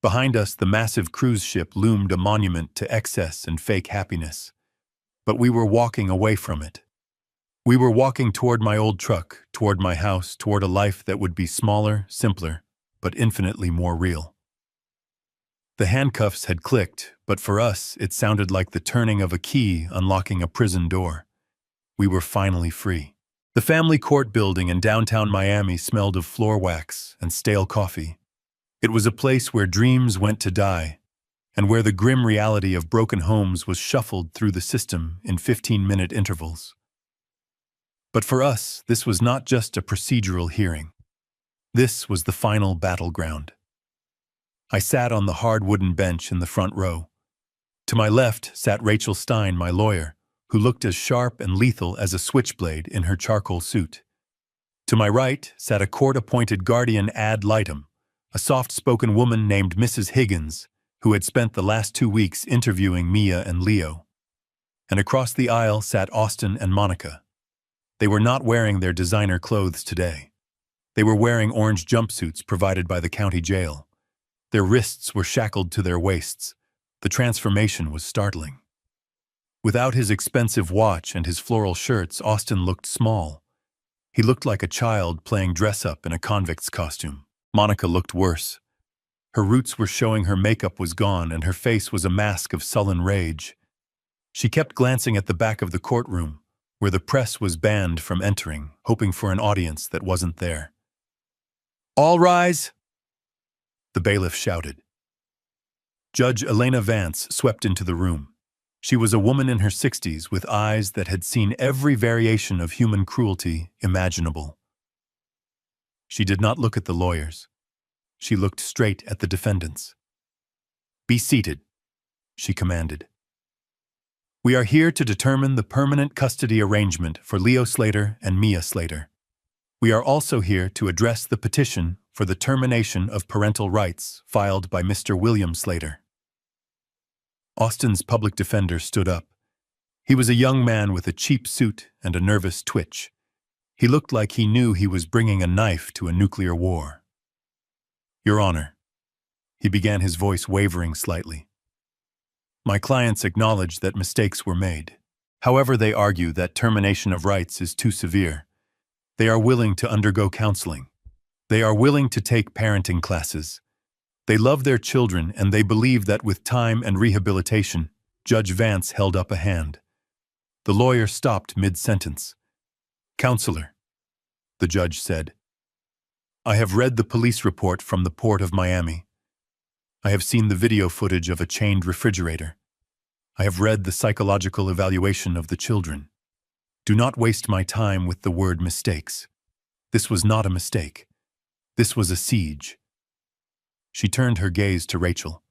Behind us, the massive cruise ship loomed a monument to excess and fake happiness. But we were walking away from it. We were walking toward my old truck, toward my house, toward a life that would be smaller, simpler, but infinitely more real. The handcuffs had clicked, but for us, it sounded like the turning of a key unlocking a prison door. We were finally free. The family court building in downtown Miami smelled of floor wax and stale coffee. It was a place where dreams went to die, and where the grim reality of broken homes was shuffled through the system in 15-minute intervals. But for us, this was not just a procedural hearing. This was the final battleground. I sat on the hard wooden bench in the front row. To my left sat Rachel Stein, my lawyer, who looked as sharp and lethal as a switchblade in her charcoal suit. To my right sat a court-appointed guardian ad litem, a soft-spoken woman named Mrs. Higgins, who had spent the last 2 weeks interviewing Mia and Leo. And across the aisle sat Austin and Monica. They were not wearing their designer clothes today. They were wearing orange jumpsuits provided by the county jail. Their wrists were shackled to their waists. The transformation was startling. Without his expensive watch and his floral shirts, Austin looked small. He looked like a child playing dress-up in a convict's costume. Monica looked worse. Her roots were showing, her makeup was gone, and her face was a mask of sullen rage. She kept glancing at the back of the courtroom, where the press was banned from entering, hoping for an audience that wasn't there. "All rise!" the bailiff shouted. Judge Elena Vance swept into the room. She was a woman in her 60s with eyes that had seen every variation of human cruelty imaginable. She did not look at the lawyers. She looked straight at the defendants. "Be seated," she commanded. "We are here to determine the permanent custody arrangement for Leo Slater and Mia Slater. We are also here to address the petition for the termination of parental rights filed by Mr. William Slater." Austin's public defender stood up. He was a young man with a cheap suit and a nervous twitch. He looked like he knew he was bringing a knife to a nuclear war. "Your Honor," he began, his voice wavering slightly. "My clients acknowledge that mistakes were made. However, they argue that termination of rights is too severe. They are willing to undergo counseling. They are willing to take parenting classes. They love their children, and they believe that with time and rehabilitation." Judge Vance held up a hand. The lawyer stopped mid-sentence. "Counselor," the judge said, "I have read the police report from the Port of Miami. I have seen the video footage of a chained refrigerator. I have read the psychological evaluation of the children. Do not waste my time with the word mistakes. This was not a mistake. This was a siege." She turned her gaze to Rachel.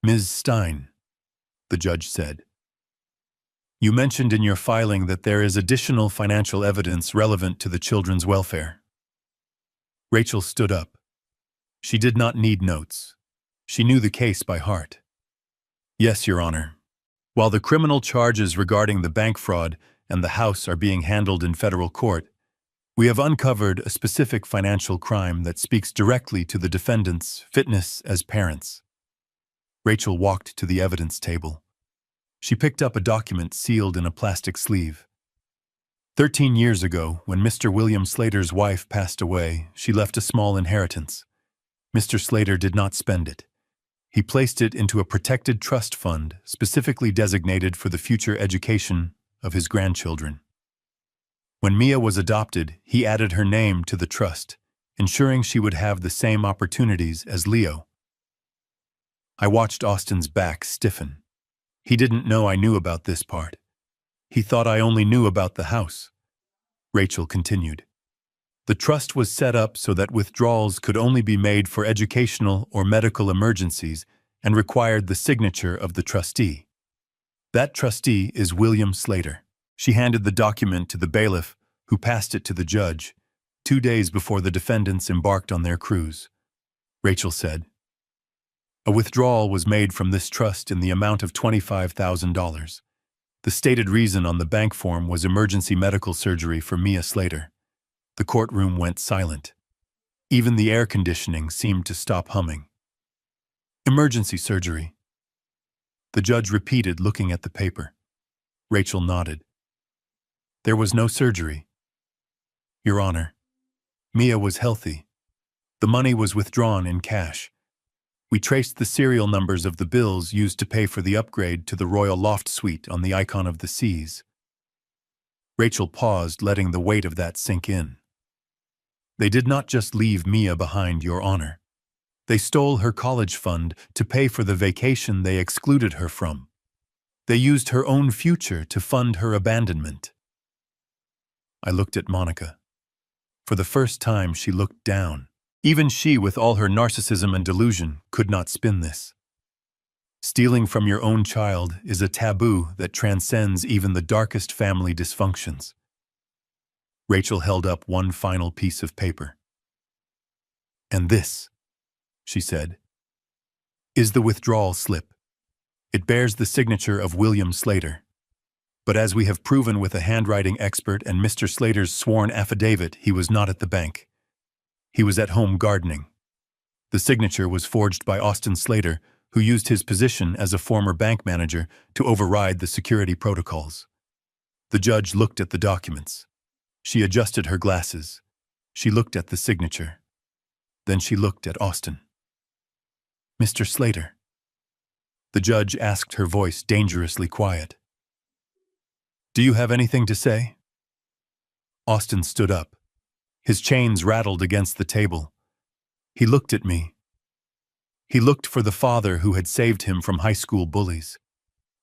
"Ms. Stein," the judge said, "you mentioned in your filing that there is additional financial evidence relevant to the children's welfare." Rachel stood up. She did not need notes. She knew the case by heart. "Yes, Your Honor. While the criminal charges regarding the bank fraud and the house are being handled in federal court, we have uncovered a specific financial crime that speaks directly to the defendants' fitness as parents." Rachel walked to the evidence table. She picked up a document sealed in a plastic sleeve. 13 years ago, when Mr. William Slater's wife passed away, she left a small inheritance. Mr. Slater did not spend it. He placed it into a protected trust fund specifically designated for the future education of his grandchildren. When Mia was adopted, he added her name to the trust, ensuring she would have the same opportunities as Leo. I watched Austin's back stiffen. He didn't know I knew about this part. He thought I only knew about the house. Rachel continued. The trust was set up so that withdrawals could only be made for educational or medical emergencies and required the signature of the trustee. That trustee is William Slater. She handed the document to the bailiff, who passed it to the judge, 2 days before the defendants embarked on their cruise. Rachel said, "A withdrawal was made from this trust in the amount of $25,000. The stated reason on the bank form was emergency medical surgery for Mia Slater." The courtroom went silent. Even the air conditioning seemed to stop humming. Emergency surgery. The judge repeated, looking at the paper. Rachel nodded. There was no surgery, Your Honor. Mia was healthy. The money was withdrawn in cash. We traced the serial numbers of the bills used to pay for the upgrade to the Royal Loft Suite on the Icon of the Seas. Rachel paused, letting the weight of that sink in. They did not just leave Mia behind, Your Honor. They stole her college fund to pay for the vacation they excluded her from. They used her own future to fund her abandonment. I looked at Monica. For the first time, she looked down. Even she, with all her narcissism and delusion, could not spin this. Stealing from your own child is a taboo that transcends even the darkest family dysfunctions. Rachel held up one final piece of paper. And this, she said, is the withdrawal slip. It bears the signature of William Slater. But as we have proven with a handwriting expert and Mr. Slater's sworn affidavit, he was not at the bank. He was at home gardening. The signature was forged by Austin Slater, who used his position as a former bank manager to override the security protocols. The judge looked at the documents. She adjusted her glasses. She looked at the signature. Then she looked at Austin. Mr. Slater. The judge asked, her voice dangerously quiet. Do you have anything to say? Austin stood up. His chains rattled against the table. He looked at me. He looked for the father who had saved him from high school bullies.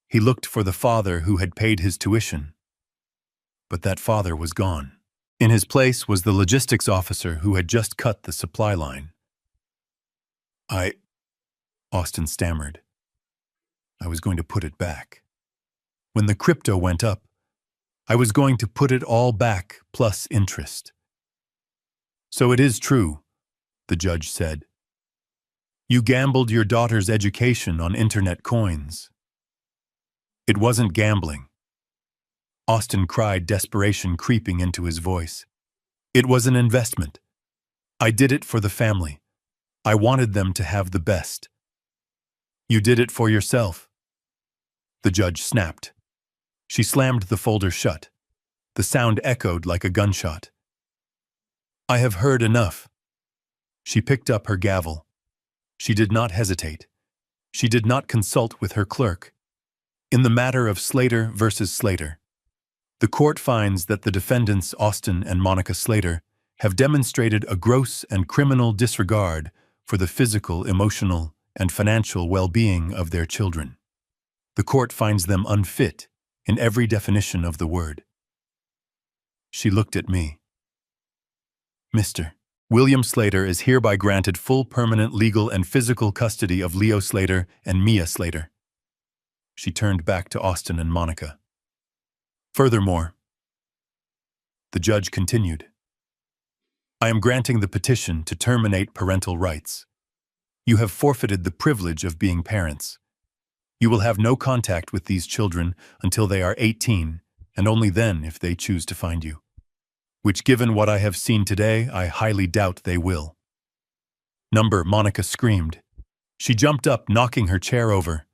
He looked for the father who had paid his tuition. But that father was gone. In his place was the logistics officer who had just cut the supply line. Austin stammered. I was going to put it back. When the crypto went up, I was going to put it all back plus interest. So it is true, the judge said. You gambled your daughter's education on internet coins. It wasn't gambling. Austin cried, desperation creeping into his voice. It was an investment. I did it for the family. I wanted them to have the best. You did it for yourself. The judge snapped. She slammed the folder shut. The sound echoed like a gunshot. I have heard enough. She picked up her gavel. She did not hesitate. She did not consult with her clerk. In the matter of Slater versus Slater, the court finds that the defendants, Austin and Monica Slater, have demonstrated a gross and criminal disregard for the physical, emotional, and financial well-being of their children. The court finds them unfit in every definition of the word. She looked at me. Mr. William Slater is hereby granted full permanent legal and physical custody of Leo Slater and Mia Slater. She turned back to Austin and Monica. Furthermore, the judge continued, I am granting the petition to terminate parental rights. You have forfeited the privilege of being parents. You will have no contact with these children until they are 18, and only then if they choose to find you. Which, given what I have seen today, I highly doubt they will. Monica screamed. She jumped up, knocking her chair over.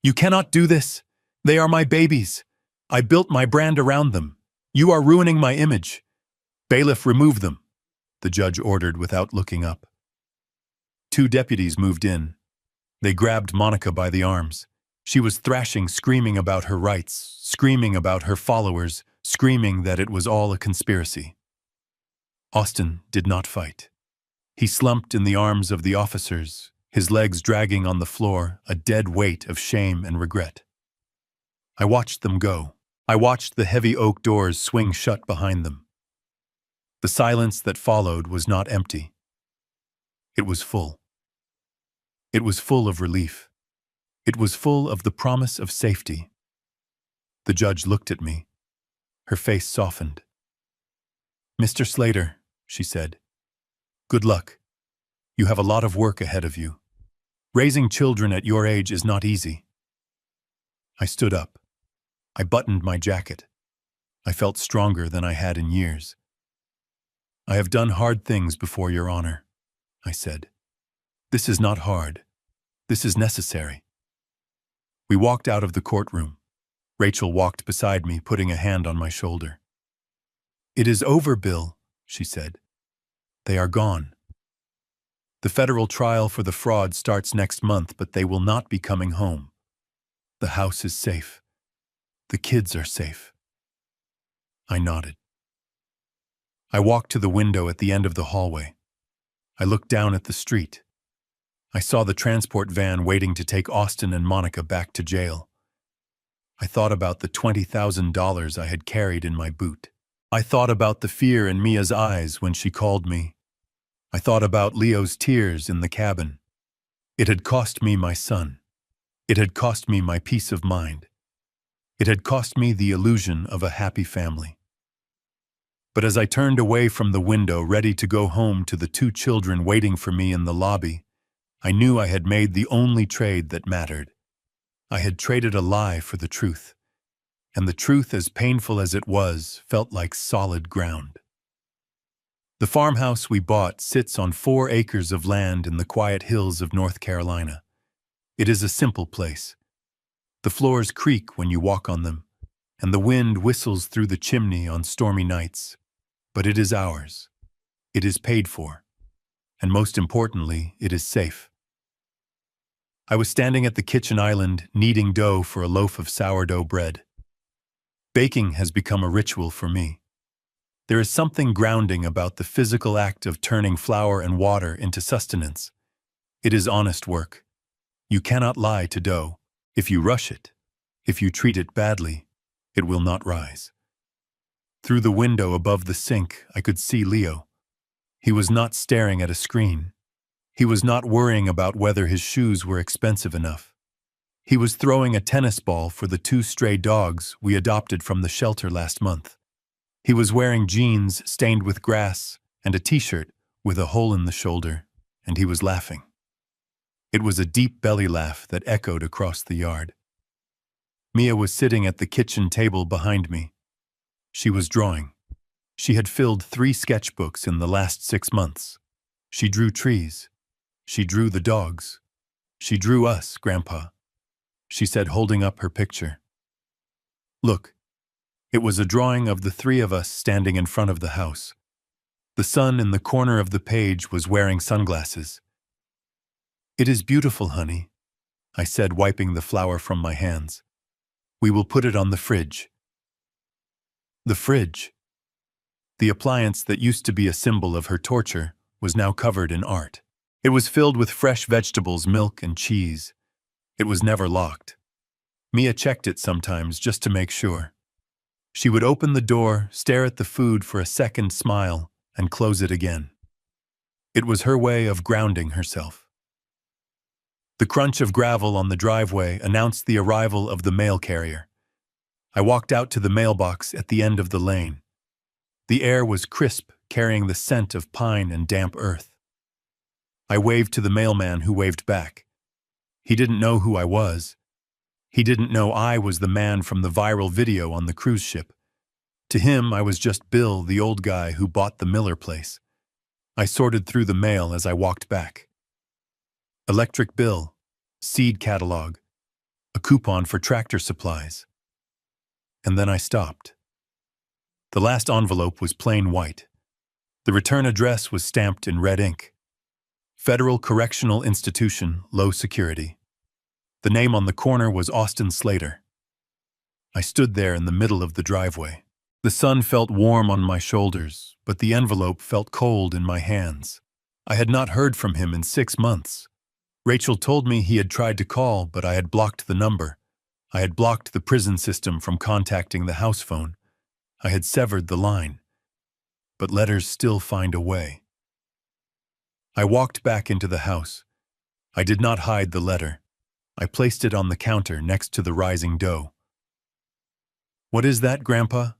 You cannot do this. They are my babies. I built my brand around them. You are ruining my image. Bailiff, remove them, the judge ordered without looking up. 2 deputies moved in. They grabbed Monica by the arms. She was thrashing, screaming about her rights, screaming about her followers, screaming that it was all a conspiracy. Austin did not fight. He slumped in the arms of the officers, his legs dragging on the floor, a dead weight of shame and regret. I watched them go. I watched the heavy oak doors swing shut behind them. The silence that followed was not empty. It was full. It was full of relief. It was full of the promise of safety. The judge looked at me. Her face softened. Mr. Slater, she said, good luck. You have a lot of work ahead of you. Raising children at your age is not easy. I stood up. I buttoned my jacket. I felt stronger than I had in years. I have done hard things before, Your Honor, I said. This is not hard. This is necessary. We walked out of the courtroom. Rachel walked beside me, putting a hand on my shoulder. It is over, Bill, she said. They are gone. The federal trial for the fraud starts next month, but they will not be coming home. The house is safe. The kids are safe. I nodded. I walked to the window at the end of the hallway. I looked down at the street. I saw the transport van waiting to take Austin and Monica back to jail. I thought about the $20,000 I had carried in my boot. I thought about the fear in Mia's eyes when she called me. I thought about Leo's tears in the cabin. It had cost me my son. It had cost me my peace of mind. It had cost me the illusion of a happy family. But as I turned away from the window, ready to go home to the two children waiting for me in the lobby, I knew I had made the only trade that mattered. I had traded a lie for the truth, and the truth, as painful as it was, felt like solid ground. The farmhouse we bought sits on 4 acres of land in the quiet hills of North Carolina. It is a simple place. The floors creak when you walk on them, and the wind whistles through the chimney on stormy nights. But it is ours. It is paid for. And most importantly, it is safe. I was standing at the kitchen island, kneading dough for a loaf of sourdough bread. Baking has become a ritual for me. There is something grounding about the physical act of turning flour and water into sustenance. It is honest work. You cannot lie to dough. If you rush it, if you treat it badly, it will not rise. Through the window above the sink, I could see Leo. He was not staring at a screen. He was not worrying about whether his shoes were expensive enough. He was throwing a tennis ball for the 2 stray dogs we adopted from the shelter last month. He was wearing jeans stained with grass and a t-shirt with a hole in the shoulder, and he was laughing. It was a deep belly laugh that echoed across the yard. Mia was sitting at the kitchen table behind me. She was drawing. She had filled 3 sketchbooks in the last 6 months. She drew trees. She drew the dogs. She drew us, Grandpa, she said, holding up her picture. Look. It was a drawing of the 3 of us standing in front of the house. The son in the corner of the page was wearing sunglasses. It is beautiful, honey, I said, wiping the flour from my hands. We will put it on the fridge. The fridge. The appliance that used to be a symbol of her torture was now covered in art. It was filled with fresh vegetables, milk, and cheese. It was never locked. Mia checked it sometimes just to make sure. She would open the door, stare at the food for a second, smile, and close it again. It was her way of grounding herself. The crunch of gravel on the driveway announced the arrival of the mail carrier. I walked out to the mailbox at the end of the lane. The air was crisp, carrying the scent of pine and damp earth. I waved to the mailman, who waved back. He didn't know who I was. He didn't know I was the man from the viral video on the cruise ship. To him, I was just Bill, the old guy who bought the Miller place. I sorted through the mail as I walked back. Electric bill, seed catalog, a coupon for tractor supplies. And then I stopped. The last envelope was plain white. The return address was stamped in red ink. Federal Correctional Institution, low security. The name on the corner was Austin Slater. I stood there in the middle of the driveway. The sun felt warm on my shoulders, but the envelope felt cold in my hands. I had not heard from him in 6 months. Rachel told me he had tried to call, but I had blocked the number. I had blocked the prison system from contacting the house phone. I had severed the line. But letters still find a way. I walked back into the house. I did not hide the letter. I placed it on the counter next to the rising dough. "What is that, Grandpa?"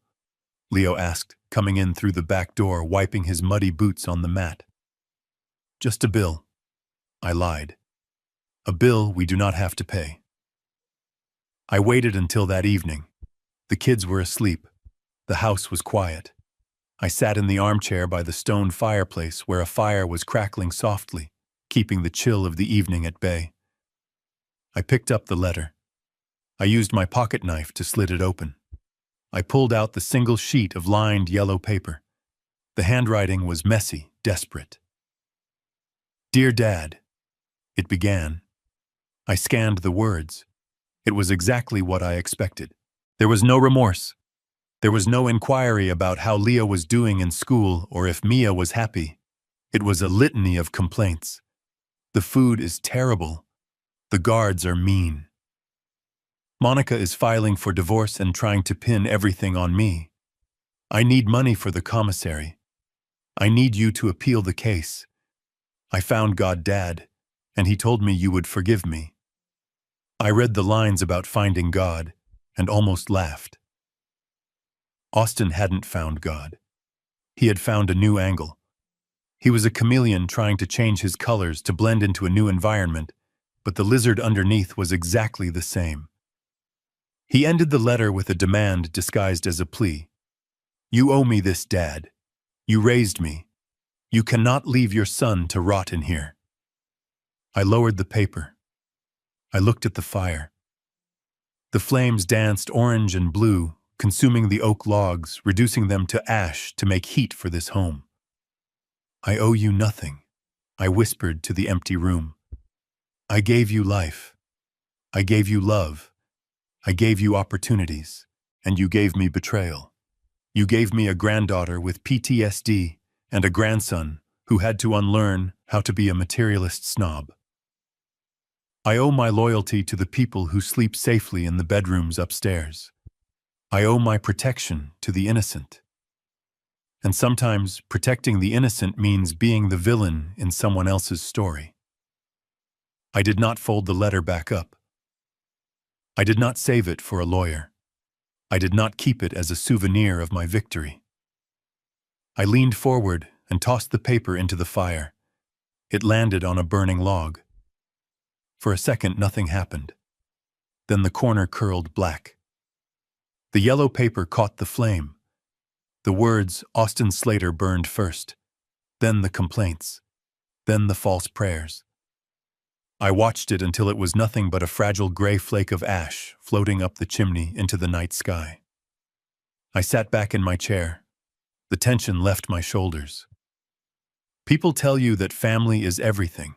Leo asked, coming in through the back door, wiping his muddy boots on the mat. "Just a bill," I lied. "A bill we do not have to pay." I waited until that evening. The kids were asleep. The house was quiet. I sat in the armchair by the stone fireplace where a fire was crackling softly, keeping the chill of the evening at bay. I picked up the letter. I used my pocket knife to slit it open. I pulled out the single sheet of lined yellow paper. The handwriting was messy, desperate. "Dear Dad," it began. I scanned the words. It was exactly what I expected. There was no remorse. There was no inquiry about how Leah was doing in school or if Mia was happy. It was a litany of complaints. The food is terrible. The guards are mean. Monica is filing for divorce and trying to pin everything on me. I need money for the commissary. I need you to appeal the case. I found God, Dad, and he told me you would forgive me. I read the lines about finding God and almost laughed. Austin hadn't found God. He had found a new angle. He was a chameleon trying to change his colors to blend into a new environment, but the lizard underneath was exactly the same. He ended the letter with a demand disguised as a plea. "You owe me this, Dad. You raised me. You cannot leave your son to rot in here." I lowered the paper. I looked at the fire. The flames danced orange and blue, consuming the oak logs, reducing them to ash to make heat for this home. "I owe you nothing," I whispered to the empty room. "I gave you life. I gave you love. I gave you opportunities, and you gave me betrayal. You gave me a granddaughter with PTSD and a grandson who had to unlearn how to be a materialist snob. I owe my loyalty to the people who sleep safely in the bedrooms upstairs. I owe my protection to the innocent. And sometimes protecting the innocent means being the villain in someone else's story." I did not fold the letter back up. I did not save it for a lawyer. I did not keep it as a souvenir of my victory. I leaned forward and tossed the paper into the fire. It landed on a burning log. For a second, nothing happened. Then the corner curled black. The yellow paper caught the flame. The words Austin Slater burned first, then the complaints, then the false prayers. I watched it until it was nothing but a fragile gray flake of ash floating up the chimney into the night sky. I sat back in my chair. The tension left my shoulders. People tell you that family is everything.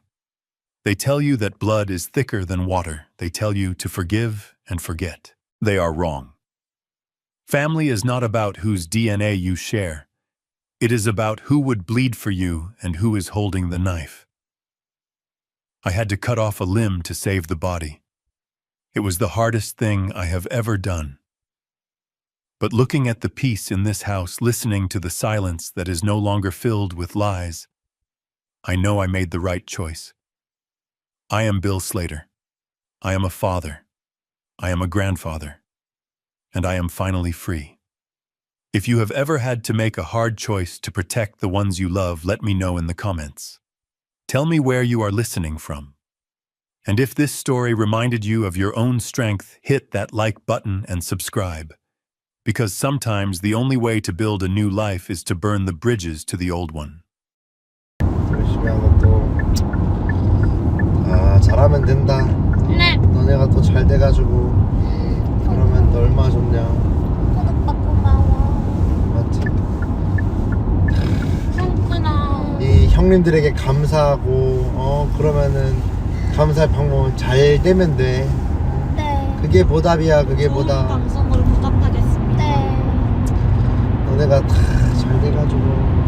They tell you that blood is thicker than water. They tell you to forgive and forget. They are wrong. Family is not about whose DNA you share. It is about who would bleed for you and who is holding the knife. I had to cut off a limb to save the body. It was the hardest thing I have ever done. But looking at the peace in this house, listening to the silence that is no longer filled with lies, I know I made the right choice. I am Bill Slater. I am a father. I am a grandfather. And I am finally free. If you have ever had to make a hard choice to protect the ones you love, let me know in the comments. Tell me where you are listening from. And if this story reminded you of your own strength, hit that like button and subscribe. Because sometimes the only way to build a new life is to burn the bridges to the old one. 열심히 하고 또 잘하면 된다. 네. 너네가 또 잘 돼가지고 그러면 또 얼마나 좋냐. 오빠 고마워. 맞지? 그렇구나. 이 형님들에게 감사하고 그러면은 감사할 방법은 잘 되면 돼. 네. 그게 보답이야. 그게 좋은 보답. 방송으로 보답하겠습니다. 네. 너네가 다 잘 돼가지고